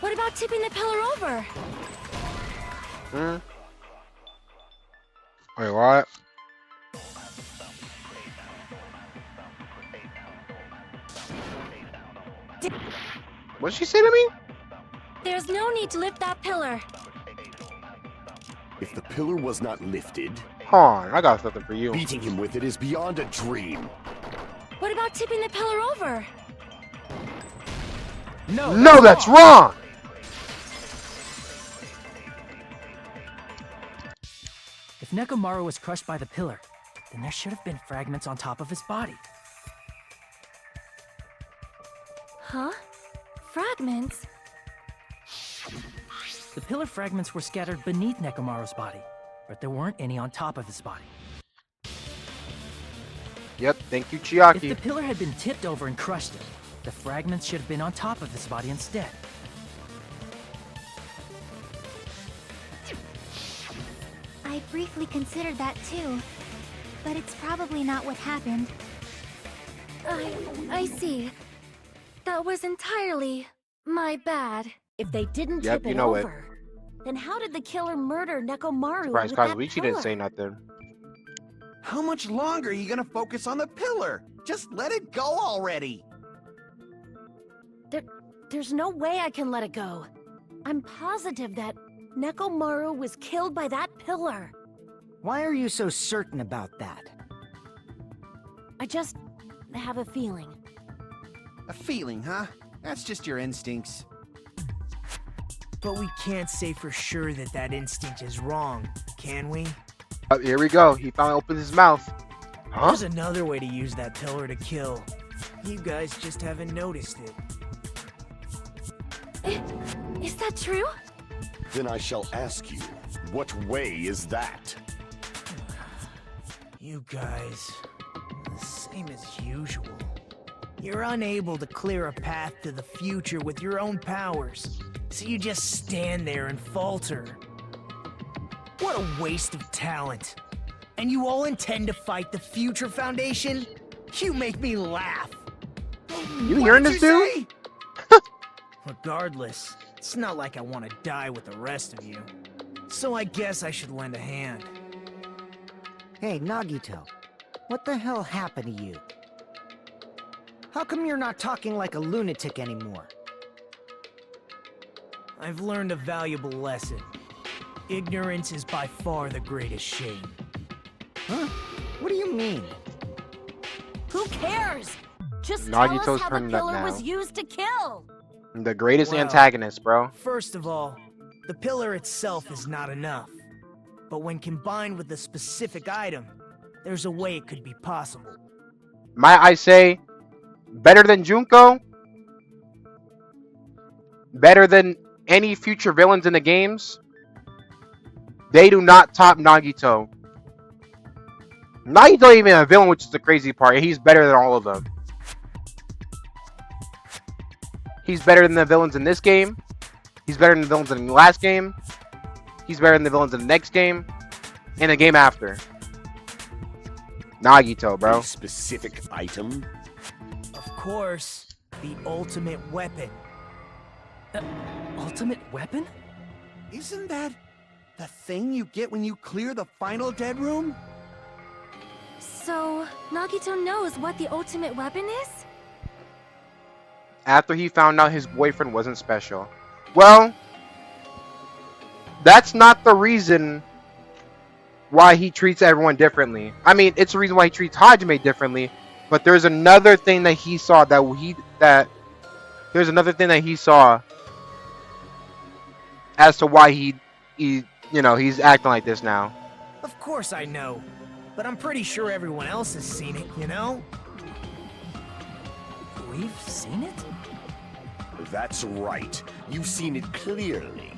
What about tipping the pillar over? Wait, what? What'd she say to me? There's no need to lift that pillar. If the pillar was not lifted, Han, I got something for you. beating him with it is beyond a dream. What about tipping the pillar over? No, that's wrong! If Nekomaru was crushed by the pillar, then there should have been fragments on top of his body. Huh? Fragments? The pillar fragments were scattered beneath Nekomaru's body, but there weren't any on top of his body. Yep, thank you, If Chiaki. the pillar had been tipped over and crushed him, the fragments should have been on top of his body instead. I briefly considered that too, but it's probably not what happened. I see. That was entirely my bad. If they didn't Yep, tip you it know it. over, then how did the killer murder Nekomaru Surprised with that Kazuichi pillar? didn't say nothing. How much longer are you gonna focus on the pillar? Just let it go already. There's no way I can let it go. I'm positive that Nekomaru was killed by that pillar. Why are you so certain about that? I just have a feeling. A feeling, huh? That's just your instincts. But we can't say for sure that that instinct is wrong, can we? Here we go. He finally opened his mouth. Huh? There's another way to use that pillar to kill. You guys just haven't noticed it. Is that true? Then I shall ask you, what way is that? You guys, the same as usual. You're unable to clear a path to the future with your own powers, so you just stand there and falter. What a waste of talent. And you all intend to fight the Future Foundation? You make me laugh. You hearing this dude? Regardless, it's not like I want to die with the rest of you. So I guess I should lend a hand. Hey, Nagito. What the hell happened to you? How come you're not talking like a lunatic anymore? I've learned a valuable lesson. Ignorance is by far the greatest shame. Huh? What do you mean? Who cares? Just Nagito's tell us how the turning up pillar now. was used to kill. The greatest Well, antagonist, bro. First of all, the pillar itself is not enough. But when combined with a specific item, there's a way it could be possible. Might I say, better than Junko? Better than any future villains in the games? They do not top Nagito. Nagito ain't even a villain, which is the crazy part. He's better than all of them. He's better than the villains in this game. He's better than the villains in the last game. He's better than the villains in the next game. And the game after. Nagito, bro. A specific item? Of course, the ultimate weapon. Ultimate weapon? Isn't that the thing you get when you clear the final dead room? So, Nagito knows what the ultimate weapon is? After he found out his boyfriend wasn't special. Well, that's not the reason why he treats everyone differently. I mean, it's the reason why he treats Hajime differently, but there's another thing that he saw there's another thing that he saw as to why he's acting like this now. Of course I know, but I'm pretty sure everyone else has seen it, you know? We've seen it? That's right. You've seen it clearly.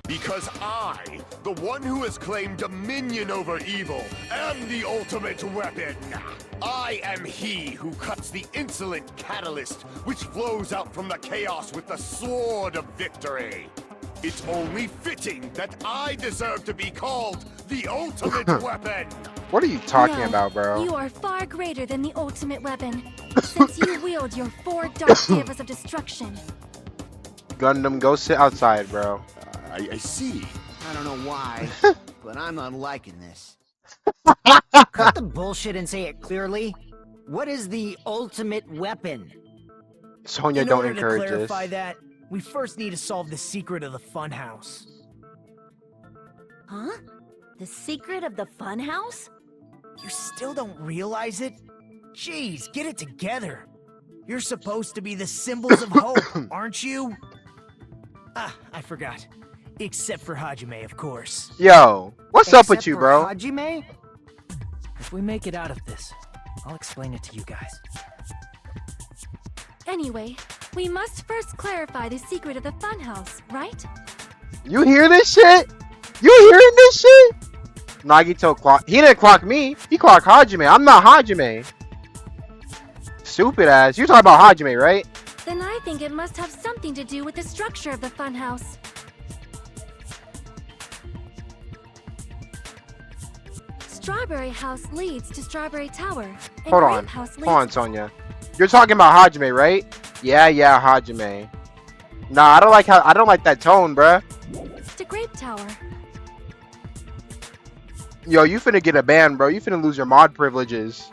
Because I, the one who has claimed dominion over evil, am the ultimate weapon. I am he who cuts the insolent catalyst which flows out from the chaos with the sword of victory. It's only fitting that I deserve to be called the ultimate weapon. What are you talking No, about, bro? You are far greater than the ultimate weapon, since you wield your 4 dark devas of destruction. Gundam, go sit outside, bro. I see. I don't know why, but I'm not liking this. Cut the bullshit and say it clearly. What is the ultimate weapon? Sonya, In don't order to encourage this. clarify that, we first need to solve the secret of the funhouse. Huh? The secret of the funhouse? You still don't realize it? Jeez, get it together. You're supposed to be the symbols of hope, aren't you? Ah, I forgot. Except for Hajime, of course. Yo, what's up with Except you, for bro? Hajime? If we make it out of this, I'll explain it to you guys. Anyway, we must first clarify the secret of the funhouse, right? You hear this shit? You hearing this shit? Nagito clock. He didn't clock me. He clocked Hajime. I'm not Hajime. Stupid ass. You talking about Hajime, right? Then I think it must have something to do with the structure of the funhouse. Strawberry House leads to Strawberry Tower, and Hold Grape on. House leads Hold on, to... Sonya. You're talking about Hajime, right? Yeah, Hajime. Nah, I don't like that tone, bruh. to Grape Tower. Yo, you finna get a ban, bro. You finna lose your mod privileges.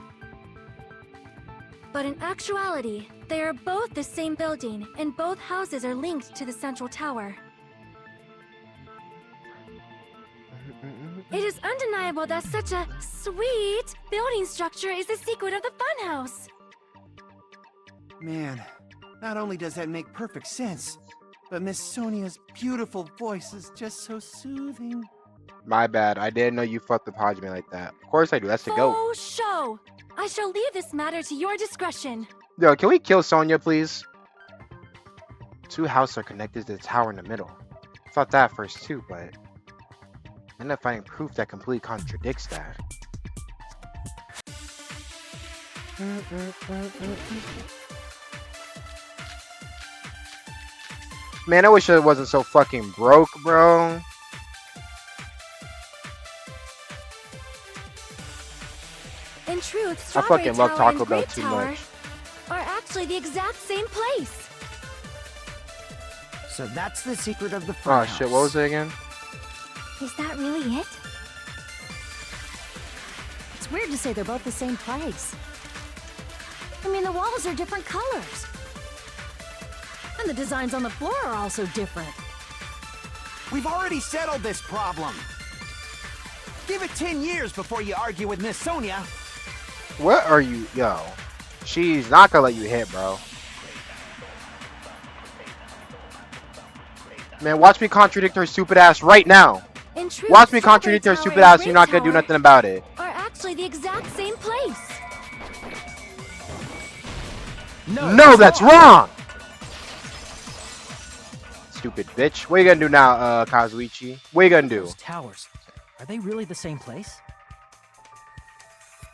But in actuality, they are both the same building, and both houses are linked to the central tower. It is undeniable that such a sweet building structure is the secret of the funhouse. Man, not only does that make perfect sense, but Miss Sonia's beautiful voice is just so soothing. My bad. I didn't know you fucked with Hajime like that. Of course I do. That's the goat. Oh, show! I shall leave this matter to your discretion. Yo, can we kill Sonia, please? Two houses are connected to the tower in the middle. I thought that first too, but I ended up finding proof that completely contradicts that. Man, I wish I wasn't so fucking broke, bro. In truth, I Strawberry fucking love Tower and Taco Bell Grape too Tower much. are actually the exact same place. So that's the secret of the Oh funhouse. shit, what was it again? Is that really it? It's weird to say they're both the same place. I mean, the walls are different colors. And the designs on the floor are also different. We've already settled this problem. Give it 10 years before you argue with Miss Sonia. What are you, yo? She's not gonna let you hit, bro. Man, watch me contradict her stupid ass right now. In truth, Watch me Strawberry contradict her Tower stupid and ass. Grape You're not gonna do Tower nothing about it. are actually the exact same place. No, that's wrong. Stupid bitch. What are you gonna do now, Kazuichi? What are you gonna do? Those towers, are they really the same place?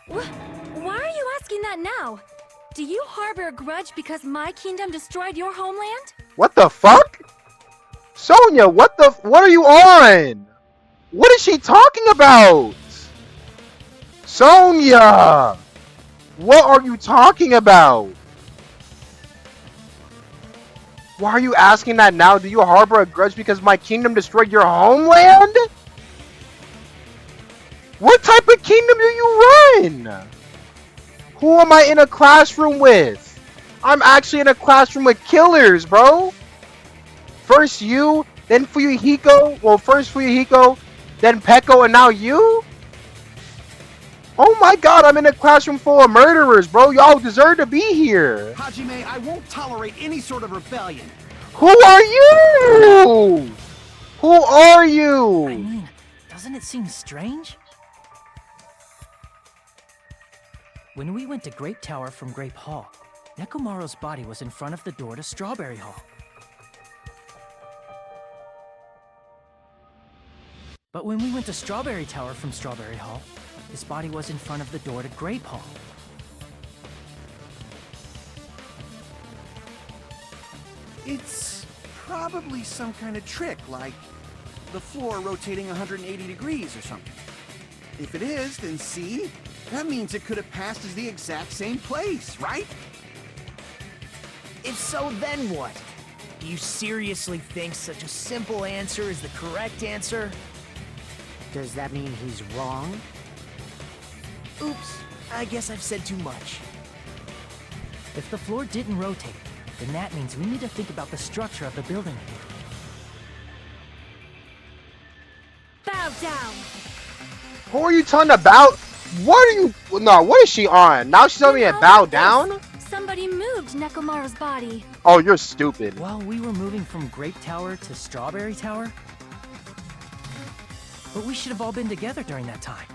Why are you asking that now? Do you harbor a grudge because my kingdom destroyed your homeland? What the fuck? Sonia, what are you on? What is she talking about? Sonia! What are you talking about? Why are you asking that now? Do you harbor a grudge because my kingdom destroyed your homeland? What type of kingdom do you run? Who am I in a classroom with? I'm actually in a classroom with killers, bro. First you, then Fuyuhiko. Well, first Fuyuhiko, then Peko, and now you? Oh my god, I'm in a classroom full of murderers, bro. Y'all deserve to be here. Hajime, I won't tolerate any sort of rebellion. Who are you? Who are I you? mean, doesn't it seem strange? When we went to Grape Tower from Grape Hall, Nekomaru's body was in front of the door to Strawberry Hall. But when we went to Strawberry Tower from Strawberry Hall, his body was in front of the door to Grape Hall. It's probably some kind of trick, like the floor rotating 180 degrees or something. If it is, then see? That means it could have passed as the exact same place, right? If so, then what? Do you seriously think such a simple answer is the correct answer? Does that mean he's wrong? Oops, I guess I've said too much. If the floor didn't rotate, then that means we need to think about the structure of the building here. Bow down. Who are you talking about? What are you? No, what is she on? Now she's telling me to How bow about this? down? Somebody moved Nekomaru's body. Oh, you're stupid. While we were moving from Grape Tower to Strawberry Tower? But we should have all been together during that time.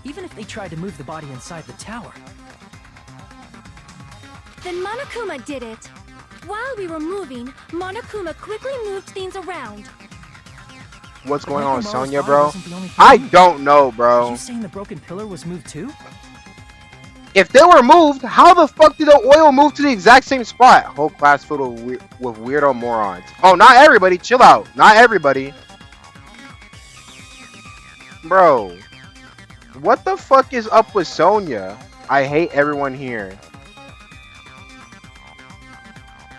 Even if they tried to move the body inside the tower. Then Monokuma did it. While we were moving, Monokuma quickly moved things around. What's going on with Nekomaru's Sonya, body bro? wasn't the only thing I moved. don't know, Are bro. you saying the broken pillar was moved too? If they were moved, how the fuck did the oil move to the exact same spot? Whole class filled with weirdo morons. Oh, not everybody. Chill out. Not everybody. Bro. What the fuck is up with Sonya? I hate everyone here.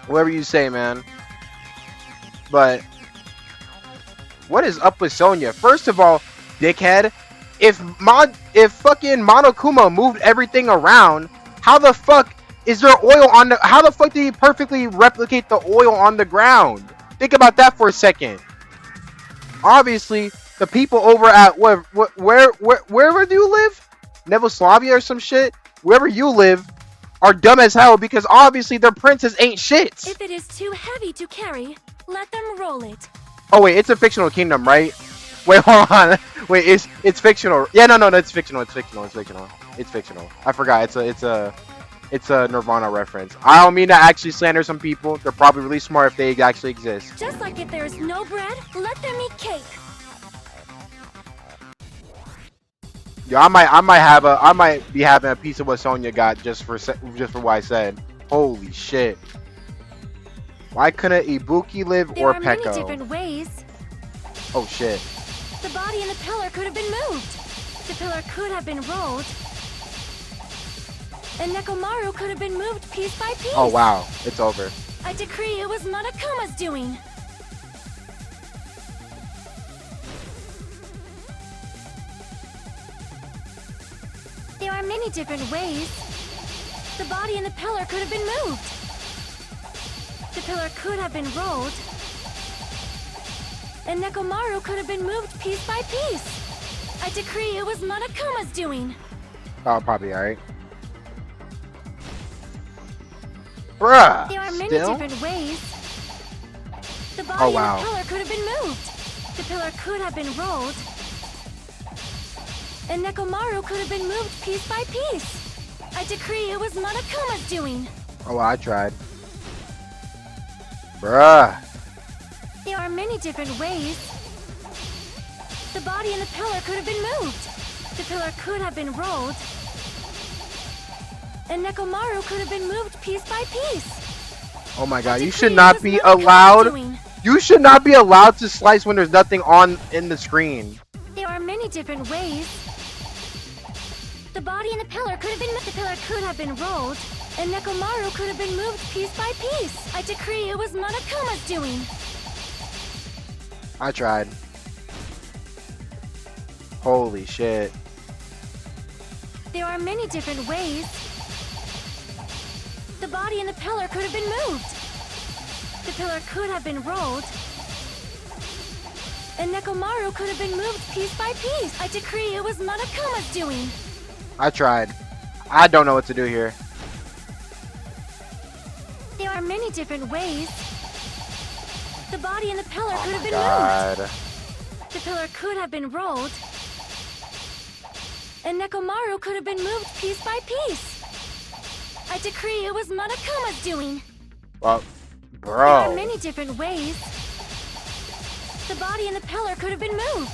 Whatever you say, man. But what is up with Sonya? First of all, dickhead, if fucking Monokuma moved everything around, how the fuck is there oil on the? How the fuck did he perfectly replicate the oil on the ground? Think about that for a second. Obviously, the people over at wherever do you live, Nevoslavia or some shit, wherever you live, are dumb as hell because obviously their princess ain't shit. If it is too heavy to carry, let them roll it. Oh wait, it's a fictional kingdom, right? Wait, hold on. Wait, it's fictional. Yeah, no, it's fictional. It's fictional. I forgot. It's a Nirvana reference. I don't mean to actually slander some people. They're probably really smart if they actually exist. Just like if there's no bread, let them eat cake. Yo, I might be having a piece of what Sonya got just for what I said. Holy shit! Why couldn't Ibuki live There or are many Peko? different ways. Oh shit! The body in the pillar could have been moved. The pillar could have been rolled. And Nekomaru could have been moved piece by piece. Oh wow, it's over. I decree it was Monokuma's doing. There are many different ways. The body in the pillar could have been moved. The pillar could have been rolled. And Nekomaru could have been moved piece by piece. I decree it was Monokuma's doing. Oh, probably alright. Bruh! There are many Still? different ways. The body Oh, wow. in the pillar could have been moved. The pillar could have been rolled. And Nekomaru could have been moved piece by piece. I decree it was Monokuma's doing. Oh, well, I tried. Bruh! There are many different ways. The body in the pillar could have been moved. The pillar could have been rolled. And Nekomaru could have been moved piece by piece. Oh my god, I you decree should it not was be Monokuma's allowed. doing. You should not be allowed to slice when there's nothing on in the screen. There are many different ways. The body in the pillar could have been moved. The pillar could have been rolled. And Nekomaru could have been moved piece by piece. I decree it was Monokuma's doing. I tried. Holy shit. There are many different ways. The body in the pillar could have been moved. The pillar could have been rolled. And Nekomaru could have been moved piece by piece. I decree it was Monokuma's doing. I tried. I don't know what to do here. There are many different ways. The body in the pillar could have been God. moved. The pillar could have been rolled. And Nekomaru could have been moved piece by piece. I decree it was Monokuma's doing. Well, There are bro. many different ways. The body in the pillar could have been moved.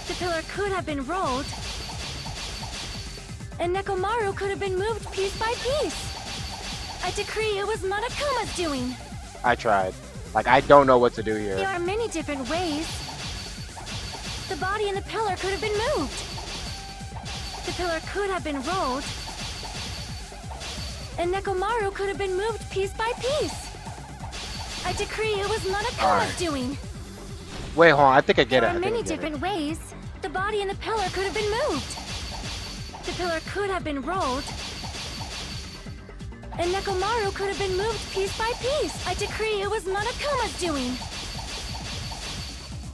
The pillar could have been rolled. And Nekomaru could have been moved piece by piece. I decree it was Monokuma's doing. I tried. Like, I don't know what to do There here. are many different ways. The body in the pillar could have been moved. The pillar could have been rolled. And Nekomaru could have been moved piece by piece. I decree it was Monokuma's Alright. doing. Wait, hold on. I think I get There it. are I think many I get it. different ways. The body in the pillar could have been moved. The pillar could have been rolled. And Nekomaru could have been moved piece by piece. I decree it was Monokuma's doing.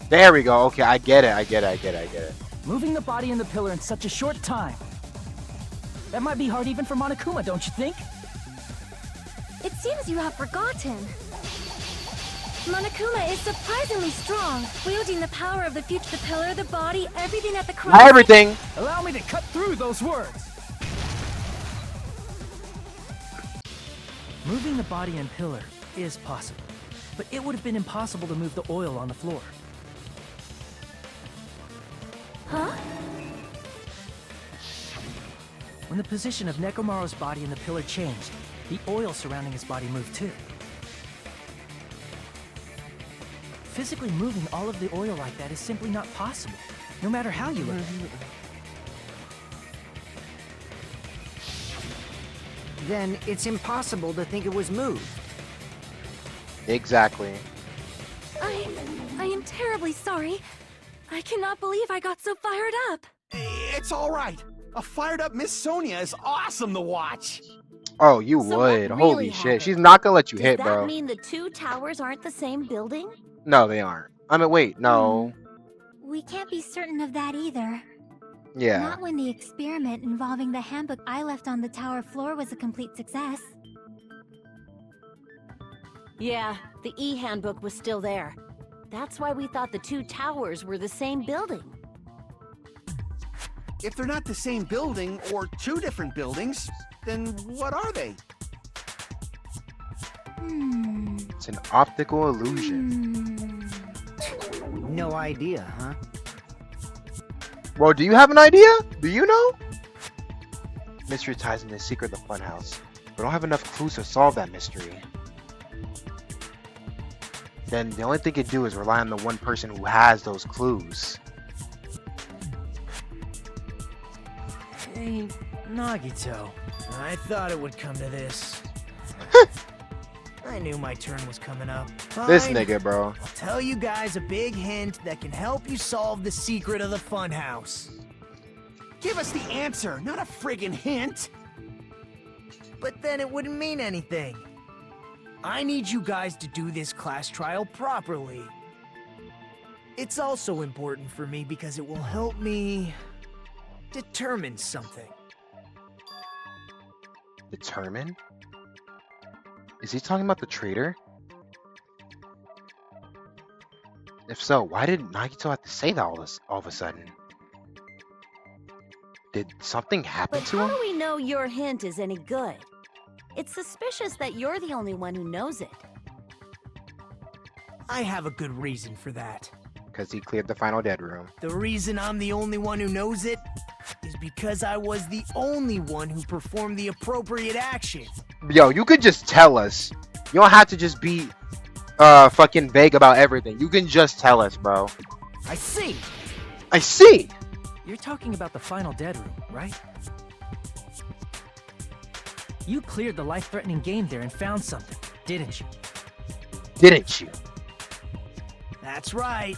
There we go. Okay, I get it. Moving the body and the pillar in such a short time. That might be hard even for Monokuma, don't you think? It seems you have forgotten. Monokuma is surprisingly strong, wielding the power of the future, the pillar, the body, everything at the cross. Not everything. Allow me to cut through those words. Moving the body and pillar is possible, but it would have been impossible to move the oil on the floor. Huh? When the position of Nekomaru's body and the pillar changed, the oil surrounding his body moved too. Physically moving all of the oil like that is simply not possible, no matter how you look at it. Then it's impossible to think it was moved. Exactly. I am terribly sorry. I cannot believe I got so fired up. It's all right. A fired up Miss Sonia is awesome to watch. Oh, you So what would. really Holy shit. happened? She's not gonna let you Does hit, that bro. mean the two towers aren't the same building? No, they aren't. I mean, wait, no. We can't be certain of that either. Yeah. Not when the experiment involving the handbook I left on the tower floor was a complete success. Yeah, the E-handbook was still there. That's why we thought the two towers were the same building. If they're not the same building or two different buildings, then what are they? It's an optical illusion. No idea, huh? Well, do you have an idea? Do you know? Mystery ties into the secret of the funhouse. We don't have enough clues to solve that mystery. Then the only thing you can do is rely on the one person who has those clues. Hey, Nagito. I thought it would come to this. I knew my turn was coming up. This Fine. nigga, bro. I'll tell you guys a big hint that can help you solve the secret of the funhouse. Give us the answer, not a friggin' hint. But then it wouldn't mean anything. I need you guys to do this class trial properly. It's also important for me because it will help me determine something. Determine? Is he talking about the traitor? If so, why did Nagito have to say that all of a sudden? Did something happen But to how him? do we know your hint is any good? It's suspicious that you're the only one who knows it. I have a good reason for that. Because he cleared the final dead room. The reason I'm the only one who knows it is because I was the only one who performed the appropriate action. Yo, you could just tell us. You don't have to just be fucking vague about everything. You can just tell us, bro. I see. I see. You're talking about the final dead room, right? You cleared the life-threatening game there and found something, didn't you? Didn't you? That's right.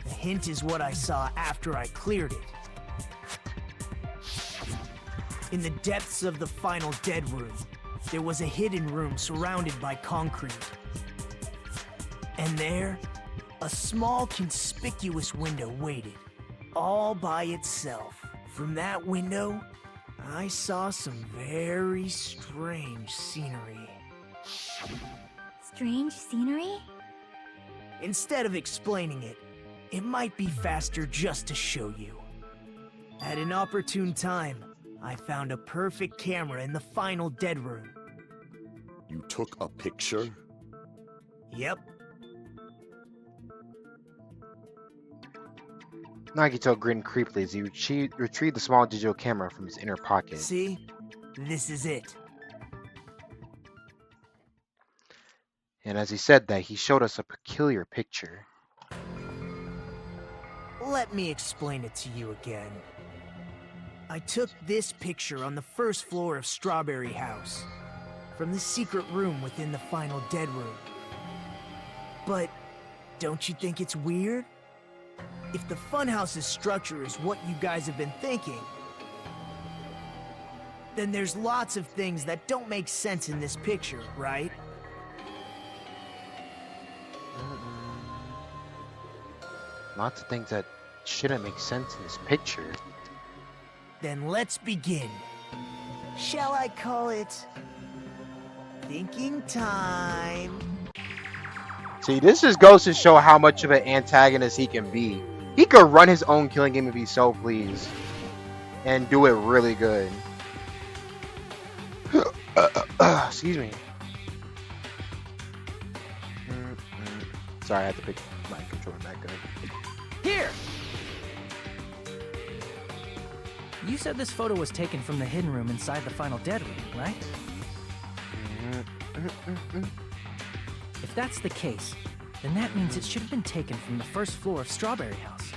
The hint is what I saw after I cleared it. In the depths of the final dead room, there was a hidden room surrounded by concrete. And there, a small conspicuous window waited, all by itself. From that window, I saw some very strange scenery. Strange scenery? Instead of explaining it, it might be faster just to show you. At an opportune time, I found a perfect camera in the final dead room. You took a picture? Yep. Nagito grinned creepily as he retrieved the small digital camera from his inner pocket. See? This is it. And as he said that, he showed us a peculiar picture. Let me explain it to you again. I took this picture on the first floor of Strawberry House, from the secret room within the final dead room. But don't you think it's weird? If the funhouse's structure is what you guys have been thinking, then there's lots of things that don't make sense in this picture, right? Lots of things that shouldn't make sense in this picture. Then let's begin. Shall I call it thinking time? See, this just goes to show how much of an antagonist he can be. He could run his own killing game if he so pleased. And do it really good. Excuse me. Sorry, I had to pick my controller back up. Here! You said this photo was taken from the hidden room inside the final dead room, right? If that's the case, then that means it should have been taken from the first floor of Strawberry House.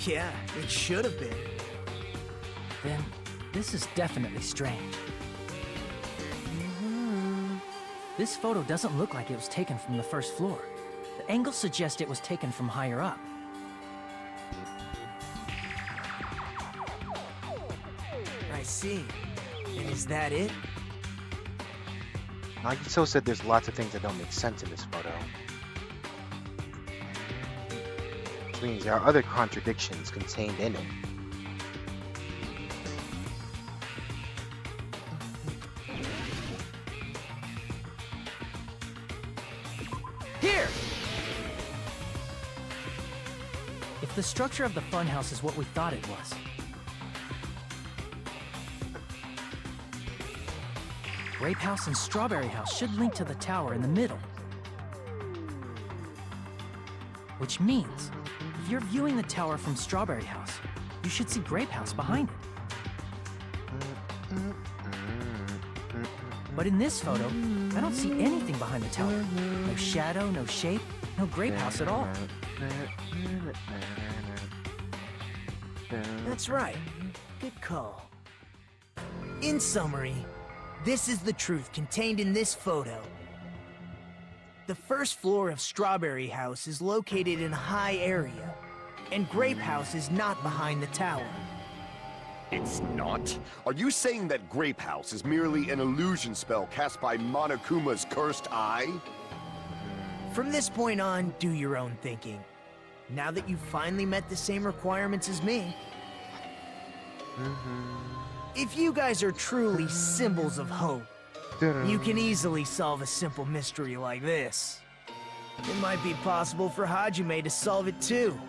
Yeah, it should have been. Then, this is definitely strange. This photo doesn't look like it was taken from the first floor. The angles suggest it was taken from higher up. see. And is that it? Nagito said there's lots of things that don't make sense in this photo. Which means there are other contradictions contained in it. Here! If the structure of the funhouse is what we thought it was, Grape House and Strawberry House should link to the tower in the middle. Which means, if you're viewing the tower from Strawberry House, you should see Grape House behind it. But in this photo, I don't see anything behind the tower. No shadow, no shape, no Grape House at all. That's right. Good call. In summary, this is the truth contained in this photo. The first floor of Strawberry House is located in a high area, and Grape House is not behind the tower. It's not? Are you saying that Grape House is merely an illusion spell cast by Monokuma's cursed eye? From this point on, do your own thinking. Now that you've finally met the same requirements as me. If you guys are truly symbols of hope, you can easily solve a simple mystery like this. It might be possible for Hajime to solve it too,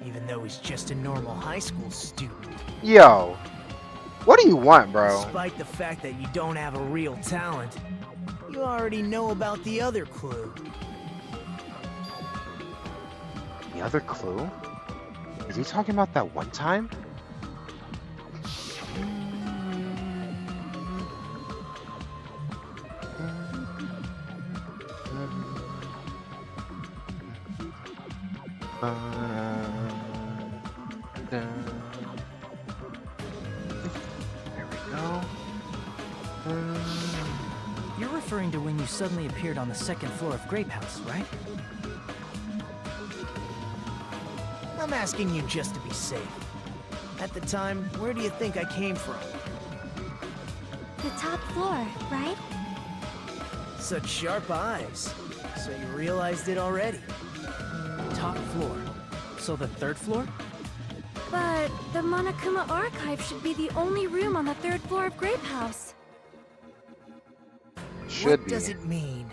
even though he's just a normal high school student. Yo, what do you want, bro? Despite the fact that you don't have a real talent, you already know about the other clue. The other clue? Is he talking about that one time? There we go. You're referring to when you suddenly appeared on the second floor of Grape House, right? I'm asking you just to be safe. At the time, where do you think I came from? The top floor, right? Such sharp eyes. So you realized it already. Top floor. So the third floor? But the Monokuma Archive should be the only room on the third floor of Grape House. Should What be. does it mean?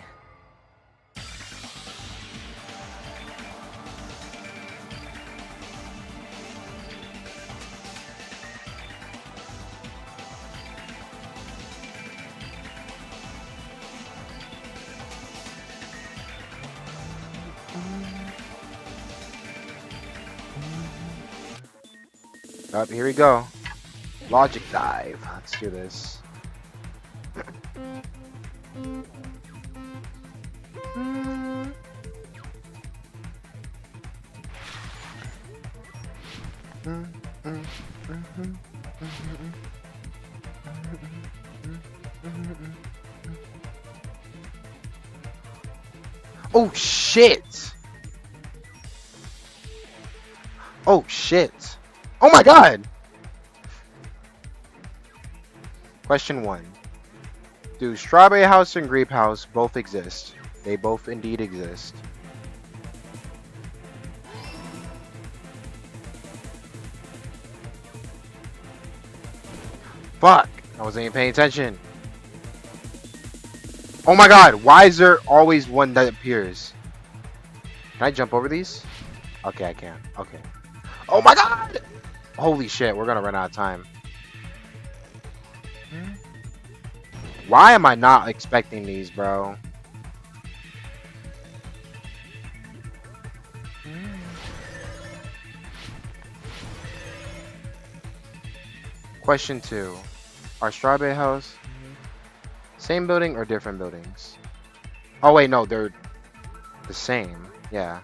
Oh, here we go. Logic dive. Let's do this. Oh shit! Oh shit! Oh my god! Question 1. Do Strawberry House and Grape House both exist? They both indeed exist. Fuck! I wasn't even paying attention. Oh my god, why is there always one that appears? Can I jump over these? Okay, I can. Okay. Oh my god! Holy shit, we're gonna run out of time. Why am I not expecting these, bro? Question 2. Are Strawberry House same building or different buildings? Oh wait, no, they're the same. Yeah.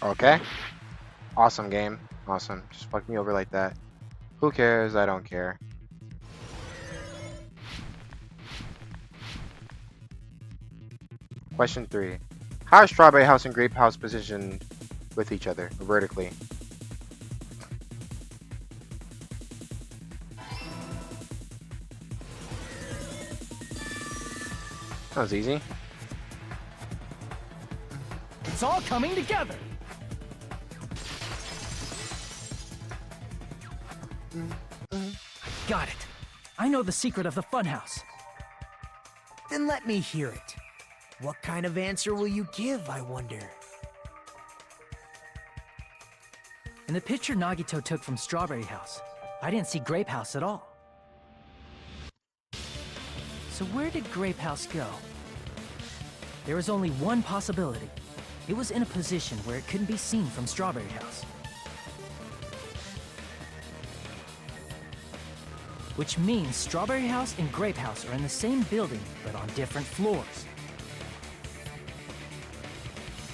Okay. Awesome game. Awesome. Just fuck me over like that. Who cares? I don't care. Question 3. How are Strawberry House and Grape House positioned with each other vertically? Sounds easy. It's all coming together. Got it. I know the secret of the funhouse. Then let me hear it. What kind of answer will you give, I wonder? In the picture Nagito took from Strawberry House, I didn't see Grape House at all. So where did Grape House go? There was only one possibility. It was in a position where it couldn't be seen from Strawberry House. Which means Strawberry House and Grape House are in the same building, but on different floors.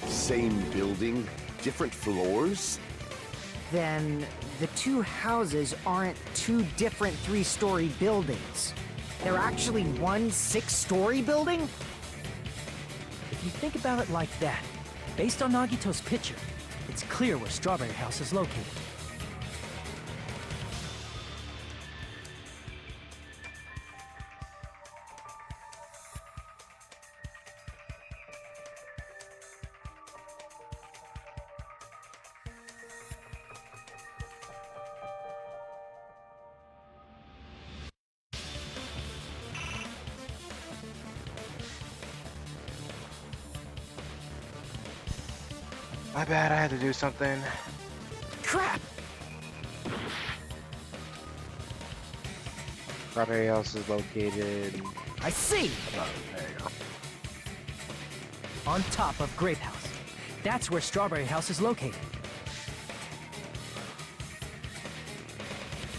Same building, different floors? Then the two houses aren't two different 3-story buildings. They're actually one 6-story building? If you think about it like that, based on Nagito's picture, it's clear where Strawberry House is located. My bad, I had to do something. Crap! Strawberry House is located. I see! Oh, there you go. On top of Grape House. That's where Strawberry House is located.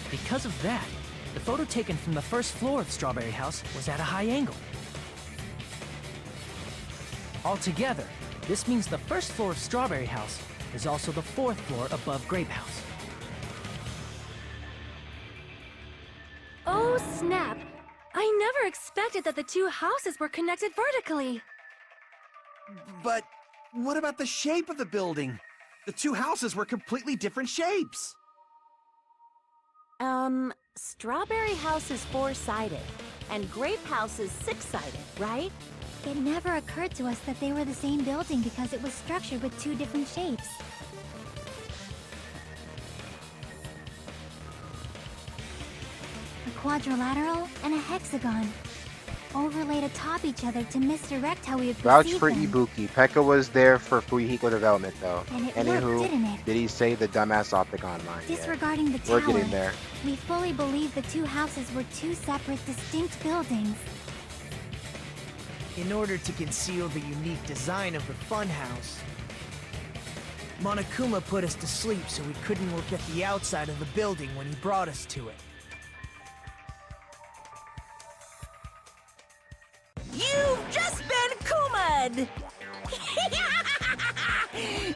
Because of that, the photo taken from the first floor of Strawberry House was at a high angle. Altogether, this means the first floor of Strawberry House is also the 4th floor above Grape House. Oh, snap! I never expected that the two houses were connected vertically. But what about the shape of the building? The two houses were completely different shapes. Strawberry House is 4-sided, and Grape House is 6-sided, right? It never occurred to us that they were the same building because it was structured with two different shapes. A quadrilateral and a hexagon, overlaid atop each other to misdirect how we would Vouch perceive for them. Ibuki. Pekka was there for Fuyuhiko development, though. And it Anywho, worked, didn't it? did he say the dumbass Opticon line? Yeah. Disregarding the We're tower, getting there. we fully believe the two houses were two separate, distinct buildings. In order to conceal the unique design of the funhouse, Monokuma put us to sleep so we couldn't look at the outside of the building when he brought us to it. You've just been Kuma'd!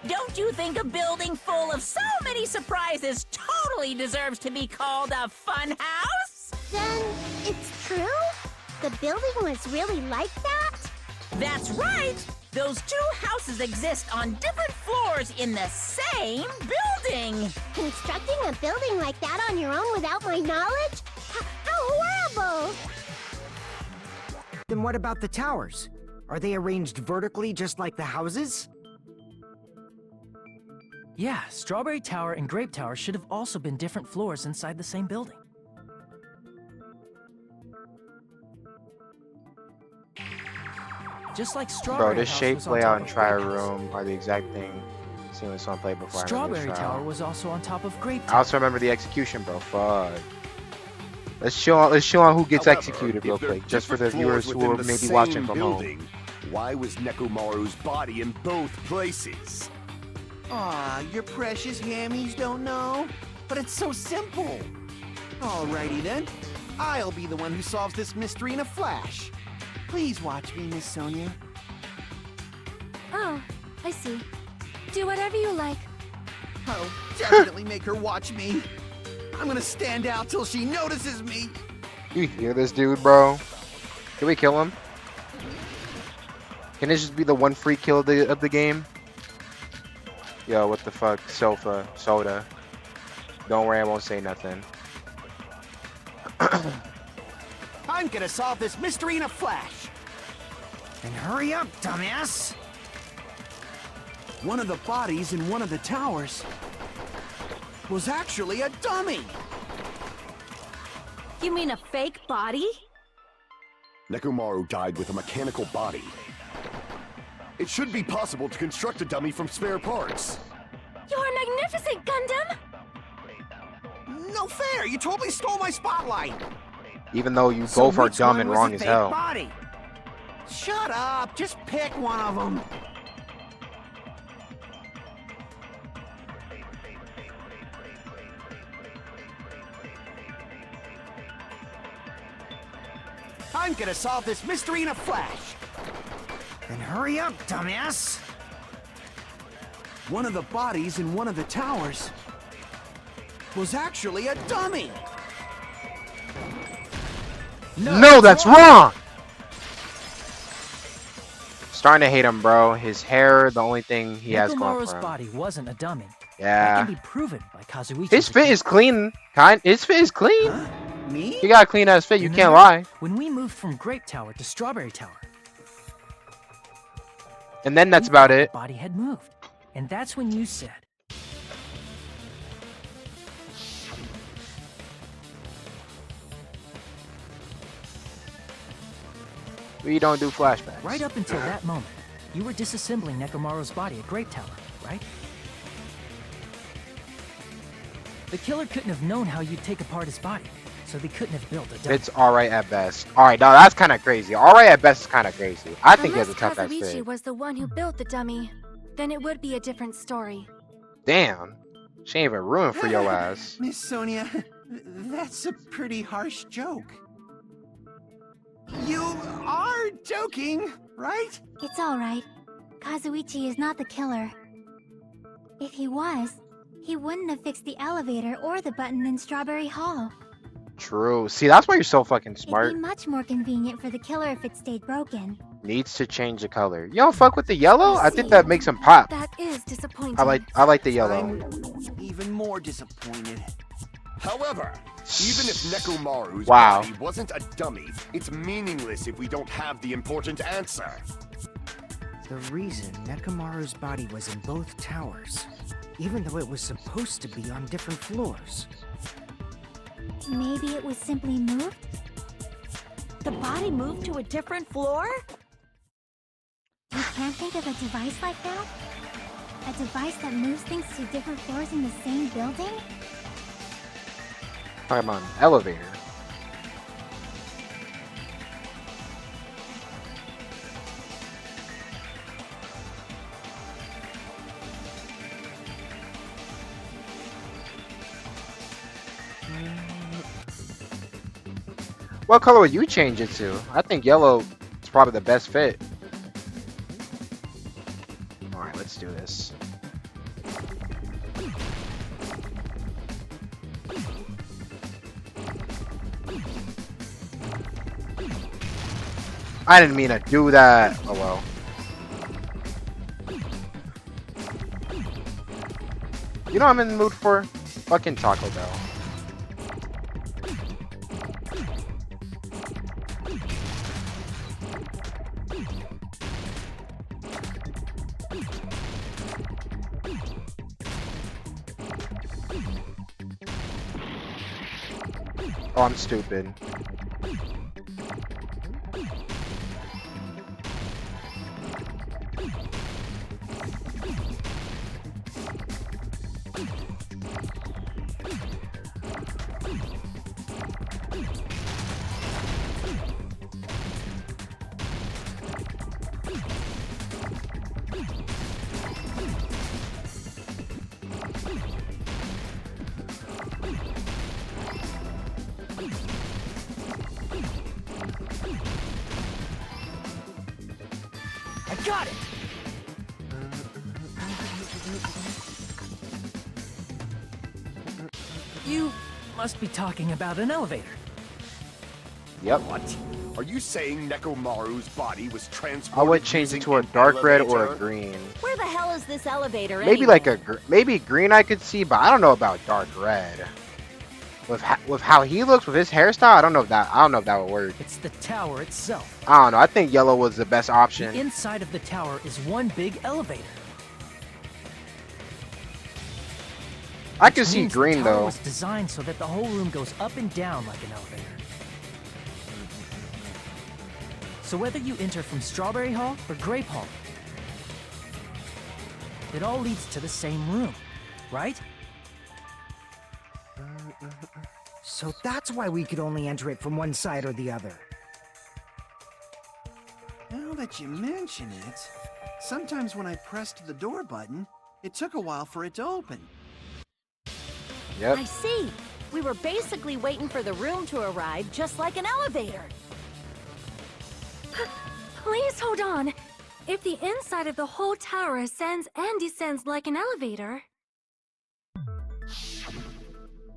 Don't you think a building full of so many surprises totally deserves to be called a fun house? Then it's true? The building was really like that? That's right! Those two houses exist on different floors in the same building! Constructing a building like that on your own without my knowledge? How horrible! Then what about the towers? Are they arranged vertically just like the houses? Yeah, Strawberry Tower and Grape Tower should have also been different floors inside the same building. Just like Strawberry Bro, this House shape, was on layout, top and of trial Grape House. room are the exact thing seen when someone played before. I remember Strawberry this Tower trial. was also on top of Grape I Tower. also remember the execution, bro. Fuck. Let's show on who gets However, executed real if they're quick, just for the different viewers floors who are within the maybe same watching from home. building, why was Nekomaru's body in both places? Aw, your precious hammies don't know? But it's so simple. Alrighty then. I'll be the one who solves this mystery in a flash. Please watch me, Miss Sonia. Oh, I see. Do whatever you like. I'll definitely make her watch me. I'm gonna stand out till she notices me. You hear this dude, bro? Can we kill him? Can this just be the one free kill of the game? Yo, what the fuck? Soda. Don't worry, I won't say nothing. I'm gonna solve this mystery in a flash. And hurry up, dumbass! One of the bodies in one of the towers was actually a dummy. You mean a fake body? Nekomaru died with a mechanical body. It should be possible to construct a dummy from spare parts. You're magnificent, Gundam! No fair! You totally stole my spotlight! Even though you So both are which dumb one and was wrong the as fake hell. Body? Shut up! Just pick one of them. I'm gonna solve this mystery in a flash. Then hurry up, dumbass! One of the bodies in one of the towers was actually a dummy. No, that's wrong! Starting to hate him, bro. His hair, the only thing he has going Nekomaru's for him. body wasn't a dummy. Yeah. That can be proven by Kazuichi's His fit is clean. His fit is clean. Huh? Me? He got a clean ass fit. You can't Remember lie. when we moved from Grape Tower to Strawberry Tower. And then that's we about thought it. The body had moved. And that's when you said, We don't do flashbacks. right up until that moment, you were disassembling Nekomaru's body at Grape Tower, right? The killer couldn't have known how you'd take apart his body, so they couldn't have built a dummy. It's alright at best. Alright, no, that's kind of crazy. Alright at best is kind of crazy. I think he has a tough ass Kazuichi fit. was the one who built the dummy, then it would be a different story. Damn. She ain't even ruined for your ass. Miss Sonia, that's a pretty harsh joke. You are joking, right? It's alright. Kazuichi is not the killer. If he was, he wouldn't have fixed the elevator or the button in Strawberry Hall. True. See, that's why you're so fucking It'd smart. be much more convenient for the killer if it stayed broken. Needs to change the color. You don't fuck with the yellow? I think see. that makes him pop. That is disappointing. I like the yellow. I'm even more disappointed. However, even if Nekomaru's Wow. body wasn't a dummy, it's meaningless if we don't have the important answer. The reason Nekomaru's body was in both towers, even though it was supposed to be on different floors. Maybe it was simply moved? The body moved to a different floor? You can't think of a device like that? A device that moves things to different floors in the same building? Talking about an elevator. What color would you change it to? I think yellow is probably the best fit. Alright, let's do this. I didn't mean to do that. Oh well. You know what I'm in the mood for? Fucking Taco Bell. Oh, I'm stupid. I got it! You must be talking about an elevator. Yep. What? Are you saying Nekomaru's body was transported? I would change it using to a an dark red or a elevator? green. Where the hell is this elevator Maybe anyway? like maybe green I could see, but I don't know about dark red. With how he looks with his hairstyle, I don't know if that would work. It's the tower itself. I don't know. I think yellow was the best The option. inside of the tower is one big elevator. I could Which see means green the tower though. was designed so that the whole room goes up and down like an elevator. So whether you enter from Strawberry Hall or Grape Hall, it all leads to the same room, right? So that's why we could only enter it from one side or the other. Now that you mention it, sometimes when I pressed the door button, it took a while for it to open. Yep. I see. We were basically waiting for the room to arrive, just like an elevator. Please hold on. If the inside of the whole tower ascends and descends like an elevator,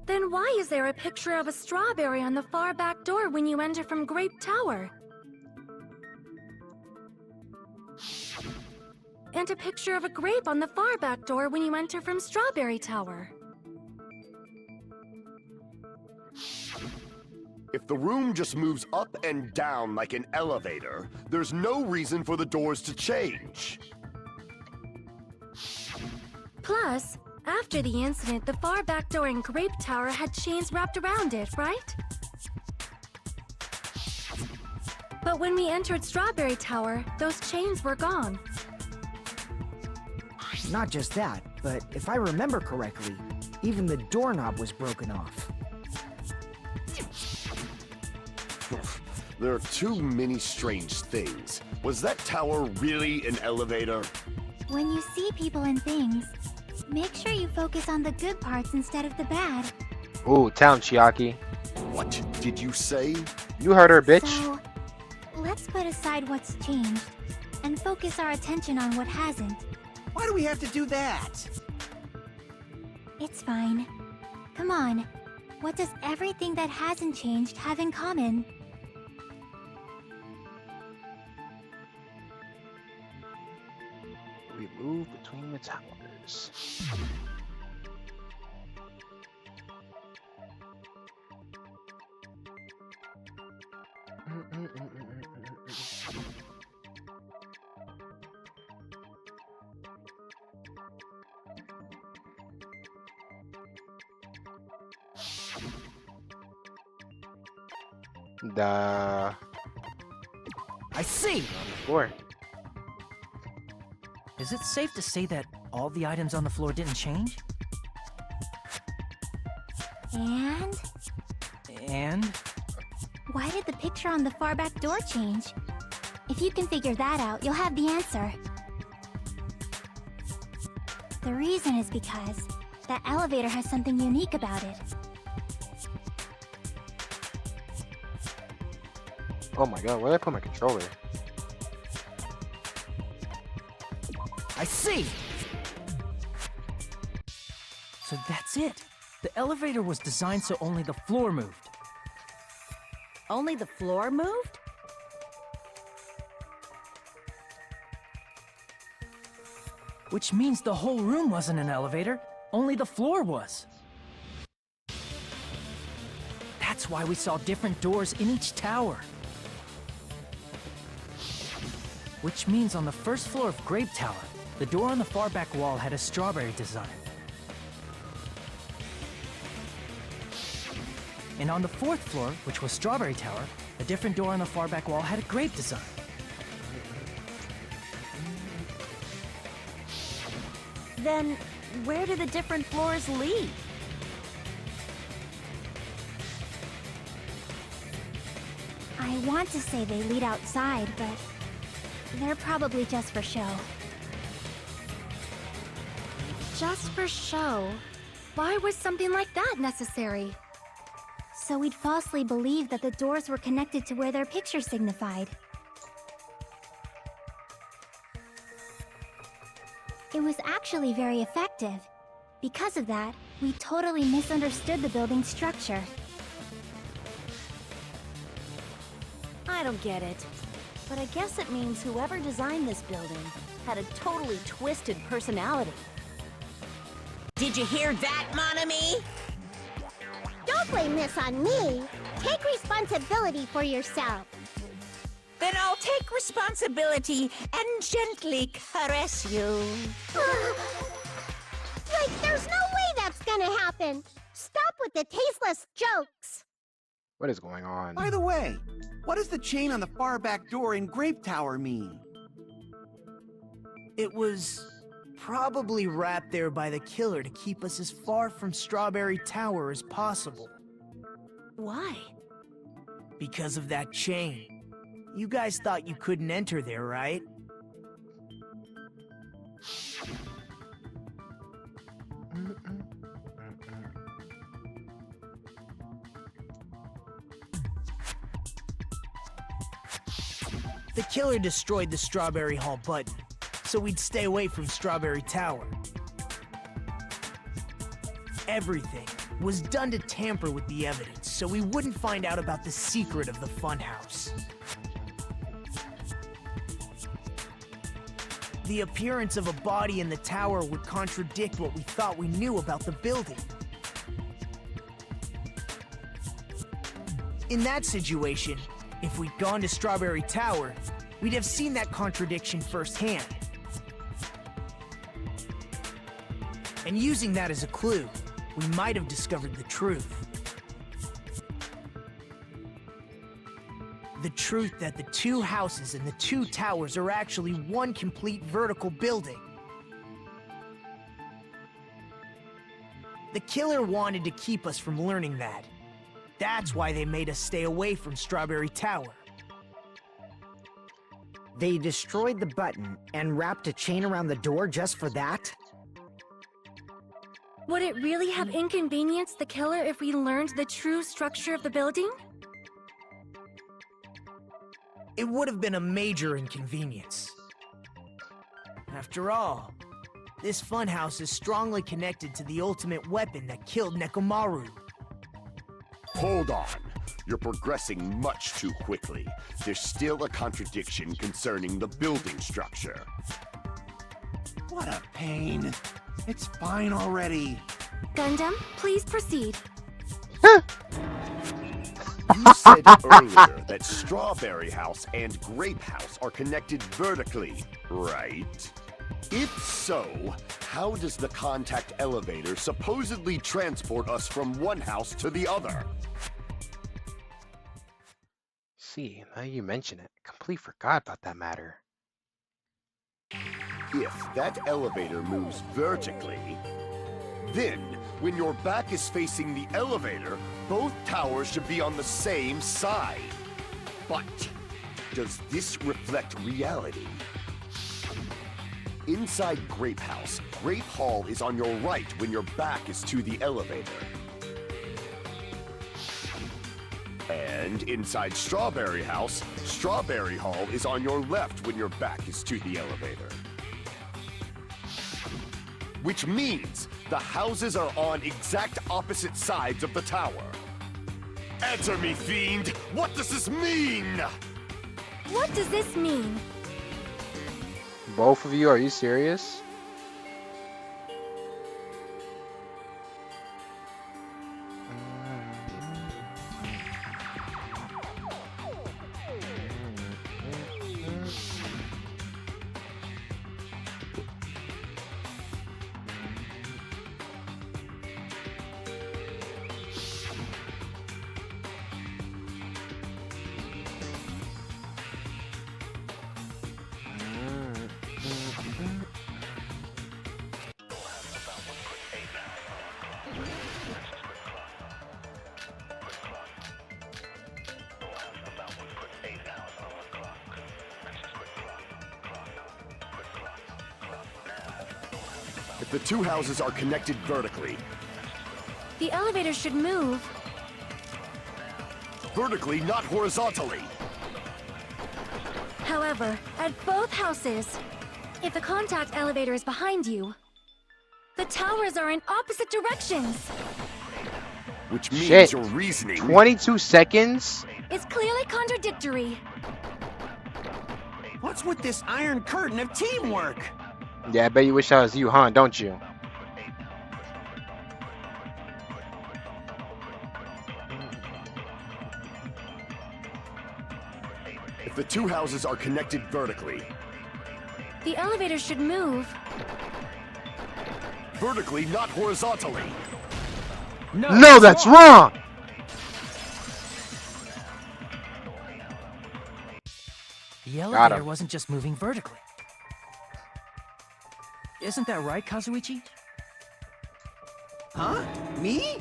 then why is there a picture of a strawberry on the far back door when you enter from Grape Tower? And a picture of a grape on the far back door when you enter from Strawberry Tower. If the room just moves up and down like an elevator, there's no reason for the doors to change. Plus, after the incident, the far back door in Grape Tower had chains wrapped around it, right? But when we entered Strawberry Tower, those chains were gone. Not just that, but if I remember correctly, even the doorknob was broken off. There are too many strange things. Was that tower really an elevator? When you see people and things, make sure you focus on the good parts instead of the bad. Ooh, town Chiaki. What did you say? You heard her, bitch. So, let's put aside what's changed and focus our attention on what hasn't. Why do we have to do that? It's fine. Come on. What does everything that hasn't changed have in common? We move between the towers. I see! Floor. Is it safe to say that all the items on the floor didn't change? And? And? Why did the picture on the far back door change? If you can figure that out, you'll have the answer. The reason is because that elevator has something unique about it. Oh my god, where did I put my controller? I see! So that's it. The elevator was designed so only the floor moved. Only the floor moved? Which means the whole room wasn't an elevator, only the floor was. That's why we saw different doors in each tower. Which means on the first floor of Grape Tower, the door on the far back wall had a strawberry design. And on the fourth floor, which was Strawberry Tower, a different door on the far back wall had a grape design. Then, where do the different floors lead? I want to say they lead outside, but they're probably just for show. Just for show? Why was something like that necessary? So we'd falsely believe that the doors were connected to where their picture signified. It was actually very effective. Because of that, We totally misunderstood the building's structure. I don't get it. But I guess it means whoever designed this building had a totally twisted personality. Did you hear that, mon ami? Don't blame this on me. Take responsibility for yourself. Then I'll take responsibility and gently caress you. Like, there's no way that's gonna happen. Stop with the tasteless jokes. What is going on? By the way, what does the chain on the far back door in Grape Tower mean? It was probably wrapped there by the killer to keep us as far from Strawberry Tower as possible. Why? Because of that chain. You guys thought you couldn't enter there, right? The killer destroyed the Strawberry Hall button, so we'd stay away from Strawberry Tower. Everything was done to tamper with the evidence, so we wouldn't find out about the secret of the funhouse. The appearance of a body in the tower would contradict what we thought we knew about the building. In that situation, if we'd gone to Strawberry Tower, we'd have seen that contradiction firsthand. And using that as a clue, we might have discovered the truth. The truth that the two houses and the two towers are actually one complete vertical building. The killer wanted to keep us from learning that. That's why they made us stay away from Strawberry Tower. They destroyed the button and wrapped a chain around the door just for that? Would it really have inconvenienced the killer if we learned the true structure of the building? It would have been a major inconvenience. After all, this funhouse is strongly connected to the ultimate weapon that killed Nekomaru. Hold on. You're progressing much too quickly. There's still a contradiction concerning the building structure. What a pain. It's fine already. Gundam, please proceed. You said earlier that Strawberry House and Grape House are connected vertically, right? If so, how does the contact elevator supposedly transport us from one house to the other? See, now you mention it, completely forgot about that matter. If that elevator moves vertically, then when your back is facing the elevator, both towers should be on the same side. But does this reflect reality? Inside Grape House, Grape Hall is on your right when your back is to the elevator. And inside Strawberry House, Strawberry Hall is on your left when your back is to the elevator. Which means the houses are on exact opposite sides of the tower. Answer me, fiend! What does this mean? What does this mean? Both of you, are you serious? If the two houses are connected vertically, The elevator should move. vertically, not horizontally. However, at both houses, if the contact elevator is behind you, The towers are in opposite directions. Which means Shit. your reasoning... 22 seconds? It's clearly contradictory. What's with this iron curtain of teamwork? Yeah, I bet you wish I was you, huh? Don't you? If the two houses are connected vertically... The elevator should move. Vertically, not horizontally. No, that's wrong! The Got elevator him. wasn't just moving vertically. Isn't that right, Kazuichi? Huh? Me?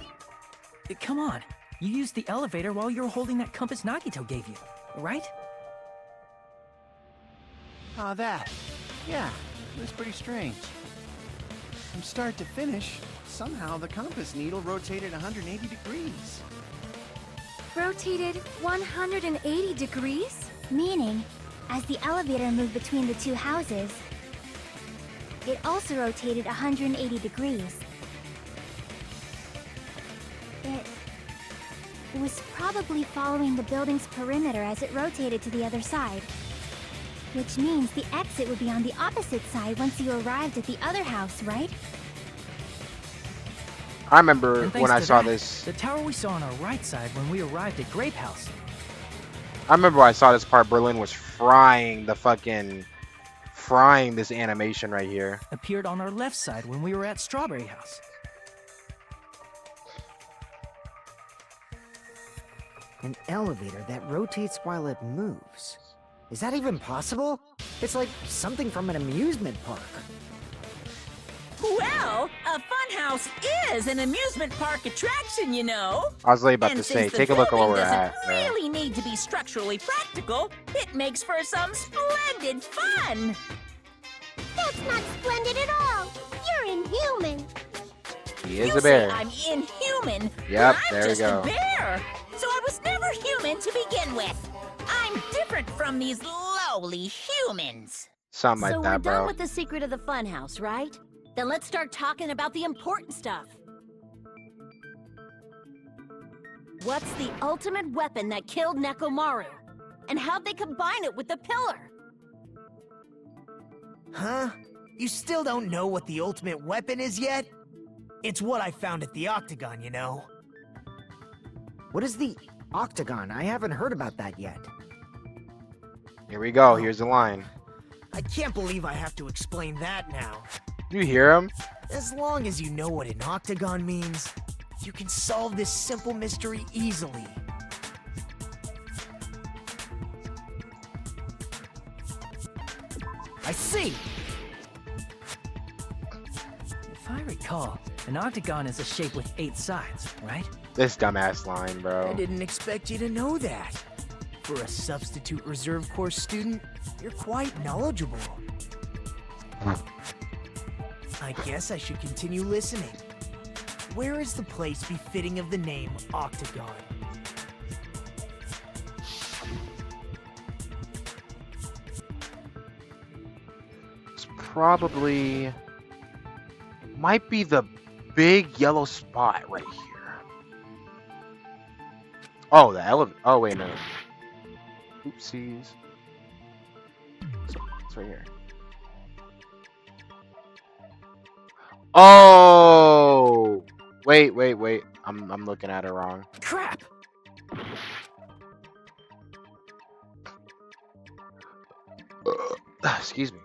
Come on. You used the elevator while you were holding that compass Nagito gave you, right? Ah, that. Yeah, it was pretty strange. From start to finish, somehow the compass needle rotated 180 degrees. Rotated 180 degrees? Meaning, as the elevator moved between the two houses, it also rotated 180 degrees. It was probably following the building's perimeter as it rotated to the other side. Which means the exit would be on the opposite side once you arrived at the other house, right? I remember And when thanks I to saw that, this. the tower we saw on our right side when we arrived at Grape House. I remember when I saw this part. Berlin was frying this animation right here. Appeared on our left side when we were at Strawberry House. An elevator that rotates while it moves. Is that even possible? It's like something from an amusement park. Well, a funhouse is an amusement park attraction, you know. I was literally about And to say, since the take a look at where we're building at. doesn't bro. really need to be structurally practical, it makes for some splendid fun. That's not splendid at all. You're inhuman. He is You a bear. say I'm inhuman. Yep, but I'm there we just go. a bear. So I was never human to begin with. I'm different from these lowly humans. Something So like we're that, done bro. with the secret of the funhouse, right? Then let's start talking about the important stuff. What's the ultimate weapon that killed Nekomaru? And how'd they combine it with the pillar? Huh? You still don't know what the ultimate weapon is yet? It's what I found at the Octagon, you know. What is the Octagon? I haven't heard about that yet. Here we go. Here's the line. I can't believe I have to explain that now. Do you hear him? As long as you know what an octagon means, you can solve this simple mystery easily. I see! If I recall, an octagon is a shape with 8 sides, right? This dumbass line, I bro. didn't expect you to know that. For a substitute reserve course student, you're quite knowledgeable. I guess I should continue listening. Where is the place befitting of the name Octagon? It's probably might be the big yellow spot right here. Oh, the elevator. Oh, wait, no. Oopsies. It's right here. Oh! Wait. I'm looking at it wrong. Crap! Excuse me.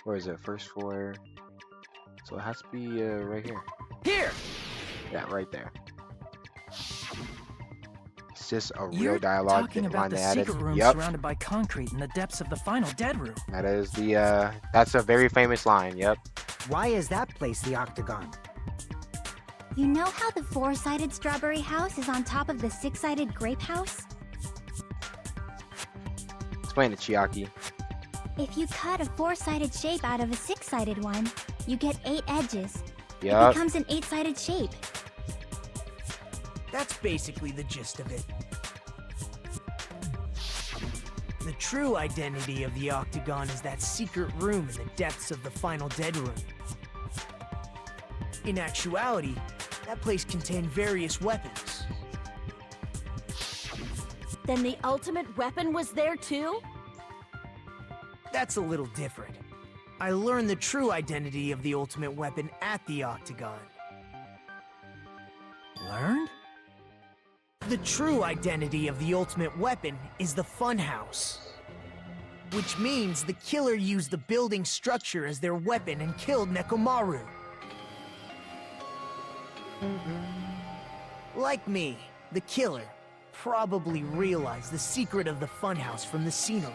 Where is it? First floor. So it has to be right here. Here! Yeah, right there. It's just a real You're dialogue talking line about they the added. secret room Yep, surrounded by concrete in the depths of the final dead room. that is the that's a very famous line. Yep. Why is that place the Octagon? You know how the 4-sided strawberry house is on top of the 6-sided grape house? Explain it, Chiaki. If you cut a 4-sided shape out of a 6-sided one, you get 8 edges. It Yep. becomes an 8-sided shape. That's basically the gist of it. The true identity of the Octagon is that secret room in the depths of the final Dead Room. In actuality, that place contained various weapons. Then the ultimate weapon was there too? That's a little different. I learned the true identity of the ultimate weapon at the Octagon. Learned? The true identity of the ultimate weapon is the Funhouse. Which means the killer used the building structure as their weapon and killed Nekomaru. Like me, the killer probably realized the secret of the Funhouse from the scenery.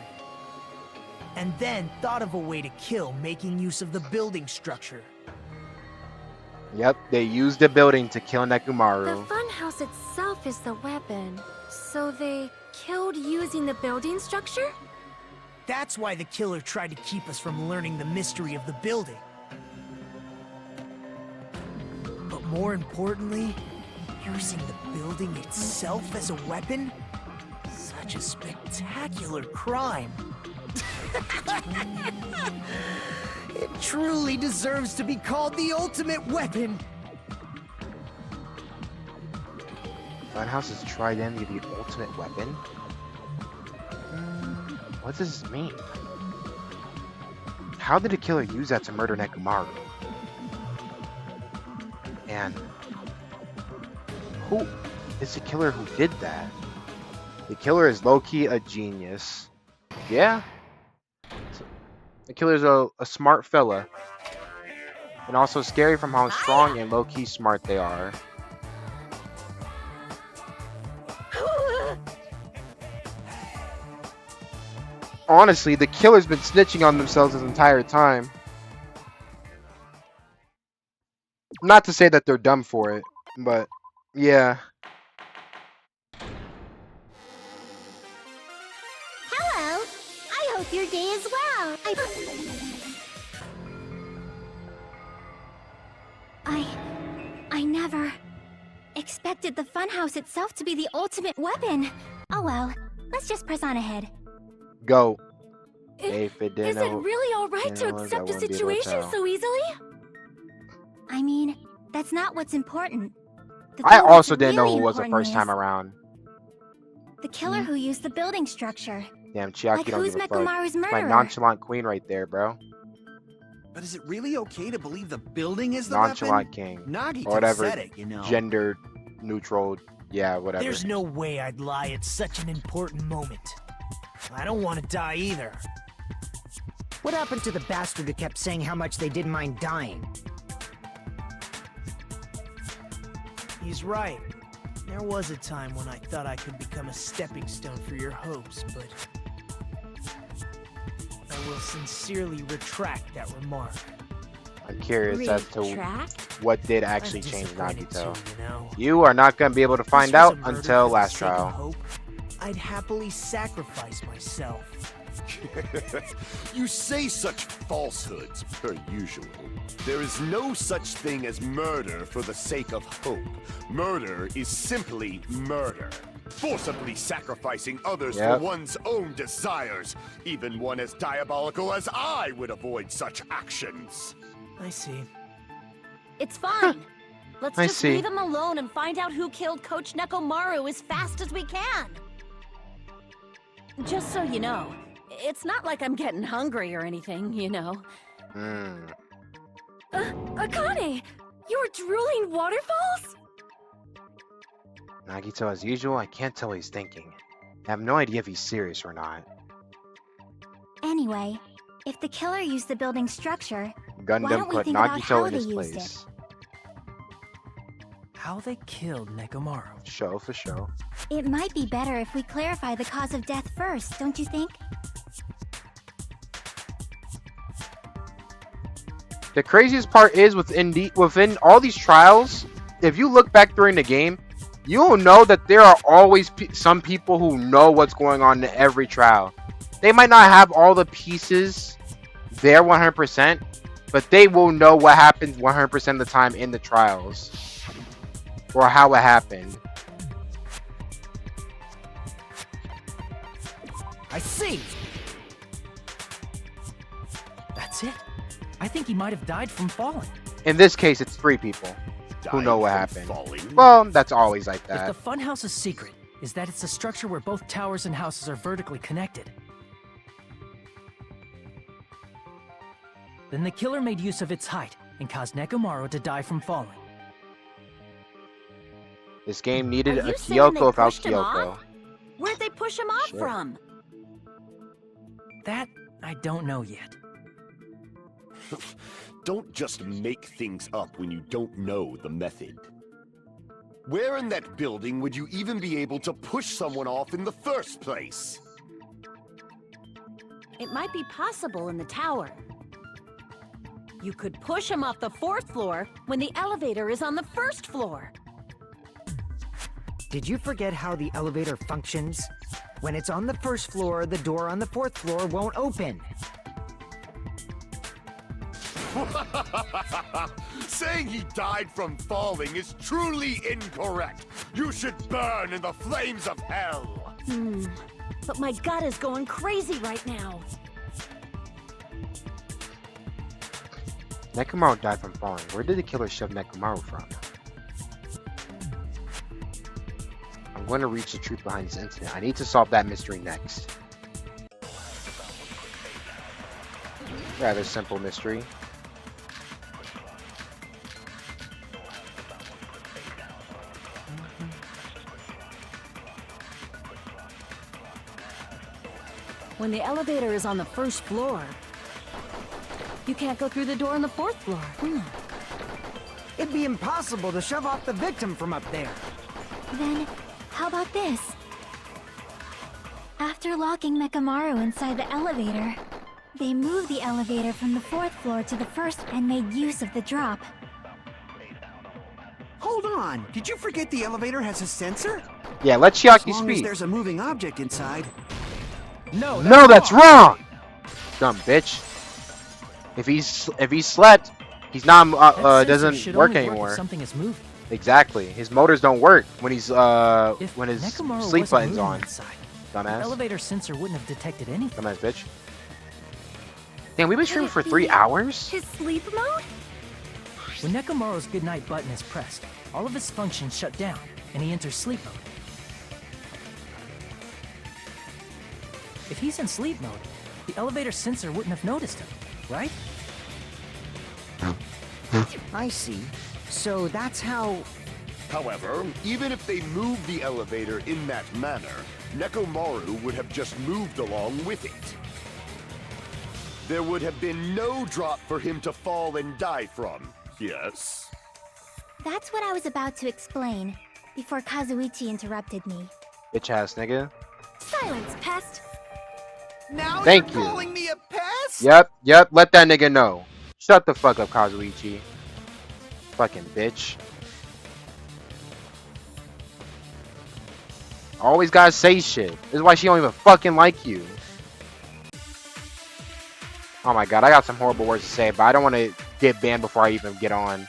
And then thought of a way to kill making use of the building structure. Yep, they used the building to kill The Nekomaru. funhouse itself is the weapon. So they killed using the building structure? That's why the killer tried to keep us from learning the mystery of the building. But more importantly, using the building itself as a weapon? Such a spectacular crime. It truly deserves to be called the ultimate weapon. Funhouse's identity of the ultimate weapon? What does this mean? How did the killer use that to murder Nekomaru? And who is the killer who did that? The killer is low-key a genius. Yeah. The killer's a smart fella. And also scary from how strong and low-key smart they are. Honestly, the killer's been snitching on themselves this entire time. Not to say that they're dumb for it, but yeah. Hello. I hope your day is well. I never expected the funhouse itself to be the ultimate weapon. Oh well, let's just press on ahead. Go. Is it really alright to accept a situation so easily? I mean, that's not what's important. The I thing also that's didn't know really who was the important first time is around. the killer who used the building structure. Damn, Chiaki Like, don't who's give a fuck. Nekomaru's My murderer? nonchalant queen right there, bro. But is it really okay to believe the building is the Nonchalant weapon? king. Nagito Or whatever. said it, you know. Gender neutral. Yeah, whatever. There's no way I'd lie at such an important moment. I don't want to die either. What happened to the bastard who kept saying how much they didn't mind dying? He's right. There was a time when I thought I could become a stepping stone for your hopes, but I will sincerely retract that remark. I'm curious as to what did actually I'm change disappointed Nagito. too, you know. You are not going to be able to find This was out a murder until for the last sake of trial. hope. I'd happily sacrifice myself. You say such falsehoods, per usual. There is no such thing as murder for the sake of hope. Murder is simply murder. Forcibly sacrificing others Yep. for one's own desires. Even one as diabolical as I would avoid such actions. I see. It's fine. Let's I just see. leave him alone and find out who killed Coach Nekomaru as fast as we can. Just so you know, it's not like I'm getting hungry or anything, you know. Akane! You were drooling waterfalls? Nagito, as usual, I can't tell what he's thinking. I have no idea if he's serious or not. Anyway, if the killer used the building structure, why Gundam don't we put think about how Nagito in they his used place. How they killed Nekomaru. Show for show. it might be better if we clarify the cause of death first, don't you think? The craziest part is within all these trials, if you look back during the game, you'll know that there are always some people who know what's going on in every trial. They might not have all the pieces there 100%, but they will know what happens 100% of the time in the trials. Or how it happened. I see! That's it. I think he might have died from falling. In this case, it's 3 people who know what Died happened. from falling? Well, that's always like If that. the funhouse's secret is that it's a structure where both towers and houses are vertically connected, then the killer made use of its height and caused Nekomaru to die from falling. This game needed Are a you saying they Kyoko without pushed him Kyoko. off? Where'd they push him off Shit. from? That, I don't know yet. Don't just make things up when you don't know the method. Where in that building would you even be able to push someone off in the first place? It might be possible in the tower. You could push him off the 4th floor when the elevator is on the 1st floor. Did you forget how the elevator functions? When it's on the 1st floor, the door on the 4th floor won't open. Saying he died from falling is truly incorrect. You should burn in the flames of hell. But my gut is going crazy right now. Nekomaru died from falling. Where did the killer shove Nekomaru from? I'm going to reach the truth behind this incident. I need to solve that mystery next. Rather simple mystery. When the elevator is on the 1st floor, you can't go through the door on the 4th floor. It'd be impossible to shove off the victim from up there. Then, how about this? After locking Nekomaru inside the elevator, they moved the elevator from the 4th floor to the 1st and made use of the drop. Hold on, did you forget the elevator has a sensor? Yeah, let Chiaki As long as speak. there's a moving object inside. No, No, that's wrong! Dumb bitch. If he slept, he's not That sensor doesn't should work only anymore. if something is moving. Exactly. His motors don't work when he's If when his Nekomaru sleep wasn't button's moving on. inside, the Dumbass. elevator sensor wouldn't have detected anything. Dumbass bitch. Damn, we've been streaming for Could it 3 be hours? His sleep mode? When Nekomaru's goodnight button is pressed, all of his functions shut down, and he enters sleep mode. If he's in sleep mode, the elevator sensor wouldn't have noticed him, right? I see. So that's how... However, even if they moved the elevator in that manner, Nekomaru would have just moved along with it. There would have been no drop for him to fall and die from, yes? That's what I was about to explain, before Kazuichi interrupted me. Bitch ass nigga. Silence, pest! Now Thank you're you. calling me a pest? Yep, let that nigga know. Shut the fuck up, Kazuichi. Fucking bitch. Always gotta say shit. This is why she don't even fucking like you. Oh my god, I got some horrible words to say, but I don't want to get banned before I even get on.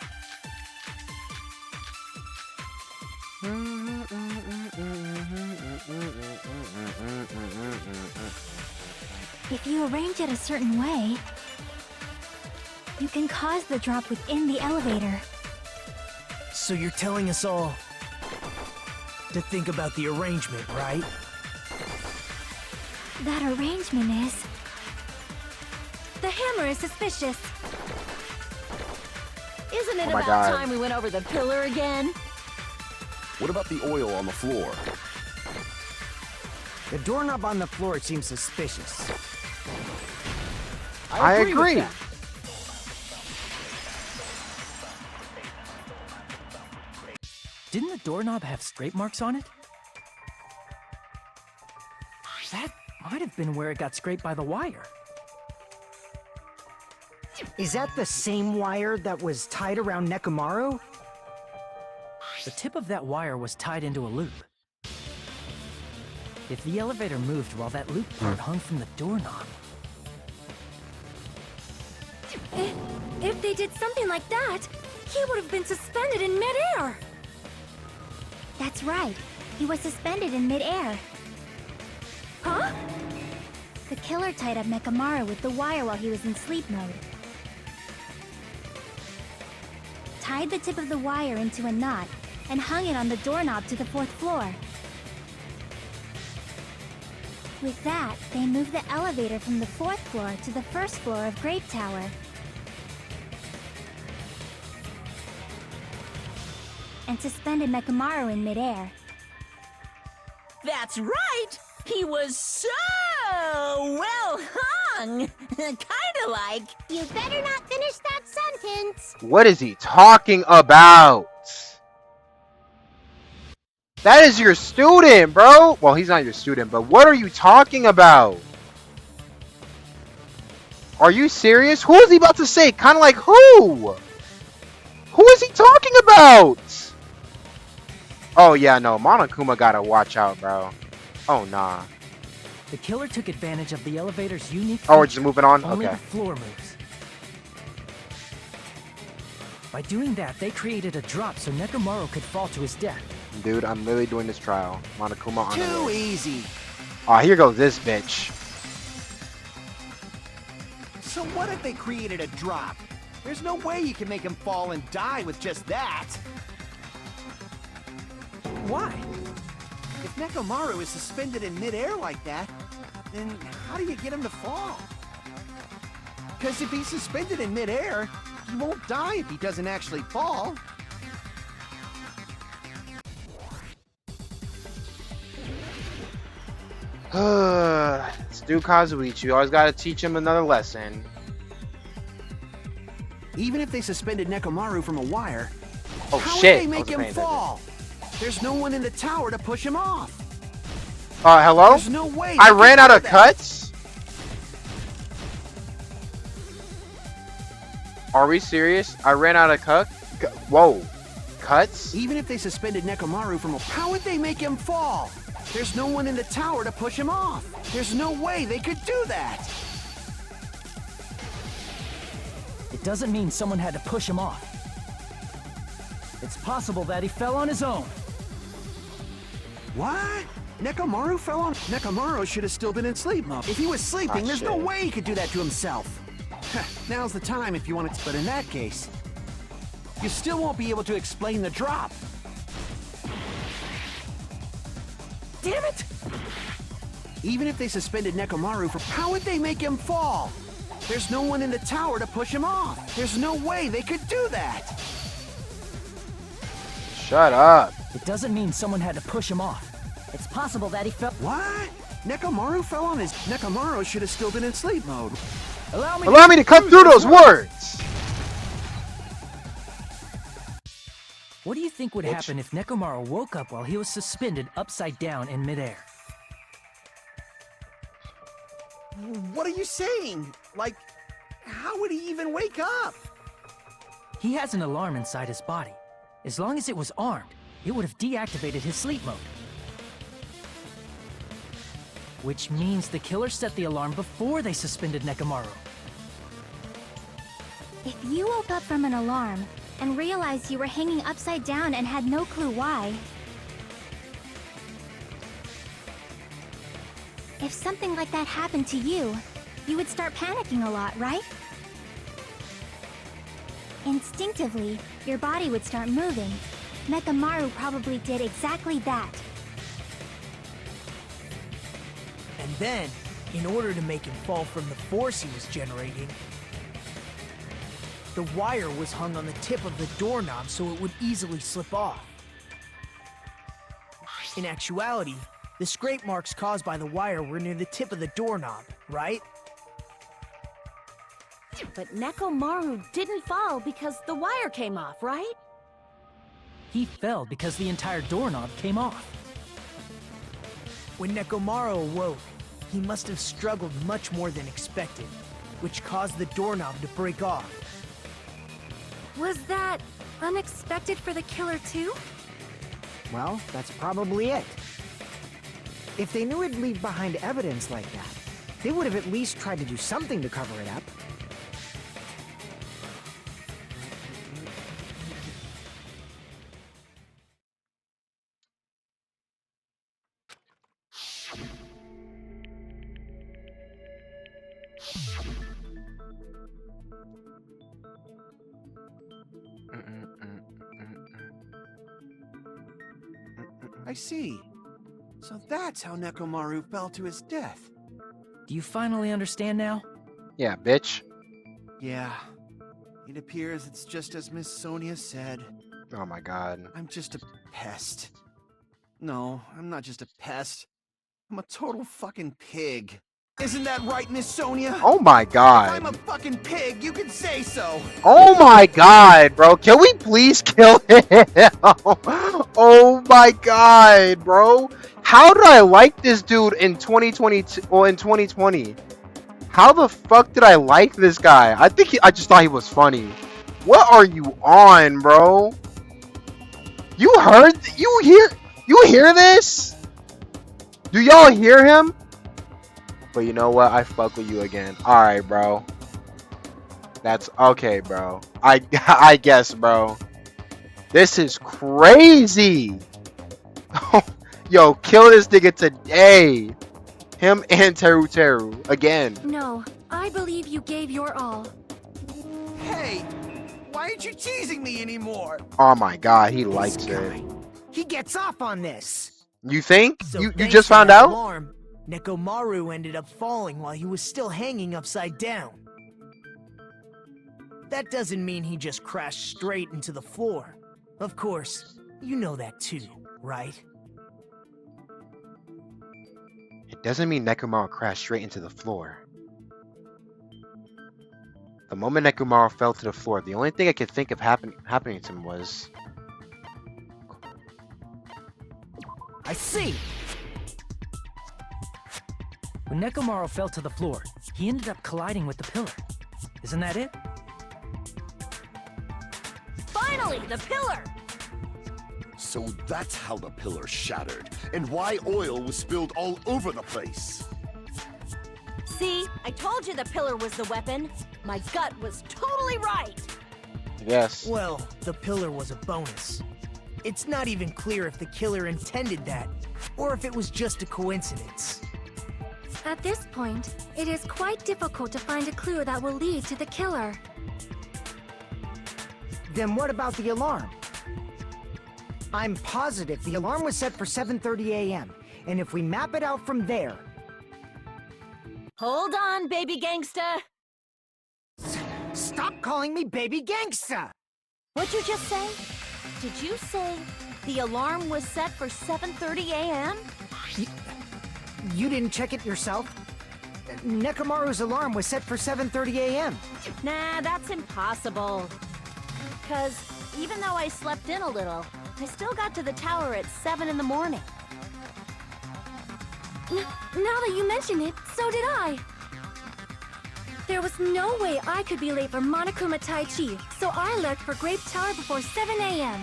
If you arrange it a certain way, you can cause the drop within the elevator. So you're telling us all to think about the arrangement, right? That arrangement is... The hammer is suspicious. Isn't it Oh my about God. time we went over the pillar again? What about the oil on the floor? The doorknob on the floor seems suspicious. I agree. with that. Didn't the doorknob have scrape marks on it? That might have been where it got scraped by the wire. Is that the same wire that was tied around Nekomaru? The tip of that wire was tied into a loop. If the elevator moved while that loop part hung from the doorknob, If they did something like that, he would have been suspended in midair. That's right. He was suspended in midair. Huh? The killer tied up Mekamaru with the wire while he was in sleep mode. Tied the tip of the wire into a knot and hung it on the doorknob to the 4th floor. With that, they moved the elevator from the 4th floor to the 1st floor of Grape Tower. And suspended Mekamaru in midair. That's right! He was so well hung! Kinda like... You better not finish that sentence! What is he talking about? That is your student, bro! Well, he's not your student, but what are you talking about? Are you serious? Who is he about to say? Kind of like who? Who is he talking about? Oh, yeah, no. Monokuma gotta watch out, bro. Oh, nah. The killer took advantage of the elevator's unique Oh, we're just feature. moving on? Only Okay. the floor moves. By doing that, they created a drop so Nekomaru could fall to his death. Dude, I'm literally doing this trial. Monokuma on the Too list. easy. Oh, here goes this bitch. So what if they created a drop? There's no way you can make him fall and die with just that. Why? If Nekomaru is suspended in midair like that, then how do you get him to fall? Because if he's suspended in midair, he won't die if he doesn't actually fall. Let's do Kazuichi. You always gotta teach him another lesson. Even if they suspended Nekomaru from a wire, Oh, how shit. would they I make wasn't him paying attention. fall? There's no one in the tower to push him off. Hello? There's no way I they ran could out do of that. cuts? Are we serious? I ran out of Whoa. Cuts? Even if they suspended Nekomaru from a... How would they make him fall? There's no one in the tower to push him off. There's no way they could do that. It doesn't mean someone had to push him off. It's possible that he fell on his own. What? Nekomaru fell on... Nekomaru should have still been in sleep mode. If he was sleeping, there's no shit. way he could do that to himself. Now's the time if you want to... But in that case, you still won't be able to explain the drop. Damn it! Even if they suspended Nekomaru from... How would they make him fall? There's no one in the tower to push him off. There's no way they could do that. Shut up. It doesn't mean someone had to push him off. It's possible that he fell. What? Nekomaru fell on his... Nekomaru should have still been in sleep mode. Allow me to cut through those words. What do you think would happen if Nekomaru woke up while he was suspended upside down in midair? What are you saying? Like, how would he even wake up? He has an alarm inside his body. As long as it was armed, it would have deactivated his sleep mode. Which means the killer set the alarm before they suspended Nekomaru. If you woke up from an alarm and realized you were hanging upside down and had no clue why, if something like that happened to you, you would start panicking a lot, right? Instinctively, your body would start moving. Mekamaru probably did exactly that. And then, in order to make him fall from the force he was generating, the wire was hung on the tip of the doorknob so it would easily slip off. In actuality, the scrape marks caused by the wire were near the tip of the doorknob, right? But Nekomaru didn't fall because the wire came off, right? He fell because the entire doorknob came off. When Nekomaru awoke, he must have struggled much more than expected, which caused the doorknob to break off. Was that unexpected for the killer too? Well, that's probably it. If they knew it'd leave behind evidence like that, they would have at least tried to do something to cover it up. I see. So that's how Nekomaru fell to his death. Do you finally understand now? Yeah, bitch. Yeah. It appears it's just as Miss Sonia said. Oh my god. I'm just a pest. No, I'm not just a pest. I'm a total fucking pig. Isn't that right, Miss Sonia? Oh my god. If I'm a fucking pig, you can say so. Oh my god, bro. Can we please kill him? Oh my god, bro. How did I like this dude in 2022 or in 2020? How the fuck did I like this guy? I just thought he was funny. What are you on, bro? You hear this? Do y'all hear him? But you know what? I fuck with you again. Alright, bro. That's okay, bro. I guess, bro. This is crazy. Yo, kill this nigga today. Him and Teru Teru again. No, I believe you gave your all. Hey, why aren't you teasing me anymore? Oh my god, he likes it. He gets off on this. You think? So You thanks just to found that out? Alarm, Nekomaru ended up falling while he was still hanging upside down. That doesn't mean he just crashed straight into the floor. Of course, you know that too, right? It doesn't mean Nekomaru crashed straight into the floor. The moment Nekomaru fell to the floor, the only thing I could think of happening to him was... I see! When Nekomaru fell to the floor, he ended up colliding with the pillar. Isn't that it? Finally, the pillar! So that's how the pillar shattered, and why oil was spilled all over the place. See, I told you the pillar was the weapon. My gut was totally right. Yes. Well, the pillar was a bonus. It's not even clear if the killer intended that, or if it was just a coincidence. At this point, it is quite difficult to find a clue that will lead to the killer. Then what about the alarm? I'm positive the alarm was set for 7:30 a.m., and if we map it out from there... Hold on, baby gangsta. Stop calling me baby gangsta! What'd you just say? Did you say the alarm was set for 7:30 a.m.? You didn't check it yourself? Nekomaru's alarm was set for 7:30 a.m. Nah, that's impossible. Because even though I slept in a little, I still got to the tower at 7 in the morning. Now that you mention it, so did I. There was no way I could be late for Monokuma Tai Chi, so I left for Grape Tower before 7 a.m.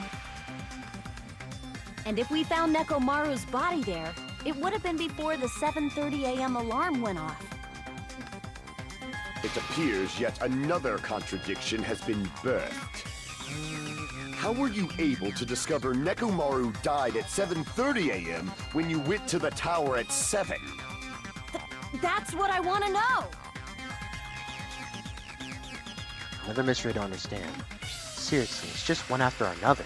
And if we found Nekomaru's body there, it would have been before the 7:30 a.m. alarm went off. It appears yet another contradiction has been birthed. How were you able to discover Nekomaru died at 7:30 a.m. when you went to the tower at 7? That's what I want to know! Another mystery to understand. Seriously, it's just one after another.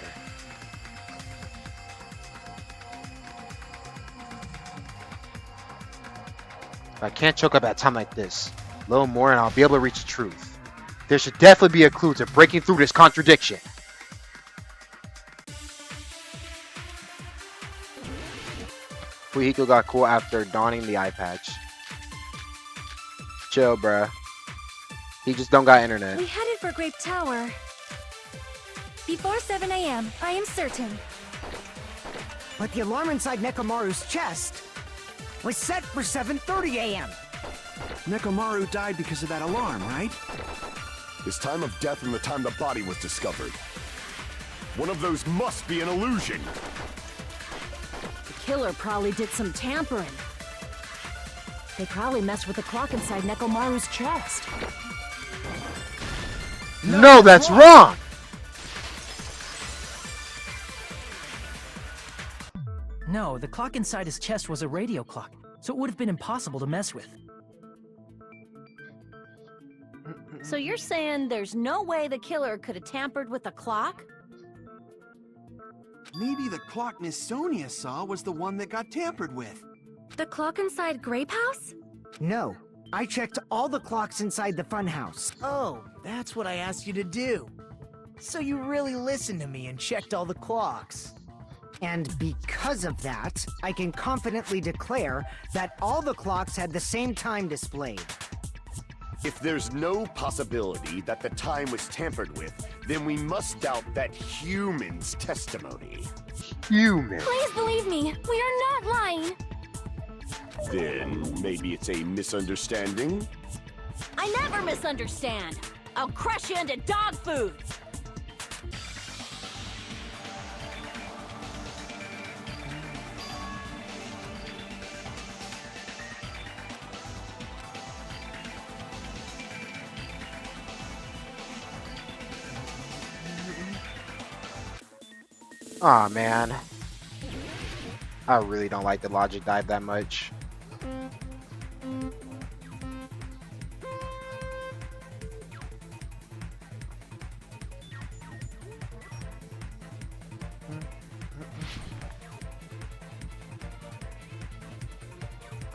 If I can't choke up at a time like this, a little more and I'll be able to reach the truth. There should definitely be a clue to breaking through this contradiction. Fuyuhiko got cool after donning the eye patch. Chill, bruh. He just don't got internet. We headed for Grape Tower. Before 7 a.m., I am certain. But the alarm inside Nekomaru's chest was set for 7:30 a.m. Nekomaru died because of that alarm, right? His time of death and the time the body was discovered. One of those must be an illusion. The killer probably did some tampering. They probably messed with the clock inside Nekomaru's chest. No, that's wrong! No, the clock inside his chest was a radio clock, so it would have been impossible to mess with. So you're saying there's no way the killer could have tampered with the clock? Maybe the clock Miss Sonia saw was the one that got tampered with. The clock inside Grape House? No, I checked all the clocks inside the funhouse. Oh, that's what I asked you to do. So you really listened to me and checked all the clocks. And because of that, I can confidently declare that all the clocks had the same time displayed. If there's no possibility that the time was tampered with, then we must doubt that human's testimony. Human. Please believe me, we are not lying. Then maybe it's a misunderstanding? I never misunderstand. I'll crush you into dog food. Aw, man. I really don't like the logic dive that much.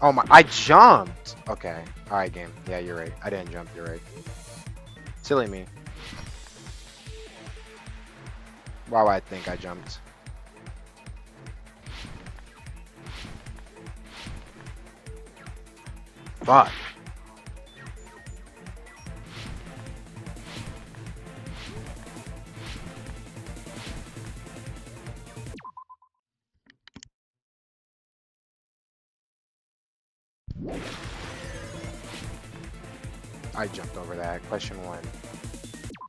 Oh my, I jumped! Okay, alright game. Yeah, you're right. I didn't jump, you're right. Silly me. Why would I think I jumped? Fuck. I jumped over that. Question 1.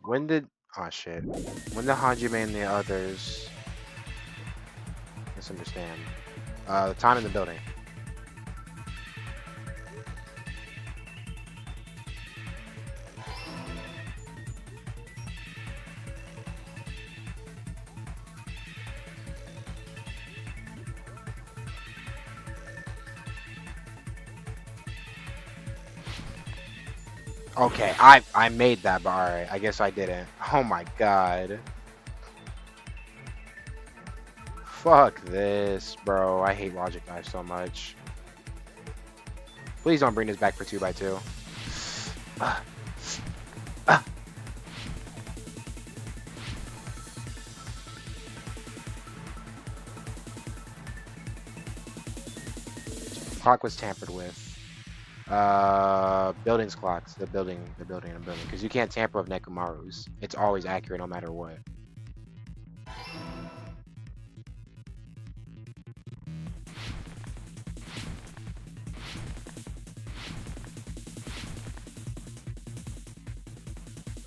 When did... Oh shit. When did Hajime and the others... Misunderstand. The time in the building. Okay, I made that, but alright, I guess I didn't. Oh my god. Fuck this, bro. I hate logic dive so much. Please don't bring this back for 2x2. Clock was tampered with. Buildings clocks. The building. Because you can't tamper with Nekomaru's. It's always accurate no matter what.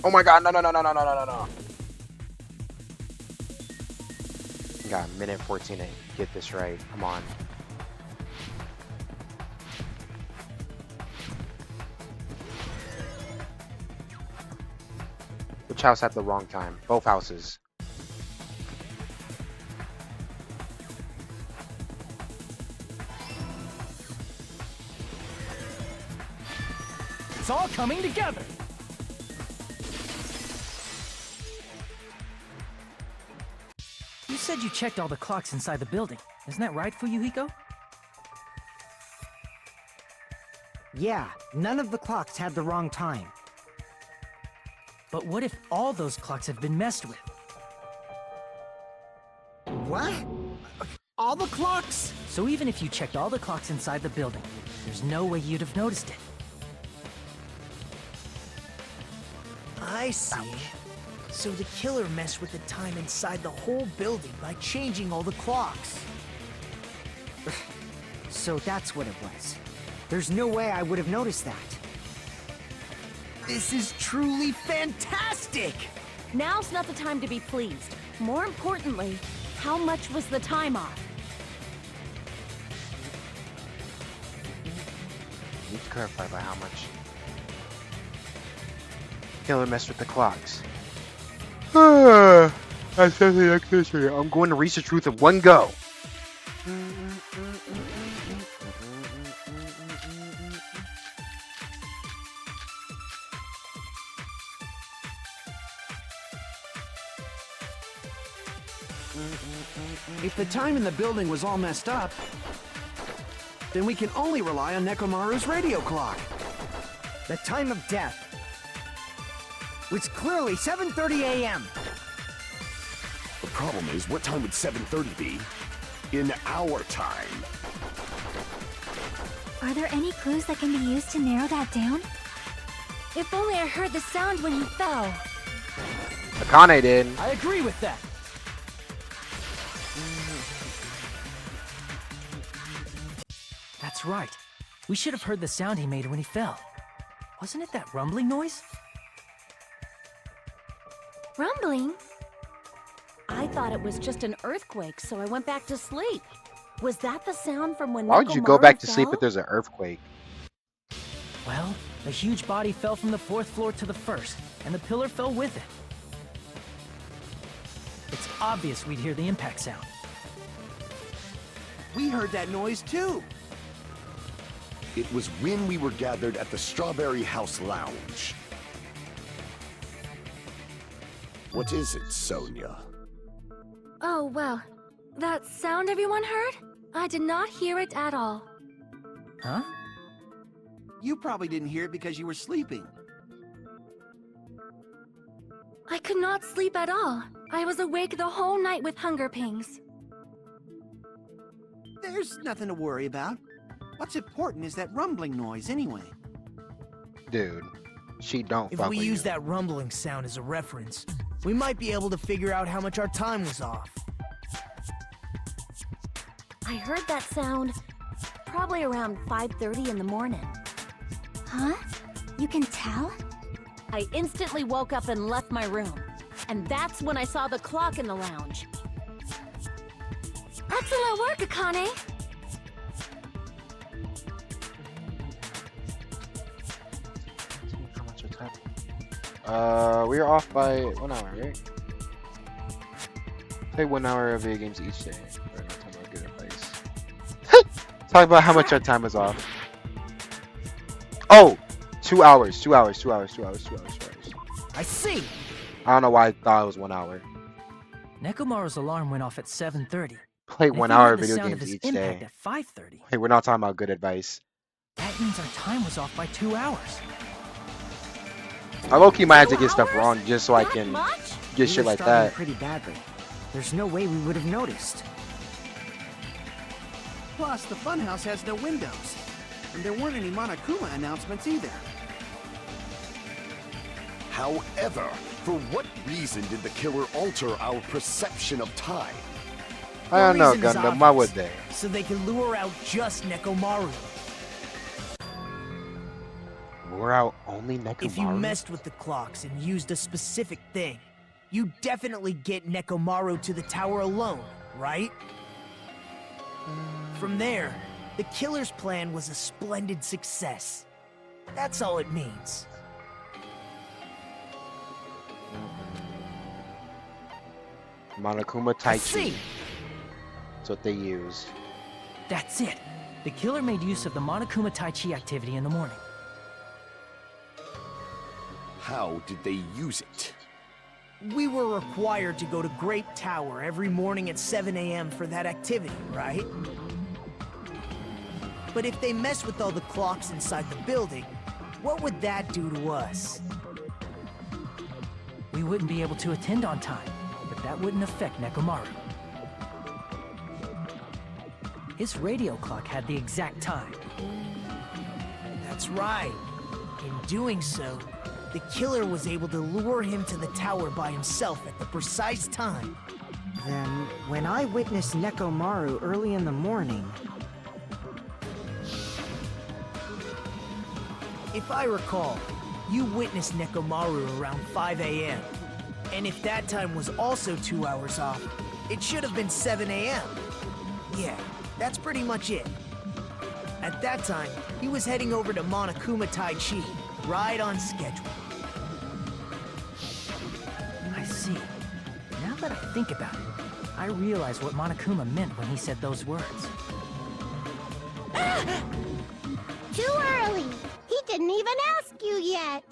Oh my god, no. Got a minute 14 to get this right. Come on. Which house at the wrong time? Both houses. It's all coming together. You said you checked all the clocks inside the building. Isn't that right, Fuyuhiko? Yeah, none of the clocks had the wrong time. But what if all those clocks have been messed with? What? All the clocks? So even if you checked all the clocks inside the building, there's no way you'd have noticed it. I see. So the killer messed with the time inside the whole building by changing all the clocks. So that's what it was. There's no way I would have noticed that. This is truly fantastic! Now's not the time to be pleased. More importantly, how much was the time off? Need to clarify by how much. Killer messed with the clocks. That's something like this here. I'm going to reach the truth in one go. If the time in the building was all messed up, then we can only rely on Nekomaru's radio clock. The time of death was clearly 7:30 a.m. The problem is, what time would 7:30 be in our time? Are there any clues that can be used to narrow that down? If only I heard the sound when he fell. Akane did. I agree with that. That's right. We should have heard the sound he made when he fell. Wasn't it that rumbling noise? Rumbling? I thought it was just an earthquake, so I went back to sleep. Was that the sound from when Why would you go Nekomaru back to sleep fell? if there's an earthquake? Well, the huge body fell from the 4th floor to the 1st, and the pillar fell with it. It's obvious we'd hear the impact sound. We heard that noise too. It was when we were gathered at the Strawberry House Lounge. What is it, Sonia? Oh, well. That sound everyone heard? I did not hear it at all. Huh? You probably didn't hear it because you were sleeping. I could not sleep at all. I was awake the whole night with hunger pangs. There's nothing to worry about. What's important is that rumbling noise anyway. Dude, she don't If fuck we with use you. that rumbling sound as a reference, we might be able to figure out how much our time was off. I heard that sound probably around 5:30 in the morning. Huh? You can tell? I instantly woke up and left my room. And that's when I saw the clock in the lounge. Excellent work, Akane! How much time? We are off by 1 hour, right? Play 1 hour of video games each day. We're not talking about good advice. Talk about how much our time is off. Oh! 2 hours, 2 hours, 2 hours, 2 hours, 2 hours, 2 hours. I see! I don't know why I thought it was 1 hour. Nekomaru's alarm went off at 7:30. Play And if 1 we hour heard of the video sound of games his each impact day. at 5:30. Hey, we're not talking about good advice. That means our time was off by 2 hours. I low-key might have to get stuff wrong just so I can get shit We were like starving that. pretty badly. There's no way we would have noticed. Plus, the funhouse has no windows. And there weren't any Monokuma announcements either. However, for what reason did the killer alter our perception of time? I don't know, reason is Gundam. Why would obvious. they? So they can lure out just Nekomaru. We're out only Nekomaru? If you messed with the clocks and used a specific thing, you definitely get Nekomaru to the tower alone, right? From there, the killer's plan was a splendid success. That's all it means. Monokuma Tai I Chi. see. That's what they used. That's it. The killer made use of the Monokuma Tai Chi activity in the morning. How did they use it? We were required to go to Grape Tower every morning at 7 a.m. for that activity, right? But if they mess with all the clocks inside the building, what would that do to us? We wouldn't be able to attend on time, but that wouldn't affect Nekomaru. His radio clock had the exact time. That's right. In doing so, the killer was able to lure him to the tower by himself at the precise time. Then, when I witnessed Nekomaru early in the morning, If I recall, you witnessed Nekomaru around 5 a.m. And if that time was also 2 hours off, it should have been 7 a.m. Yeah, that's pretty much it. At that time, he was heading over to Monokuma Tai Chi, right on schedule. I see. Now that I think about it, I realize what Monokuma meant when he said those words. Too early. He didn't even ask you yet.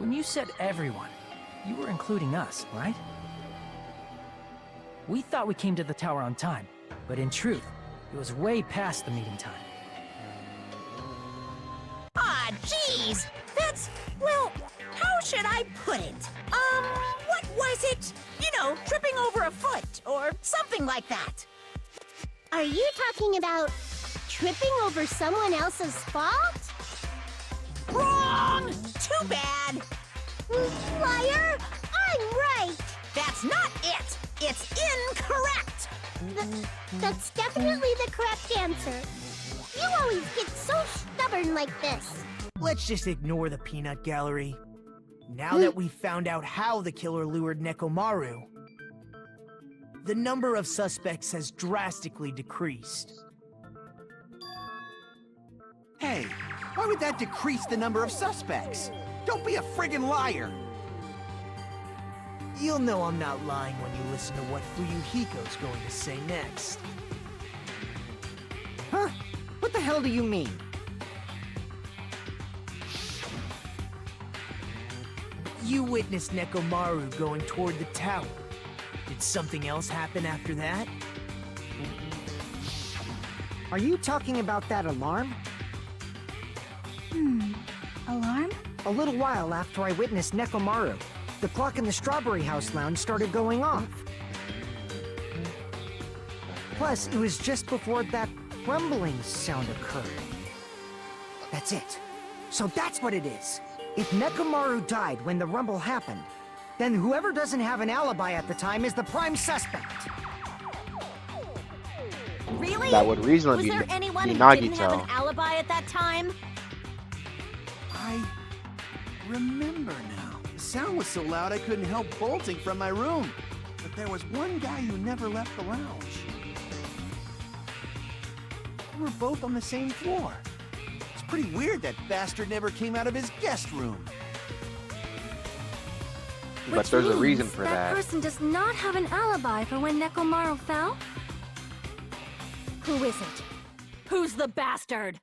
When you said everyone, you were including us, right? We thought we came to the tower on time, but in truth, it was way past the meeting time. Ah, jeez! That's, well, how should I put it? What was it? You know, tripping over a foot, or something like that. Are you talking about tripping over someone else's fault? Wrong! Too bad! Liar! I'm right! That's not it! It's incorrect! That's definitely the correct answer. You always get so stubborn like this. Let's just ignore the peanut gallery. Now that we've found out how the killer lured Nekomaru, the number of suspects has drastically decreased. Hey, why would that decrease the number of suspects? Don't be a friggin' liar! You'll know I'm not lying when you listen to what Fuyuhiko's going to say next. Huh? What the hell do you mean? You witnessed Nekomaru going toward the tower. Did something else happen after that? Are you talking about that alarm? Alarm? A little while after I witnessed Nekomaru, the clock in the Strawberry House lounge started going off. Plus, it was just before that rumbling sound occurred. That's it. So that's what it is. If Nekomaru died when the rumble happened, then whoever doesn't have an alibi at the time is the prime suspect. Really? That would reasonably Was there be anyone who Nagito. didn't have an alibi at that time? I remember now. The sound was so loud I couldn't help bolting from my room. But there was one guy who never left the lounge. We were both on the same floor. It's pretty weird that bastard never came out of his guest room. But Which there's a means reason for that that. person does not have an alibi for when Nekomaru fell? Who is it? Who's the bastard?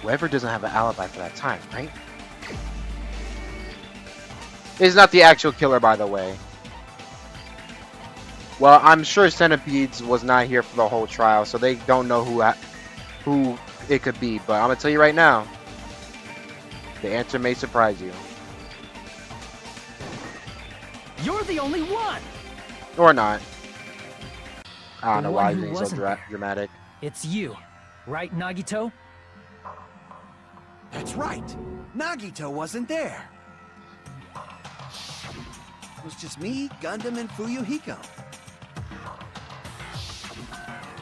Whoever doesn't have an alibi for that time, right? Is not the actual killer, by the way. Well, I'm sure Centipedes was not here for the whole trial, so they don't know who it could be. But I'm gonna tell you right now, the answer may surprise you, You're the only one! or not. I don't The know one why who he's so wasn't there. dramatic. It's you, right, Nagito? That's right. Nagito wasn't there. It was just me, Gundam, and Fuyuhiko.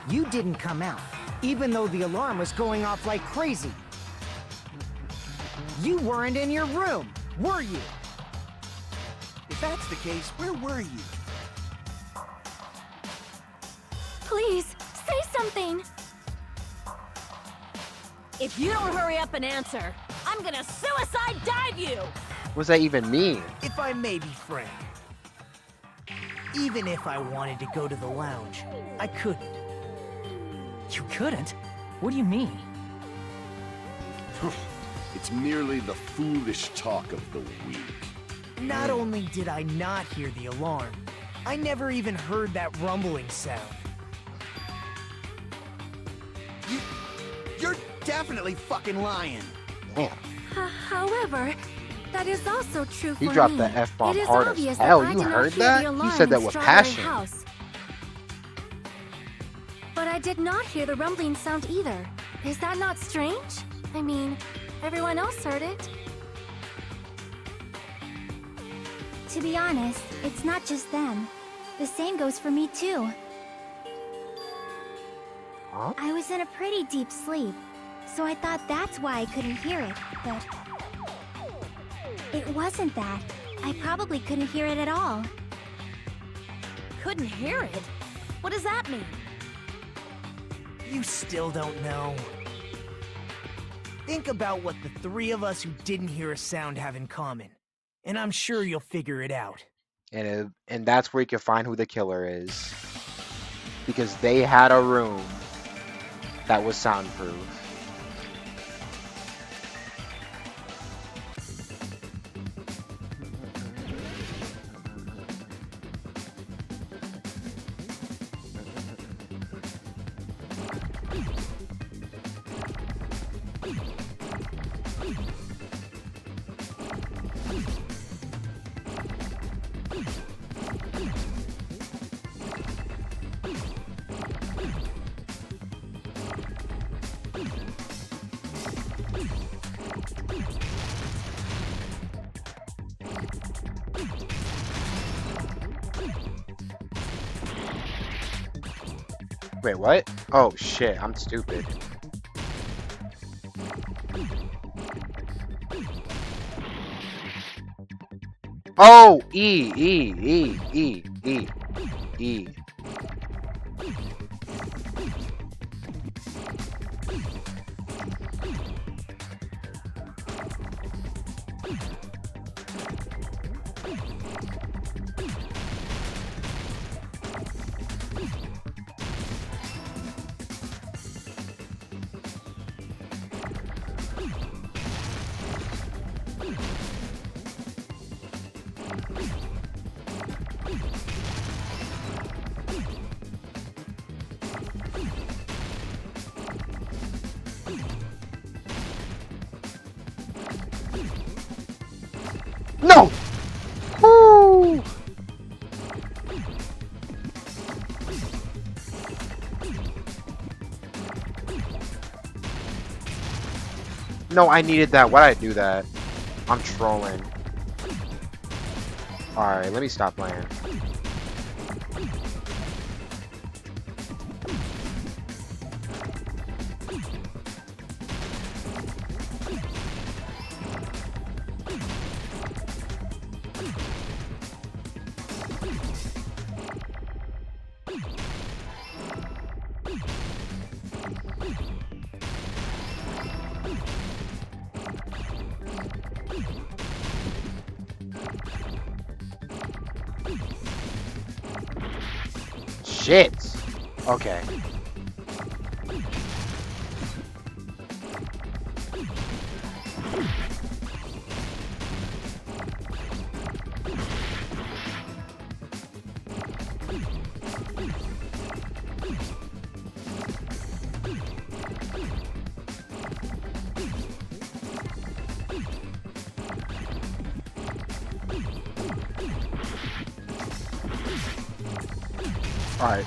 You didn't come out, even though the alarm was going off like crazy. You weren't in your room, were you? If that's the case, where were you? Please, say something! If you don't hurry up and answer, I'm gonna suicide dive you! What does that even mean? If I may be frank, even if I wanted to go to the lounge, I couldn't. You couldn't? What do you mean? It's merely the foolish talk of the weak. Not only did I not hear the alarm, I never even heard that rumbling sound. You're definitely fucking lying. Damn. However, that is also true for me. He dropped the F-bomb It is hard as obvious hell. that I You did not heard hear that? the He alarm said that in with Strawberry passion. House. But I did not hear the rumbling sound either. Is that not strange? I mean, everyone else heard it. To be honest, it's not just them. The same goes for me too. Huh? I was in a pretty deep sleep, so I thought that's why I couldn't hear it, but... It wasn't that. I probably couldn't hear it at all. Couldn't hear it? What does that mean? You still don't know. Think about what the three of us who didn't hear a sound have in common, and I'm sure you'll figure it out. And that's where you can find who the killer is. Because they had a room that was soundproof. Wait, what? Oh shit, I'm stupid. Oh, E. No! Woo! No, I needed that. Why'd I do that? I'm trolling. Alright, let me stop playing. Shit! Okay. Alright.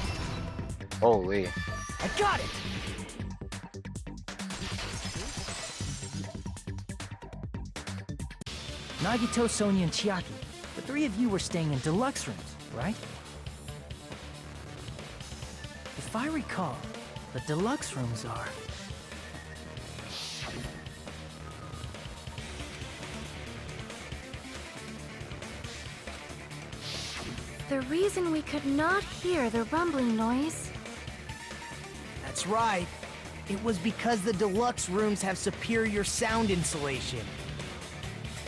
Holy. I got it! Nagito, Sonia, and Chiaki. The three of you were staying in deluxe rooms, right? If I recall, the deluxe rooms are... The reason we could not hear the rumbling noise... That's right. It was because the deluxe rooms have superior sound insulation.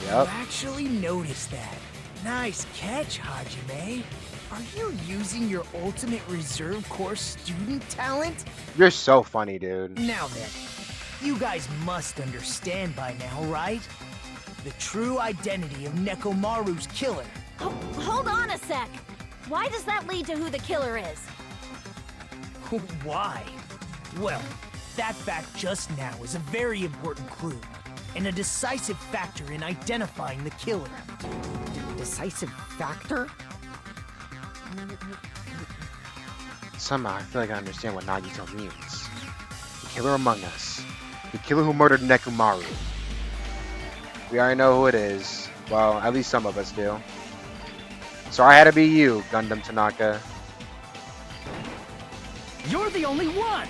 Yep. You actually noticed that. Nice catch, Hajime. Are you using your ultimate reserve corps student talent? You're so funny, dude. Now then, you guys must understand by now, right? The true identity of Nekomaru's killer. Hold on a sec. Why does that lead to who the killer is? Why? Well, that fact just now is a very important clue, and a decisive factor in identifying the killer. Decisive factor? Somehow, I feel like I understand what Nagito means. The killer among us. The killer who murdered Nekomaru. We already know who it is. Well, at least some of us do. So I had to be you, Gundam Tanaka. You're the only one!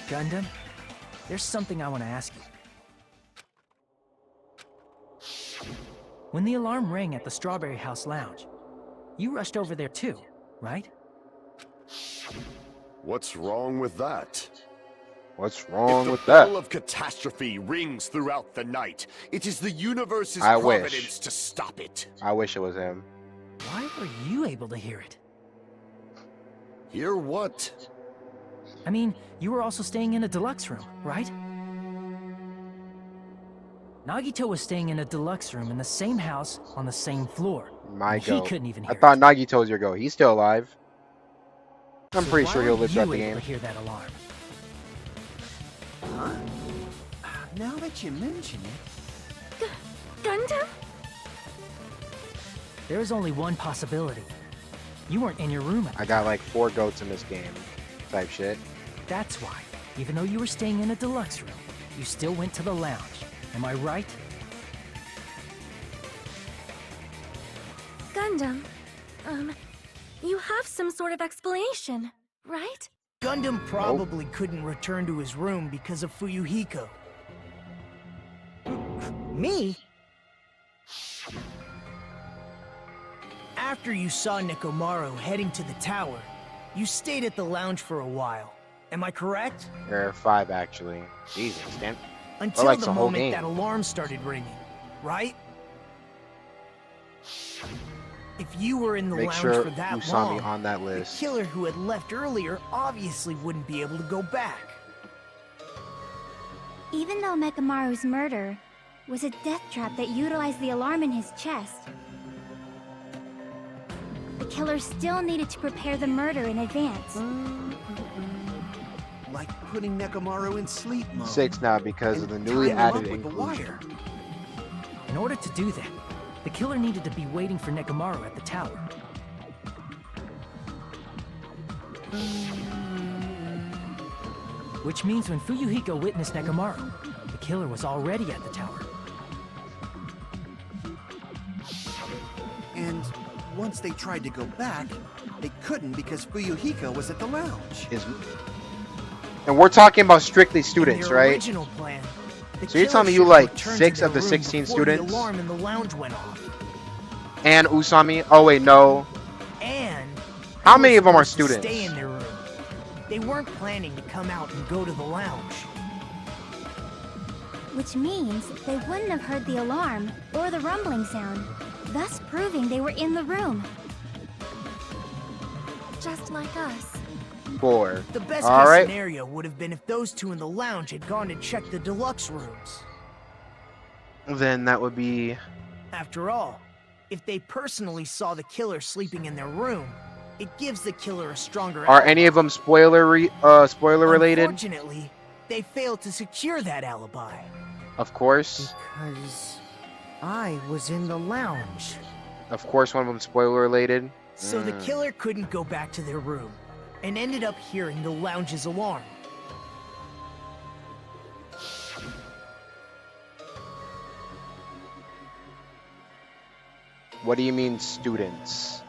Gundam, there's something I want to ask you. When the alarm rang at the Strawberry House Lounge, you rushed over there too, right? What's wrong with that? What's wrong with If that? the bell of catastrophe rings throughout the night, it is the universe's I wish. providence to stop it. I wish it was him. Why were you able to hear it? Hear what? I mean, you were also staying in a deluxe room, right? Nagito was staying in a deluxe room in the same house on the same floor. My and go. He couldn't even hear I thought it. Nagito was your go. He's still alive. I'm So pretty why sure he'll were live throughout the you able game. to hear that alarm? Huh? Now that you mention it... Gundam? There is only one possibility. You weren't in your room at I got like 4 goats in this game. Type shit. That's why, even though you were staying in a deluxe room, you still went to the lounge. Am I right? Gundam, you have some sort of explanation, right? Gundam probably couldn't return to his room because of Fuyuhiko. Me? After you saw Nekomaru heading to the tower, you stayed at the lounge for a while. Am I correct? There are 5 actually. Jesus, damn. Until like the the whole moment game. that alarm started ringing, right? If you were in the Make lounge sure for that Usami long, on that the list. killer who had left earlier obviously wouldn't be able to go back. Even though Mekamaru's murder was a death trap that utilized the alarm in his chest, the killer still needed to prepare the murder in advance. Like putting Nekomaru in sleep mode. 6 now because of the and newly tying him up added with the inclusion. wire. In order to do that, the killer needed to be waiting for Nekomaru at the tower. Which means when Fuyuhiko witnessed Nekomaru, the killer was already at the tower. And once they tried to go back, they couldn't because Fuyuhiko was at the lounge. And we're talking about strictly students, In their right? original plan, the So you're killer telling me you should like return to 6 their of the room 16 before students? The alarm in the lounge went off. And Usami? Oh wait, no. And How they many were of them are supposed to students? Stay in their room. They weren't planning to come out and go to the lounge. Which means they wouldn't have heard the alarm or the rumbling sound, thus proving they were in the room. Just like us. 4. The best All case right. scenario would have been if those two in the lounge had gone to check the deluxe rooms. Then that would be... After all, if they personally saw the killer sleeping in their room, it gives the killer a stronger Are alibi. any of them spoiler related? Unfortunately, they failed to secure that alibi. Of course. Because I was in the lounge. Of course one of them spoiler related. So the killer couldn't go back to their room, and ended up hearing the lounge's alarm. What do you mean students?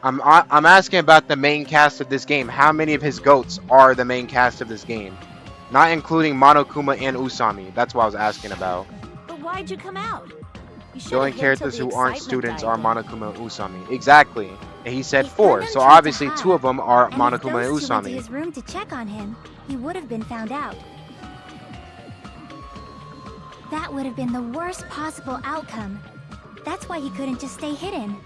I'm asking about the main cast of this game. How many of his goats are the main cast of this game? Not including Monokuma and Usami. That's what I was asking about. But why'd you come out? You The only should've hid till characters the who aren't excitement students died are down. Monokuma and Usami. Exactly. And he said If 4, Gundam so tried to obviously hide, 2 of them are and if Monokuma and those two went to Usami. his room to check on him, he would have been found out. That would have been the worst possible outcome. That's why he couldn't just stay hidden.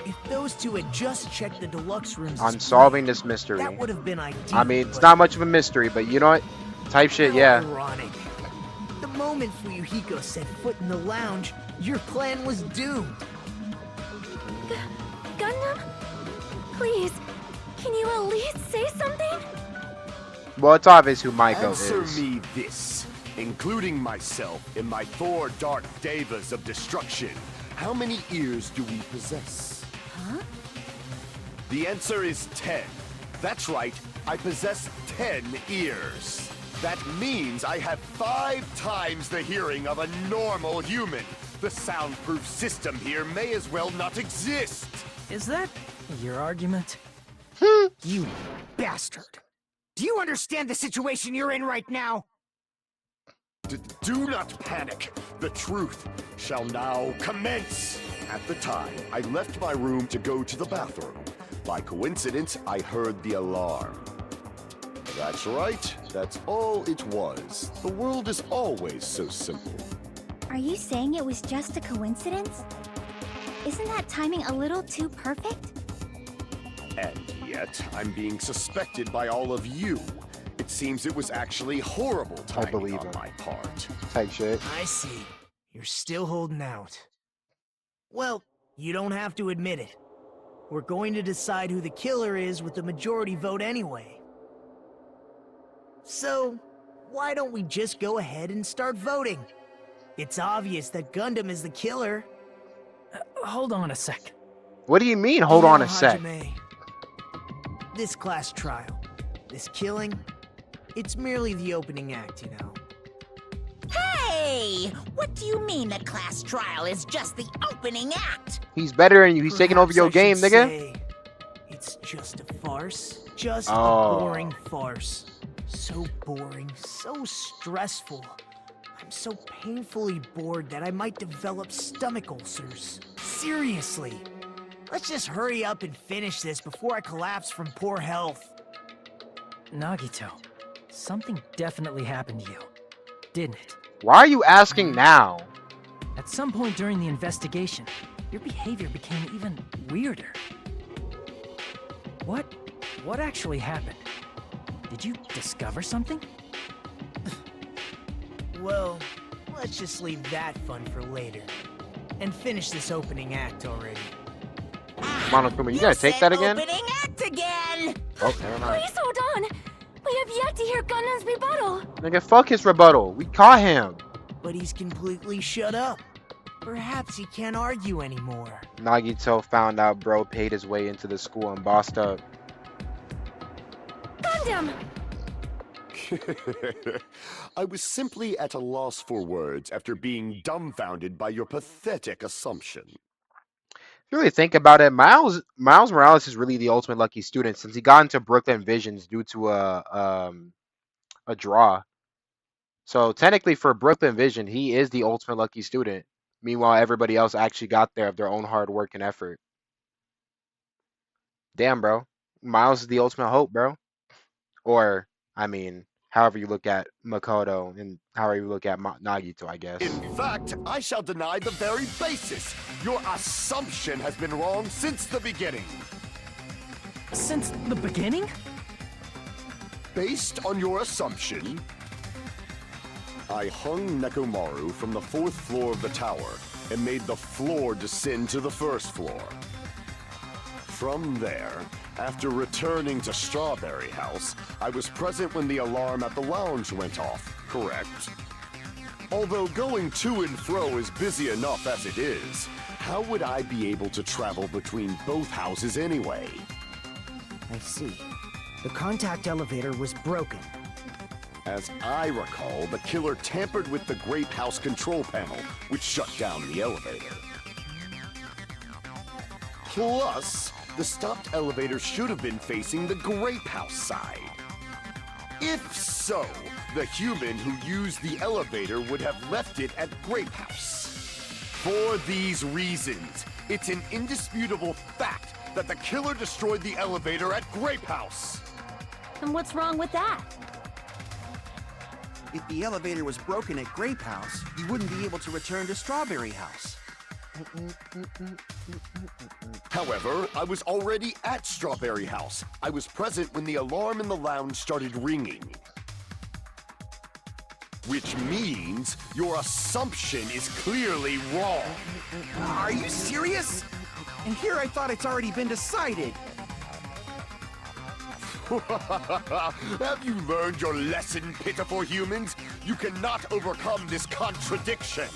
If those two had just checked the deluxe rooms, I'm solving this mystery. that would have been ideal. I mean, it's but not much of a mystery, but you know what? Type shit, how yeah. Ironic. The moment Fuyuhiko set foot in the lounge, your plan was doomed. Gundam? Please, can you at least say something? Well, it's obvious who my goat Answer is. me this, including myself in my 4 dark devas of destruction. How many ears do we possess? Huh? The answer is 10. That's right, I possess 10 ears. That means I have 5 times the hearing of a normal human. The soundproof system here may as well not exist. Is that your argument? You bastard. Do you understand the situation you're in right now? Do not panic. The truth shall now commence. At the time, I left my room to go to the bathroom. By coincidence, I heard the alarm. That's right. That's all it was. The world is always so simple. Are you saying it was just a coincidence? Isn't that timing a little too perfect? And yet, I'm being suspected by all of you. It seems it was actually horrible timing believe on it. my part. Type shit. I see. You're still holding out. Well, you don't have to admit it. We're going to decide who the killer is with the majority vote anyway. So, why don't we just go ahead and start voting? It's obvious that Gundam is the killer. Hold on a sec. What do you mean, hold on a sec? Hajime, this class trial, this killing, it's merely the opening act, you know. Hey! Hey, what do you mean the class trial is just the opening act? He's better than you. He's taking over your Perhaps I game, should nigga. say it's just a farce. Just Oh. a boring farce. So boring, so stressful. I'm so painfully bored that I might develop stomach ulcers. Seriously. Let's just hurry up and finish this before I collapse from poor health. Nagito, something definitely happened to you, didn't it? Why are you asking now? At some point during the investigation, your behavior became even weirder. What actually happened? Did you discover something? Well, let's just leave that fun for later. And finish this opening act already. Monokuma, you gonna take that again? Opening act again! Oh, never mind. Please hold on. We have yet to hear Gundam's rebuttal. Nigga, fuck his rebuttal. We caught him. But he's completely shut up. Perhaps he can't argue anymore. Nagito found out bro paid his way into the school and bossed up. Gundam! I was simply at a loss for words after being dumbfounded by your pathetic assumption. If you really think about it, Miles Morales is really the ultimate lucky student since he got into Brooklyn Visions due to a draw. So technically for Brooklyn Vision, he is the ultimate lucky student. Meanwhile, everybody else actually got there of their own hard work and effort. Damn, bro. Miles is the ultimate hope, bro. Or, I mean, however you look at Makoto and however you look at Nagito, I guess. In fact, I shall deny the very basis. Your assumption has been wrong since the beginning. Since the beginning? Based on your assumption, I hung Nekomaru from the 4th floor of the tower and made the floor descend to the 1st floor. From there, after returning to Strawberry House, I was present when the alarm at the lounge went off, correct? Although going to and fro is busy enough as it is, how would I be able to travel between both houses anyway? I see. The contact elevator was broken. As I recall, the killer tampered with the Grape House control panel, which shut down the elevator. Plus, the stopped elevator should have been facing the Grape House side. If so, the human who used the elevator would have left it at Grape House. For these reasons, it's an indisputable fact that the killer destroyed the elevator at Grape House. And what's wrong with that? If the elevator was broken at Grape House, you wouldn't be able to return to Strawberry House. However, I was already at Strawberry House. I was present when the alarm in the lounge started ringing. Which means your assumption is clearly wrong. Are you serious? And here I thought it's already been decided. Have you learned your lesson, pitiful humans? You cannot overcome this contradiction.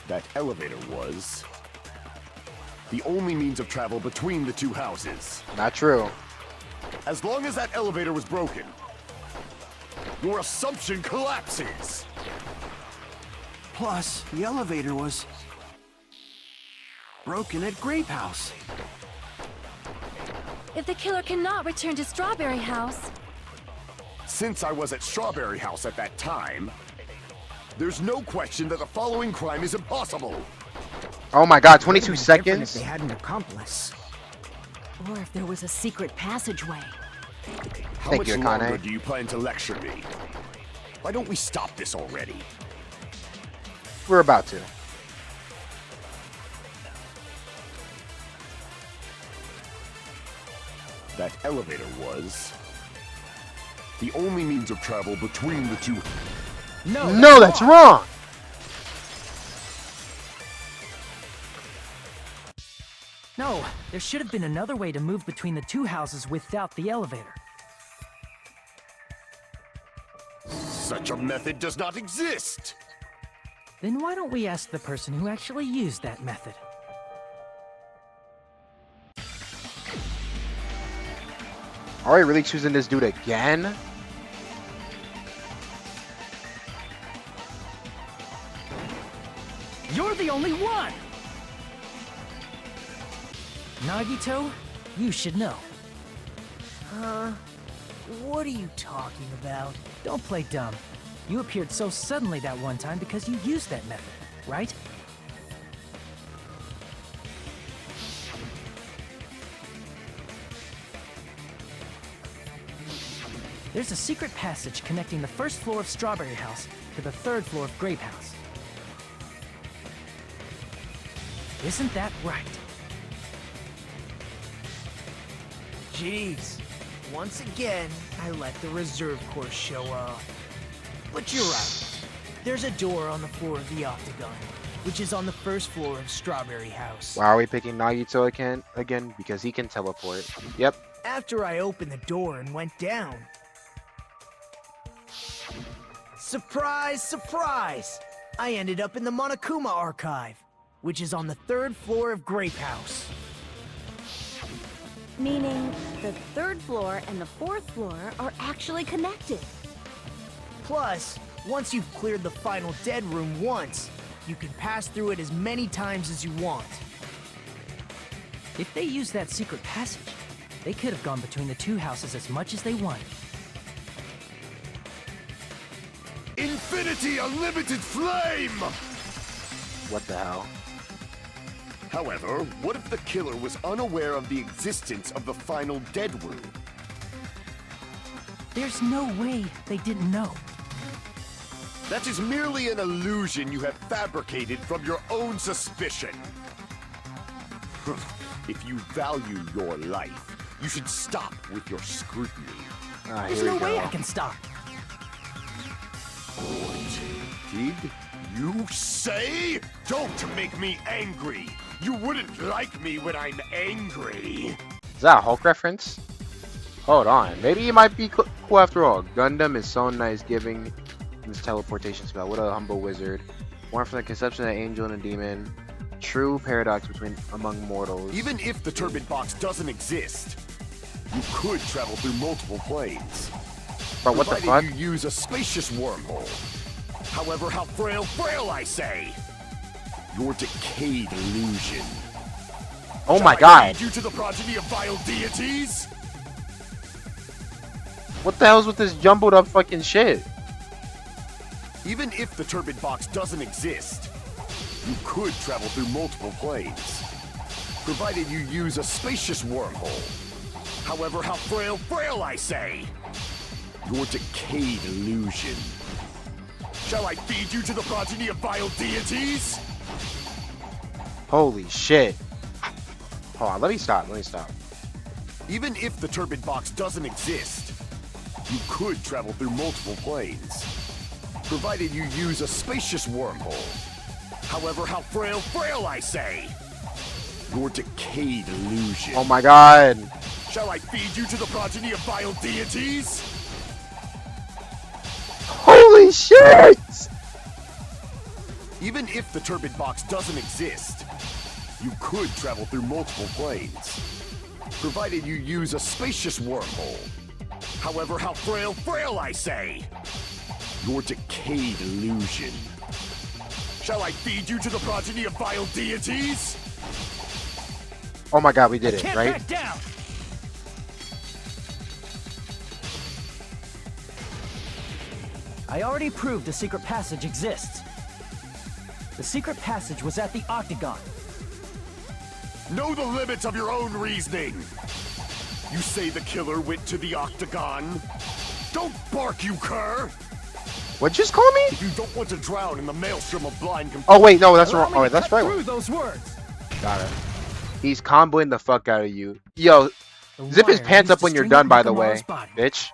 That elevator was the only means of travel between the two houses. Not true. As long as that elevator was broken, your assumption collapses. Plus, the elevator was broken at Grape House. If the killer cannot return to Strawberry House... Since I was at Strawberry House at that time, there's no question that the following crime is impossible. Oh my god, 22 If seconds? they had an accomplice. Or if there was a secret passageway. How Thank much you, longer Akane. do you plan to lecture me? Why don't we stop this already? We're about to. That elevator was the only means of travel between the two. No, that's wrong! No, there should have been another way to move between the two houses without the elevator. Such a method does not exist! Then why don't we ask the person who actually used that method? Are we really choosing this dude again? You're the only one! Nagito, you should know. Huh? What are you talking about? Don't play dumb. You appeared so suddenly that one time because you used that method, right? There's a secret passage connecting the first floor of Strawberry House to the third floor of Grape House. Isn't that right? Jeez. Once again, I let the reserve course show up. But you're right. There's a door on the floor of the Octagon, which is on the first floor of Strawberry House. Why are we picking Nagito again? Because he can teleport. Yep. After I opened the door and went down. Surprise, surprise! I ended up in the Monokuma Archive, which is on the third floor of Grape House. Meaning, the third floor and the fourth floor are actually connected. Plus, once you've cleared the final dead room once, you can pass through it as many times as you want. If they used that secret passage, they could have gone between the two houses as much as they wanted. Infinity Unlimited Flame! What the hell? However, what if the killer was unaware of the existence of the final dead room? There's no way they didn't know. That is merely an illusion you have fabricated from your own suspicion. If you value your life, you should stop with your scrutiny. There's no way I can stop. What did you say? Don't make me angry. You wouldn't like me when I'm angry. Is that a Hulk reference? Hold on. Maybe he might be cool after all. Gundam is so nice giving his teleportation spell. What a humble wizard. Born from the conception of an angel and a demon. True paradox among mortals. Even if the turbid box doesn't exist, you could travel through multiple planes. Bro, what the fuck? Provided you use a spacious wormhole. However, how frail I say. Your decayed illusion. Oh my god. Due to the progeny of vile deities? What the hell's with this jumbled up fucking shit? Even if the turbid box doesn't exist, you could travel through multiple planes. Provided you use a spacious wormhole. However, how frail I say. Your decayed illusion. Shall I feed you to the progeny of vile deities? Holy shit. Hold on, let me stop. Even if the turbid box doesn't exist, you could travel through multiple planes. Provided you use a spacious wormhole. However, how frail I say. Your decayed illusion. Oh my god. Shall I feed you to the progeny of vile deities? Holy shit! Even if the turbid box doesn't exist, you could travel through multiple planes. Provided you use a spacious wormhole. However, how frail I say. Your decayed illusion. Shall I feed you to the progeny of vile deities? Oh my god, we did it, Can't right? back down. I already proved the secret passage exists. The secret passage was at the Octagon. Know the limits of your own reasoning. You say the killer went to the Octagon? Don't bark, you cur! What just call me? If you don't want to drown in the maelstrom of blind Oh wait, no, that's wrong. Oh, that's right. Through those words. Got it. He's comboing the fuck out of you. Yo, zip his pants up when you're done, by the way, bitch.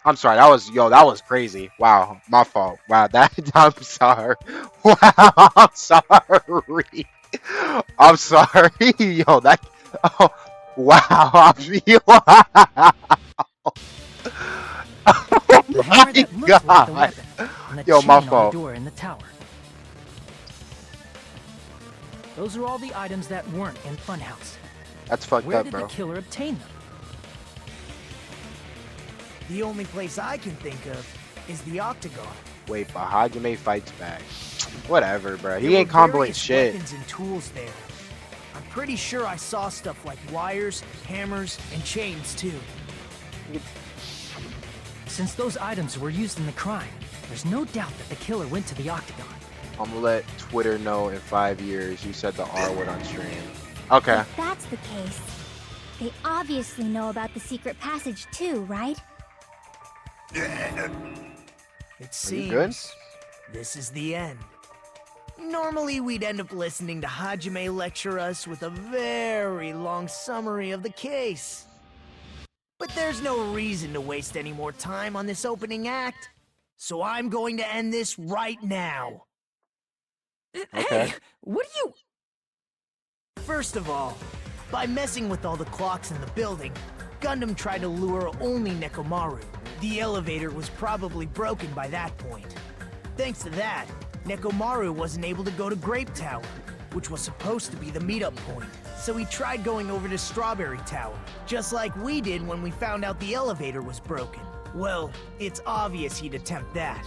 I'm sorry, that was crazy. Wow, my fault. Wow, I'm sorry. Wow, I'm sorry. I'm sorry. Yo, that Oh, wow. Oh The hammer that my looks like the god. weapon, and the Yo, chain my on the fault. door in the tower. Those are all the items that weren't in Funhouse. That's fucked Where up, did bro. the killer obtain them? The only place I can think of is the Octagon. Wait, but Hajime fights back. Whatever, bro. He There ain't were comboing various shit. weapons and tools there. I'm pretty sure I saw stuff like wires, hammers, and chains too. Since those items were used in the crime, there's no doubt that the killer went to the Octagon. I'm gonna let Twitter know in 5 years you said the R word on stream. Okay. If that's the case, they obviously know about the secret passage too, right? It you good? seems this is the end. Normally, we'd end up listening to Hajime lecture us with a very long summary of the case. But there's no reason to waste any more time on this opening act, so I'm going to end this right now. Okay. Hey, what do you... First of all, by messing with all the clocks in the building, Gundam tried to lure only Nekomaru. The elevator was probably broken by that point. Thanks to that, Nekomaru wasn't able to go to Grape Tower, which was supposed to be the meetup point. So he tried going over to Strawberry Tower, just like we did when we found out the elevator was broken. Well, it's obvious he'd attempt that.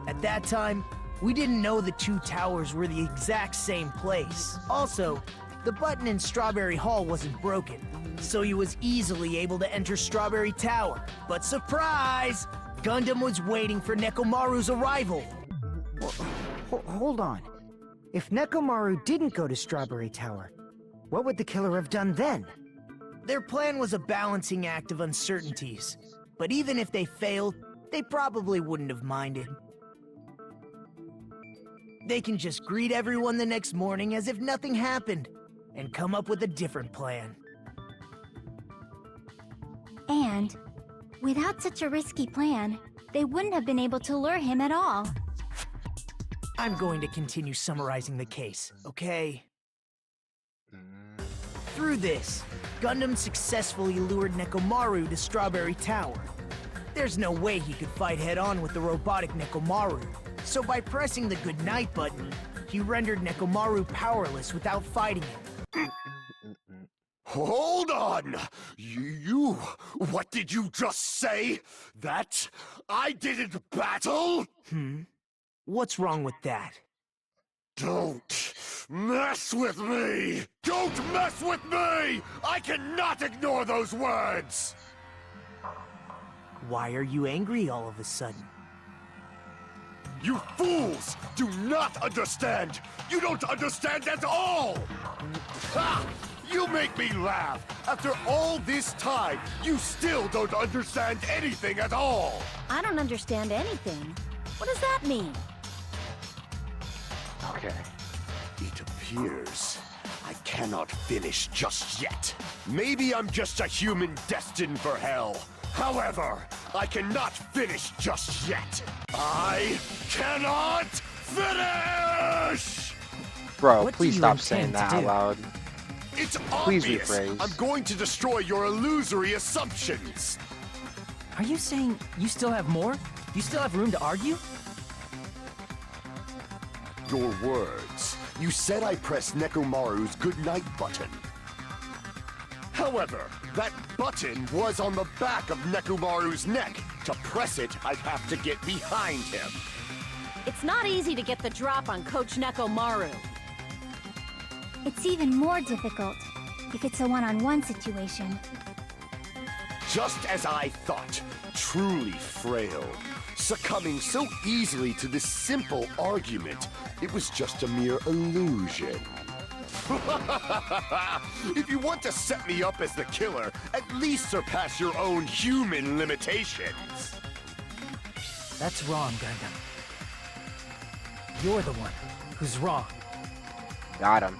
At that time, we didn't know the two towers were the exact same place. Also, the button in Strawberry Hall wasn't broken, so he was easily able to enter Strawberry Tower. But surprise! Gundam was waiting for Nekomaru's arrival. Hold on. If Nekomaru didn't go to Strawberry Tower, what would the killer have done then? Their plan was a balancing act of uncertainties, but even if they failed, they probably wouldn't have minded. They can just greet everyone the next morning as if nothing happened, and come up with a different plan. And without such a risky plan, they wouldn't have been able to lure him at all. I'm going to continue summarizing the case, okay? Through this, Gundam successfully lured Nekomaru to Strawberry Tower. There's no way he could fight head-on with the robotic Nekomaru, so by pressing the goodnight button, he rendered Nekomaru powerless without fighting him. Hold on! You... What did you just say? That I didn't battle? What's wrong with that? Don't mess with me! Don't mess with me! I cannot ignore those words! Why are you angry all of a sudden? You fools do not understand! You don't understand at all! Ha! You make me laugh! After all this time, you still don't understand anything at all! I don't understand anything. What does that mean? Okay. It appears I cannot finish just yet. Maybe I'm just a human destined for hell. However, I cannot finish just yet. I cannot finish! Bro, What do please you stop saying intend that to out do? loud. It's Please obvious. rephrase. I'm going to destroy your illusory assumptions. Are you saying you still have more? You still have room to argue? Your words. You said I pressed Nekomaru's goodnight button. However, that button was on the back of Nekomaru's neck. To press it, I'd have to get behind him. It's not easy to get the drop on Coach Nekomaru. It's even more difficult if it's a one-on-one situation. Just as I thought, truly frail. Succumbing so easily to this simple argument, it was just a mere illusion. If you want to set me up as the killer, at least surpass your own human limitations. That's wrong, Gundam. You're the one who's wrong. Got him.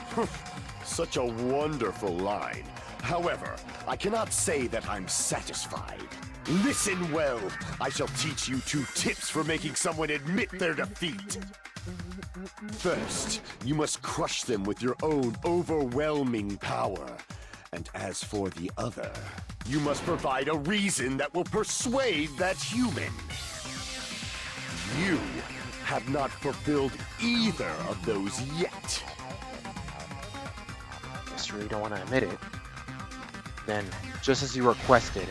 Such a wonderful line. However, I cannot say that I'm satisfied. Listen well. I shall teach you 2 tips for making someone admit their defeat. First, you must crush them with your own overwhelming power. And as for the other, you must provide a reason that will persuade that human. You have not fulfilled either of those yet. Guess you really don't want to admit it. Then, just as you requested,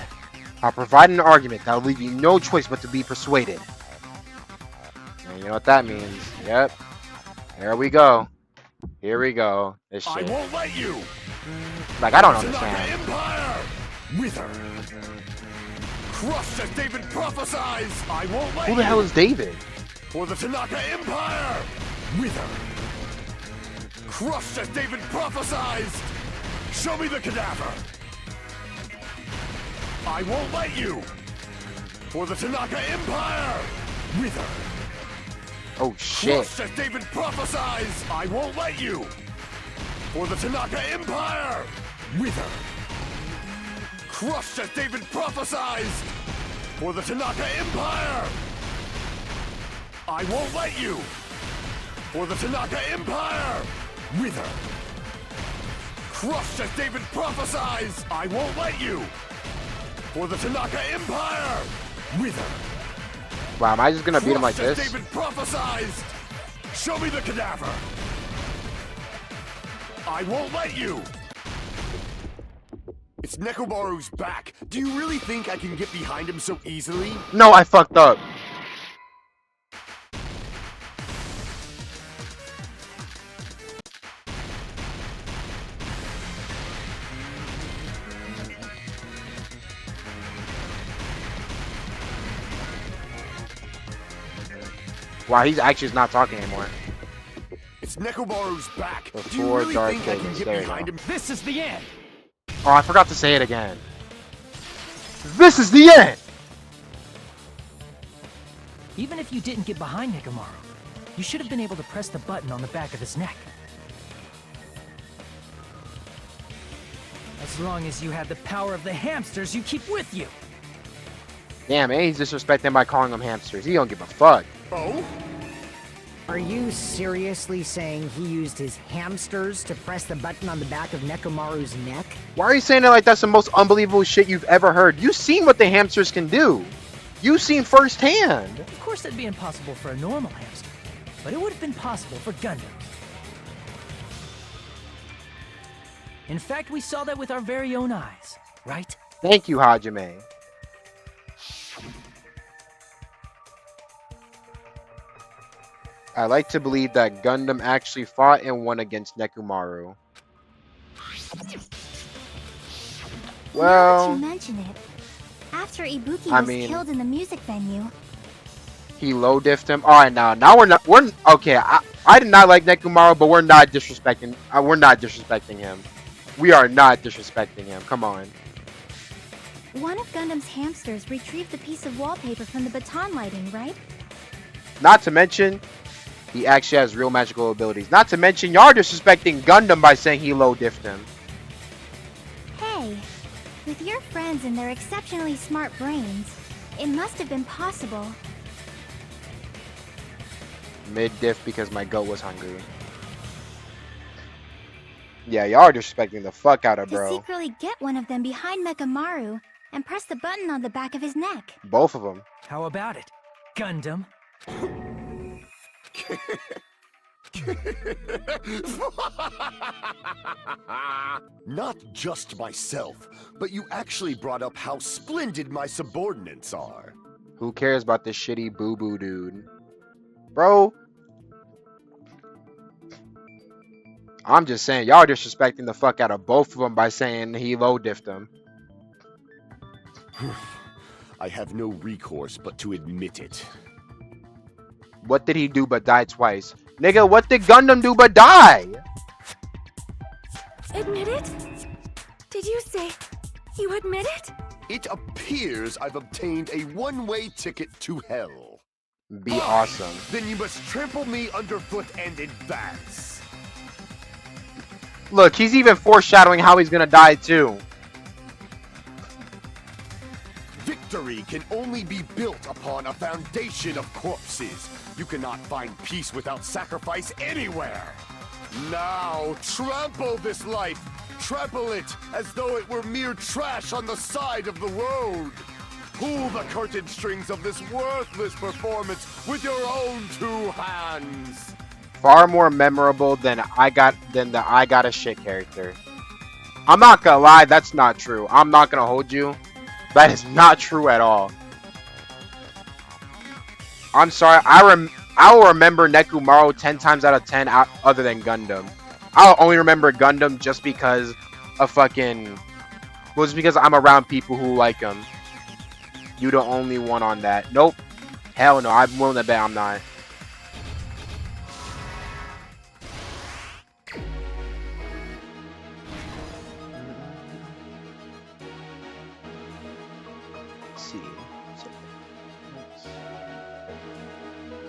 I'll provide an argument that'll leave you no choice but to be persuaded. And you know what that means? Yep. There we go. Here we go. This shit. I won't let you. Like, I don't understand. Empire! Wither! Crushed as David prophesies! I won't let you! Who the hell is David? For the Tanaka Empire! Wither! Crushed as David prophesies! Show me the cadaver! I won't let you! For the Tanaka Empire! Wither! Oh shit. Crushed as David prophesies! I won't let you! For the Tanaka Empire! Wither! Crushed as David prophesies! For the Tanaka Empire! I won't let you! For the Tanaka Empire! Wither! Crushed as David prophesies! I won't let you! For the Tanaka Empire! Wither! Wow, am I just gonna beat him like Crushed as this? David prophesies! Show me the cadaver! I won't let you! It's Nekomaru's back. Do you really think I can get behind him so easily? No, I fucked up. Wow, he's actually not talking anymore. It's Nekomaru's back. Do you Before really Dark think I can Ages, get there you behind go. him? This is the end. Oh, I forgot to say it again. This is the end! Even if you didn't get behind Nekomaru, you should have been able to press the button on the back of his neck. As long as you had the power of the hamsters you keep with you. Damn, man, he's disrespecting by calling them hamsters. He don't give a fuck. Oh? Are you seriously saying he used his hamsters to press the button on the back of Nekomaru's neck? Why are you saying it like that's the most unbelievable shit you've ever heard? You've seen what the hamsters can do. You've seen firsthand. Of course that'd be impossible for a normal hamster, but it would have been possible for Gundams. In fact, we saw that with our very own eyes, right? Thank you, Hajime. I like to believe that Gundam actually fought and won against Nekomaru. Now Well, that you mention it, after Ibuki I was mean- killed in the music venue, he low diffed him. All right, now we're okay. I did not like Nekomaru, but we're not disrespecting. We're not disrespecting him. We are not disrespecting him. Come on. one of Gundam's hamsters retrieved the piece of wallpaper from the baton lighting, right? Not to mention, he actually has real magical abilities. Not to mention, y'all are disrespecting Gundam by saying he low diffed him. Hey, with your friends and their exceptionally smart brains, it must have been possible. Mid diff because my goat was hungry. Yeah, y'all are disrespecting the fuck out of To bro. secretly get one of them behind Mekamaru and press the button on the back of his neck. Both of them. How about it, Gundam? Not just myself, but you actually brought up how splendid my subordinates are. Who cares about this shitty boo-boo dude? Bro. I'm just saying, y'all are disrespecting the fuck out of both of them by saying he low diffed them. I have no recourse but to admit it. What did he do but die twice? Nigga, what did Gundam do but die? Admit it? Did you say you admit it? It appears I've obtained a one-way ticket to hell. Be awesome. Then you must trample me underfoot and advance. Look, he's even foreshadowing how he's gonna die too. Victory can only be built upon a foundation of corpses. You cannot find peace without sacrifice anywhere. Now, trample this life. trample it as though it were mere trash on the side of the road. Pull the curtain strings of this worthless performance with your own 2 hands. Far more memorable than the I got a shit character. I'm not gonna lie, that's not true. I'm not gonna hold you. That is not true at all. I'm sorry. I will remember Nekomaru 10 times out of 10 other than Gundam. I'll only remember Gundam just because of fucking... Well, just because I'm around people who like him. You the only one on that. Nope. Hell no. I'm willing to bet I'm not. Let's see.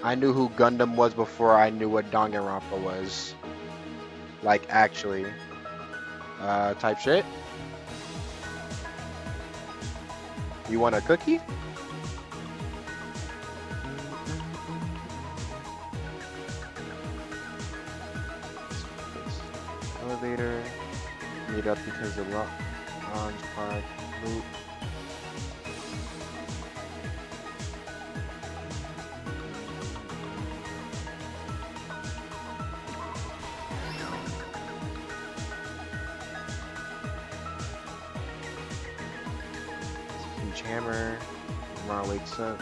I knew who Gundam was before I knew what Danganronpa was. Like, actually. Type shit. You want a cookie? Elevator. Meet up because the lounge park. Loop. Hammer. Tomorrow wakes up.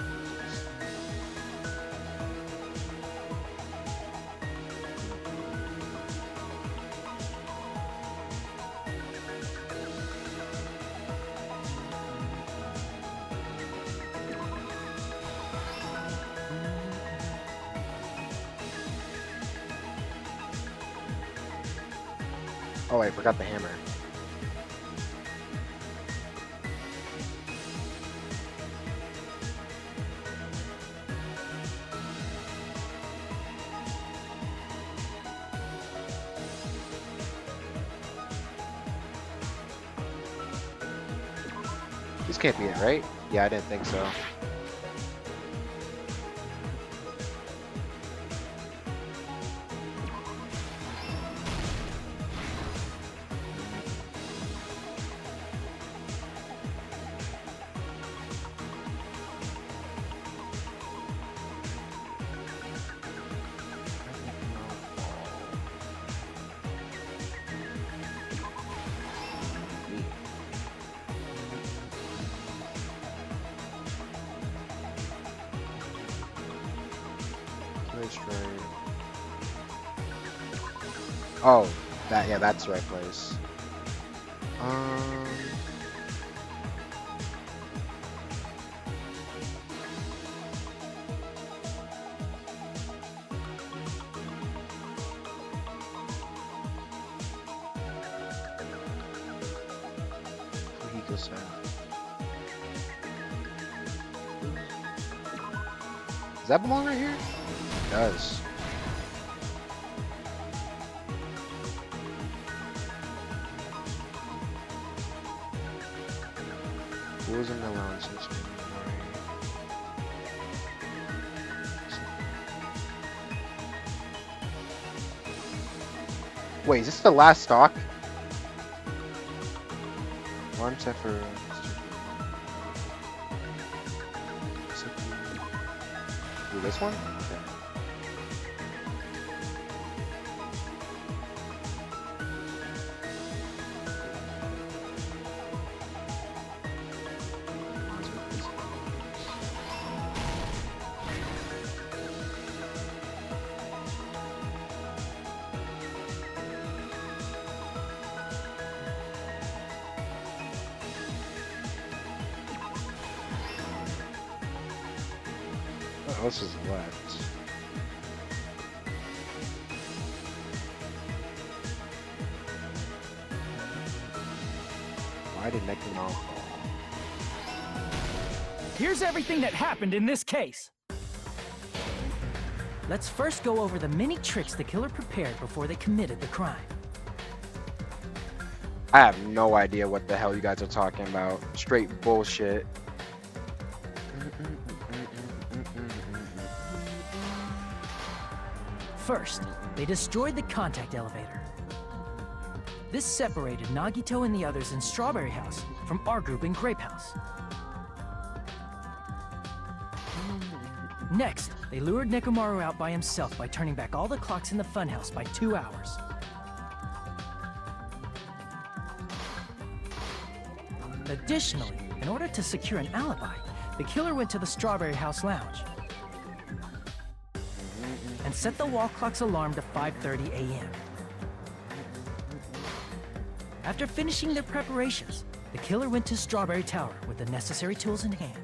Oh, I forgot the hammer. This can't be it, right? Yeah, I didn't think so. Oh, that's the right place. Does that belong right here? It does. Rules and allowances. Wait, is this the last stock? Alarm set for... Ooh, this one? Okay. What else is left? Why did Nekomaru fall? Here's everything that happened in this case. Let's first go over the many tricks the killer prepared before they committed the crime. I have no idea what the hell you guys are talking about. Straight bullshit. First, they destroyed the contact elevator. This separated Nagito and the others in Strawberry House from our group in Grape House. Next, they lured Nekomaru out by himself by turning back all the clocks in the funhouse by 2 hours. Additionally, in order to secure an alibi, the killer went to the Strawberry House lounge and set the wall clock's alarm to 5:30 a.m. After finishing their preparations, the killer went to Strawberry Tower with the necessary tools in hand.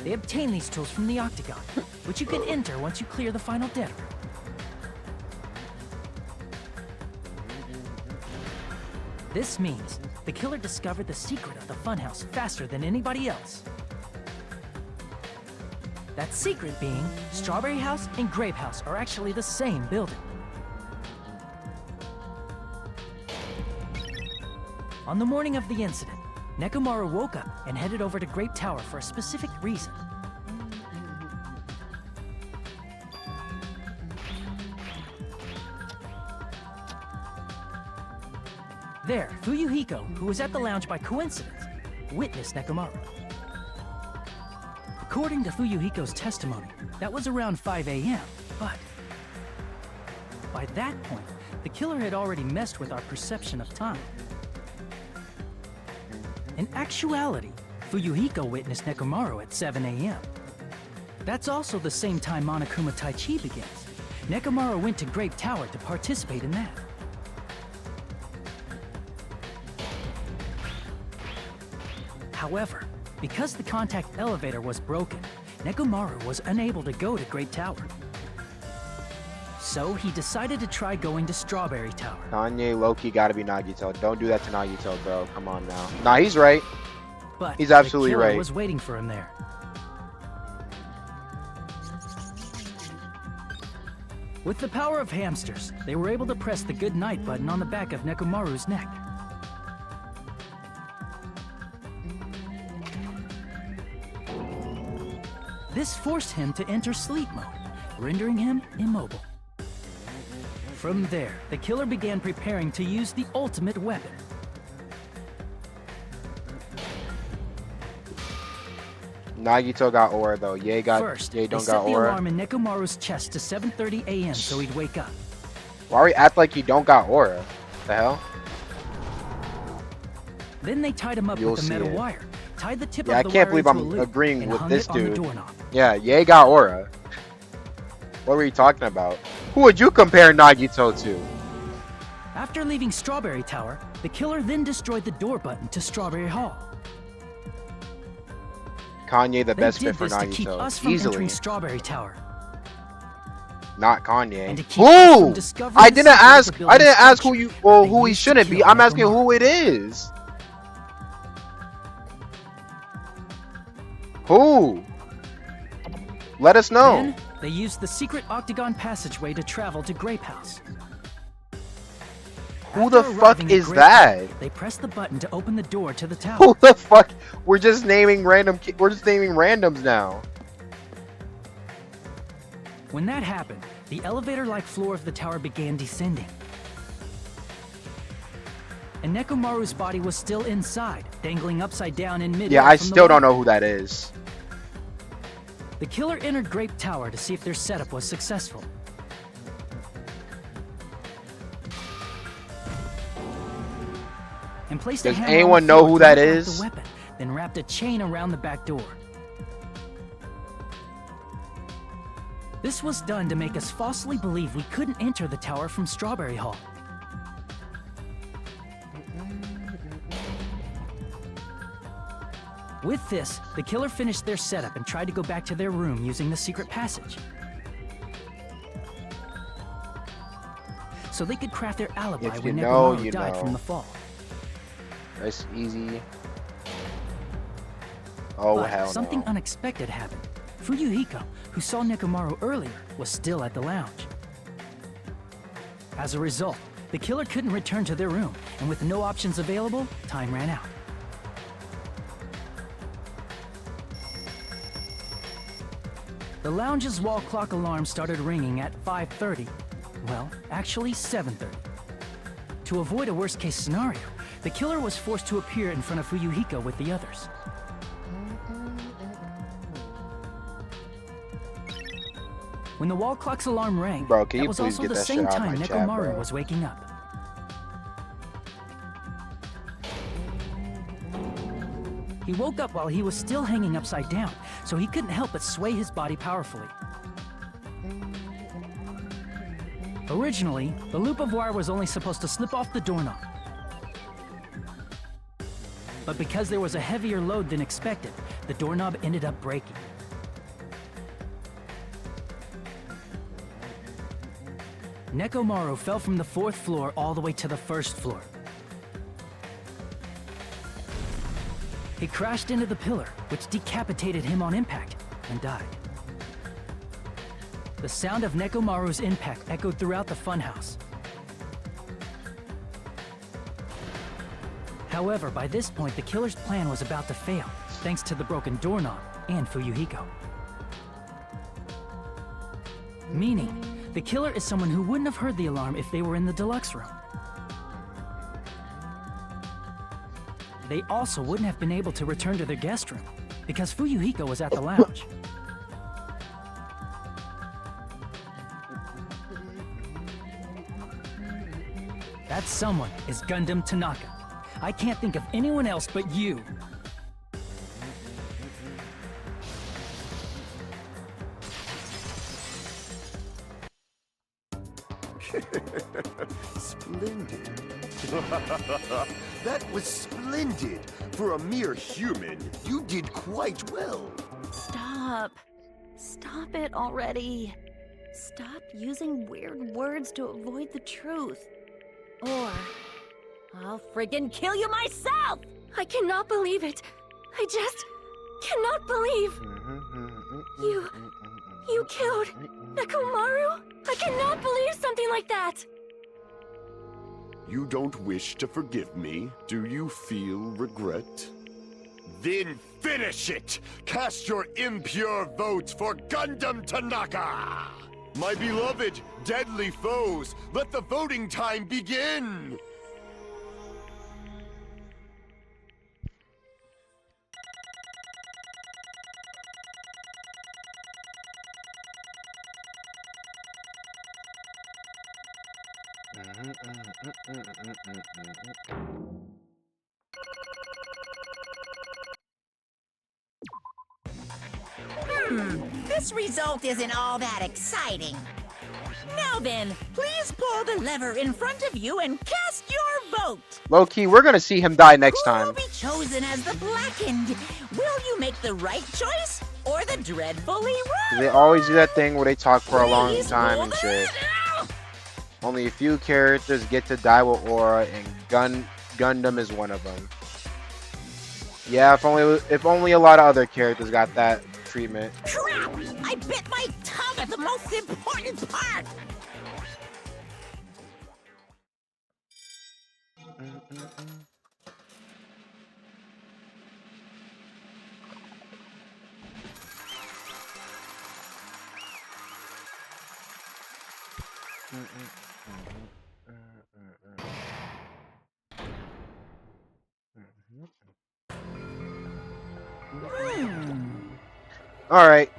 They obtained these tools from the Octagon, which you can enter once you clear the final dead room. This means the killer discovered the secret of the funhouse faster than anybody else. That secret being, Strawberry House and Grape House are actually the same building. On the morning of the incident, Nekomaru woke up and headed over to Grape Tower for a specific reason. There, Fuyuhiko, who was at the lounge by coincidence, witnessed Nekomaru. According to Fuyuhiko's testimony, that was around 5 a.m., but by that point, the killer had already messed with our perception of time. In actuality, Fuyuhiko witnessed Nekomaru at 7 a.m. That's also the same time Monokuma Taichi begins. Nekomaru went to Grape Tower to participate in that. However, because the contact elevator was broken, Nekomaru was unable to go to Grape Tower. So he decided to try going to Strawberry Tower. Kanye, Loki, gotta be Nagito. Don't do that to Nagito, bro. Come on now. Nah, he's right. But he's absolutely the killer right. Was waiting for him there. With the power of hamsters, they were able to press the good night button on the back of Nekomaru's neck. This forced him to enter sleep mode, rendering him immobile. From there, the killer began preparing to use the ultimate weapon. Nagito got aura though. Ye don't they set got the aura. alarm in Nekomaru's chest to 7:30 a.m. so he'd wake up. Why we act like you don't got aura? The hell? Then they tied him up You'll with a see metal it. wire, tied the tip Yeah, I of the can't wire believe into a I'm loop, agreeing and with hung this it on the dude. doorknob. Yeah, Ye got aura. What were you talking about? Who would you compare Nagito to? After leaving Strawberry Tower, the killer then destroyed the door button to Strawberry Hall. Kanye, the They best did fit for this to keep us Nagito. from Easily. entering Strawberry Tower. Not Kanye. And to keep us from Who? discovering I the didn't secret of ask. the I didn't building's ask who you. Well, who he used to shouldn't be. kill I'm asking Nekomaru. who it is. Who? Let us know. Then, they used the secret octagon passageway to travel to Grape House. Who the After fuck arriving at is Grape that? House, they pressed the button to open the door to the tower. Who the fuck? We're just naming random. We're just naming randoms now. When that happened, the elevator-like floor of the tower began descending. And Nekomaru's body was still inside, dangling upside down in midair. Yeah, I from the still don't wall. know who that is. The killer entered Grape Tower to see if their setup was successful. And placed a Does hammer on anyone the know floor who to that knock out is? The weapon, then wrapped a chain around the back door. This was done to make us falsely believe we couldn't enter the tower from Strawberry Hall. With this, the killer finished their setup and tried to go back to their room using the secret passage. So they could craft their alibi If you when know, Nekomaru you died know. from the fall. That's easy. Oh, But hell something no. unexpected happened. Fuyuhiko, who saw Nekomaru earlier, was still at the lounge. As a result, the killer couldn't return to their room, and with no options available, time ran out. The lounge's wall clock alarm started ringing at 5:30, Well, actually 7:30. To avoid a worst-case scenario, the killer was forced to appear in front of Fuyuhiko with the others. When the wall clock's alarm rang, Bro, can that you was please also get the that same shit out of time my chat, Nekomaru bro? was waking up. He woke up while he was still hanging upside down, so he couldn't help but sway his body powerfully. Originally, the loop of wire was only supposed to slip off the doorknob. But because there was a heavier load than expected, the doorknob ended up breaking. Nekomaru fell from the 4th floor all the way to the 1st floor. He crashed into the pillar, which decapitated him on impact, and died. The sound of Nekomaru's impact echoed throughout the funhouse. However, by this point, the killer's plan was about to fail, thanks to the broken doorknob and Fuyuhiko. Meaning, the killer is someone who wouldn't have heard the alarm if they were in the deluxe room. They also wouldn't have been able to return to their guest room, because Fuyuhiko was at the lounge. That someone is Gundam Tanaka. I can't think of anyone else but you. Splendid. That was splendid. For a mere human, you did quite well. Stop. Stop it already. Stop using weird words to avoid the truth. Or I'll friggin' kill you myself! I cannot believe it. I just cannot believe. You killed Nekomaru? I cannot believe something like that. You don't wish to forgive me? Do you feel regret? Then finish it! Cast your impure votes for Gundam Tanaka! My beloved, deadly foes, let the voting time begin! This result isn't all that exciting. Now then, please pull the lever in front of you and cast your vote. Low-key, we're gonna see him die next Who time. will be chosen as the Blackened? Will you make the right choice or the dreadfully wrong? They always do that thing where they talk for a long Please time pull and the shit. Only a few characters get to die with aura, and Gundam is one of them. Yeah, if only a lot of other characters got that treatment. Crap! I bit my tongue at the most important part! All right,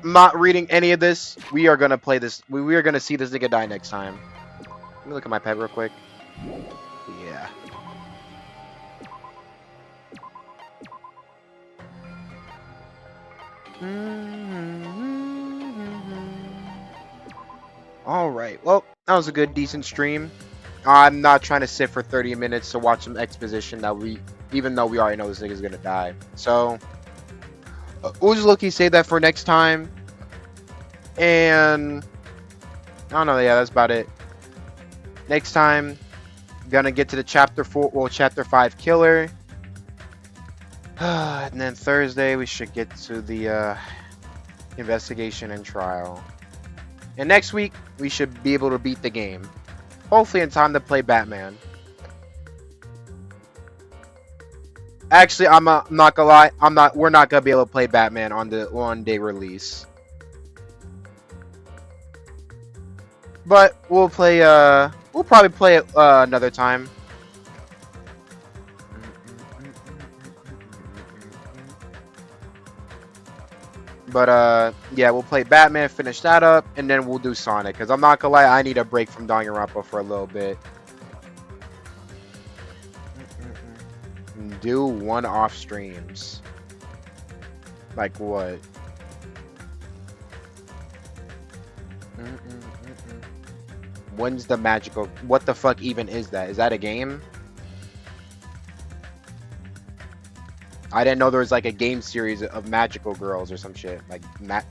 I'm not reading any of this. We are gonna play this. We are gonna see this nigga die next time. Let me look at my pet real quick. Yeah. All right. Well, that was a good, decent stream. I'm not trying to sit for 30 minutes to watch some exposition even though we already know this nigga's gonna die. So, we'll just low-key save that for next time. And I don't know. Yeah, that's about it. Next time, gonna get to the chapter 5 killer. And then Thursday, we should get to the investigation and trial. And next week, we should be able to beat the game. Hopefully in time to play Batman. Actually, I'm not gonna lie. We're not gonna be able to play Batman on the one-day release. But we'll probably play it another time. But yeah, we'll play Batman, finish that up, and then we'll do Sonic. Because I'm not gonna lie, I need a break from Danganronpa for a little bit. Do one-off streams. Like what? When's the magical? What the fuck even is that? Is that a game? I didn't know there was like a game series of magical girls or some shit.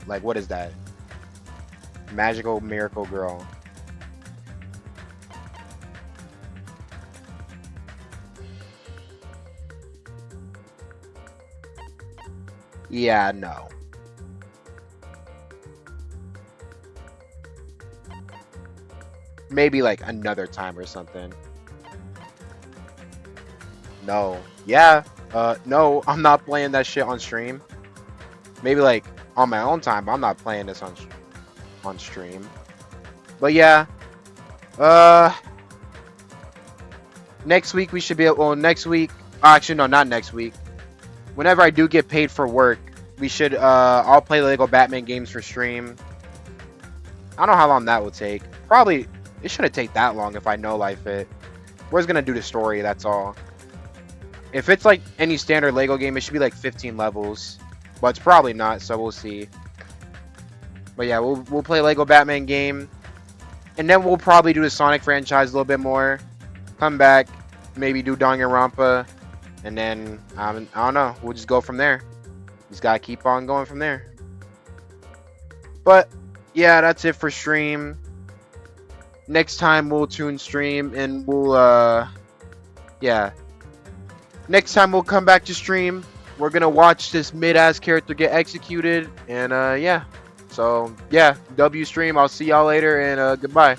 Like what is that? Magical Miracle Girl. Yeah, no. Maybe like another time or something. No. Yeah. No, I'm not playing that shit on stream. Maybe like on my own time, but I'm not playing this on stream. But yeah. Next week we should be well, next week. Actually, no, not next week. Whenever I do get paid for work, we should I'll play Lego Batman games for stream. I don't know how long that will take. Probably it shouldn't take that long if I know life it. We're just gonna do the story, that's all. If it's like any standard Lego game, it should be like 15 levels. But it's probably not, so we'll see. But yeah, we'll play Lego Batman game. And then we'll probably do the Sonic franchise a little bit more. Come back, maybe do Danganronpa. And then, I don't know, we'll just go from there. Just gotta keep on going from there. But, yeah, that's it for stream. Next time we'll tune stream and we'll, yeah. Next time we'll come back to stream. We're gonna watch this mid-ass character get executed. And, yeah. So, yeah, W stream. I'll see y'all later and, goodbye.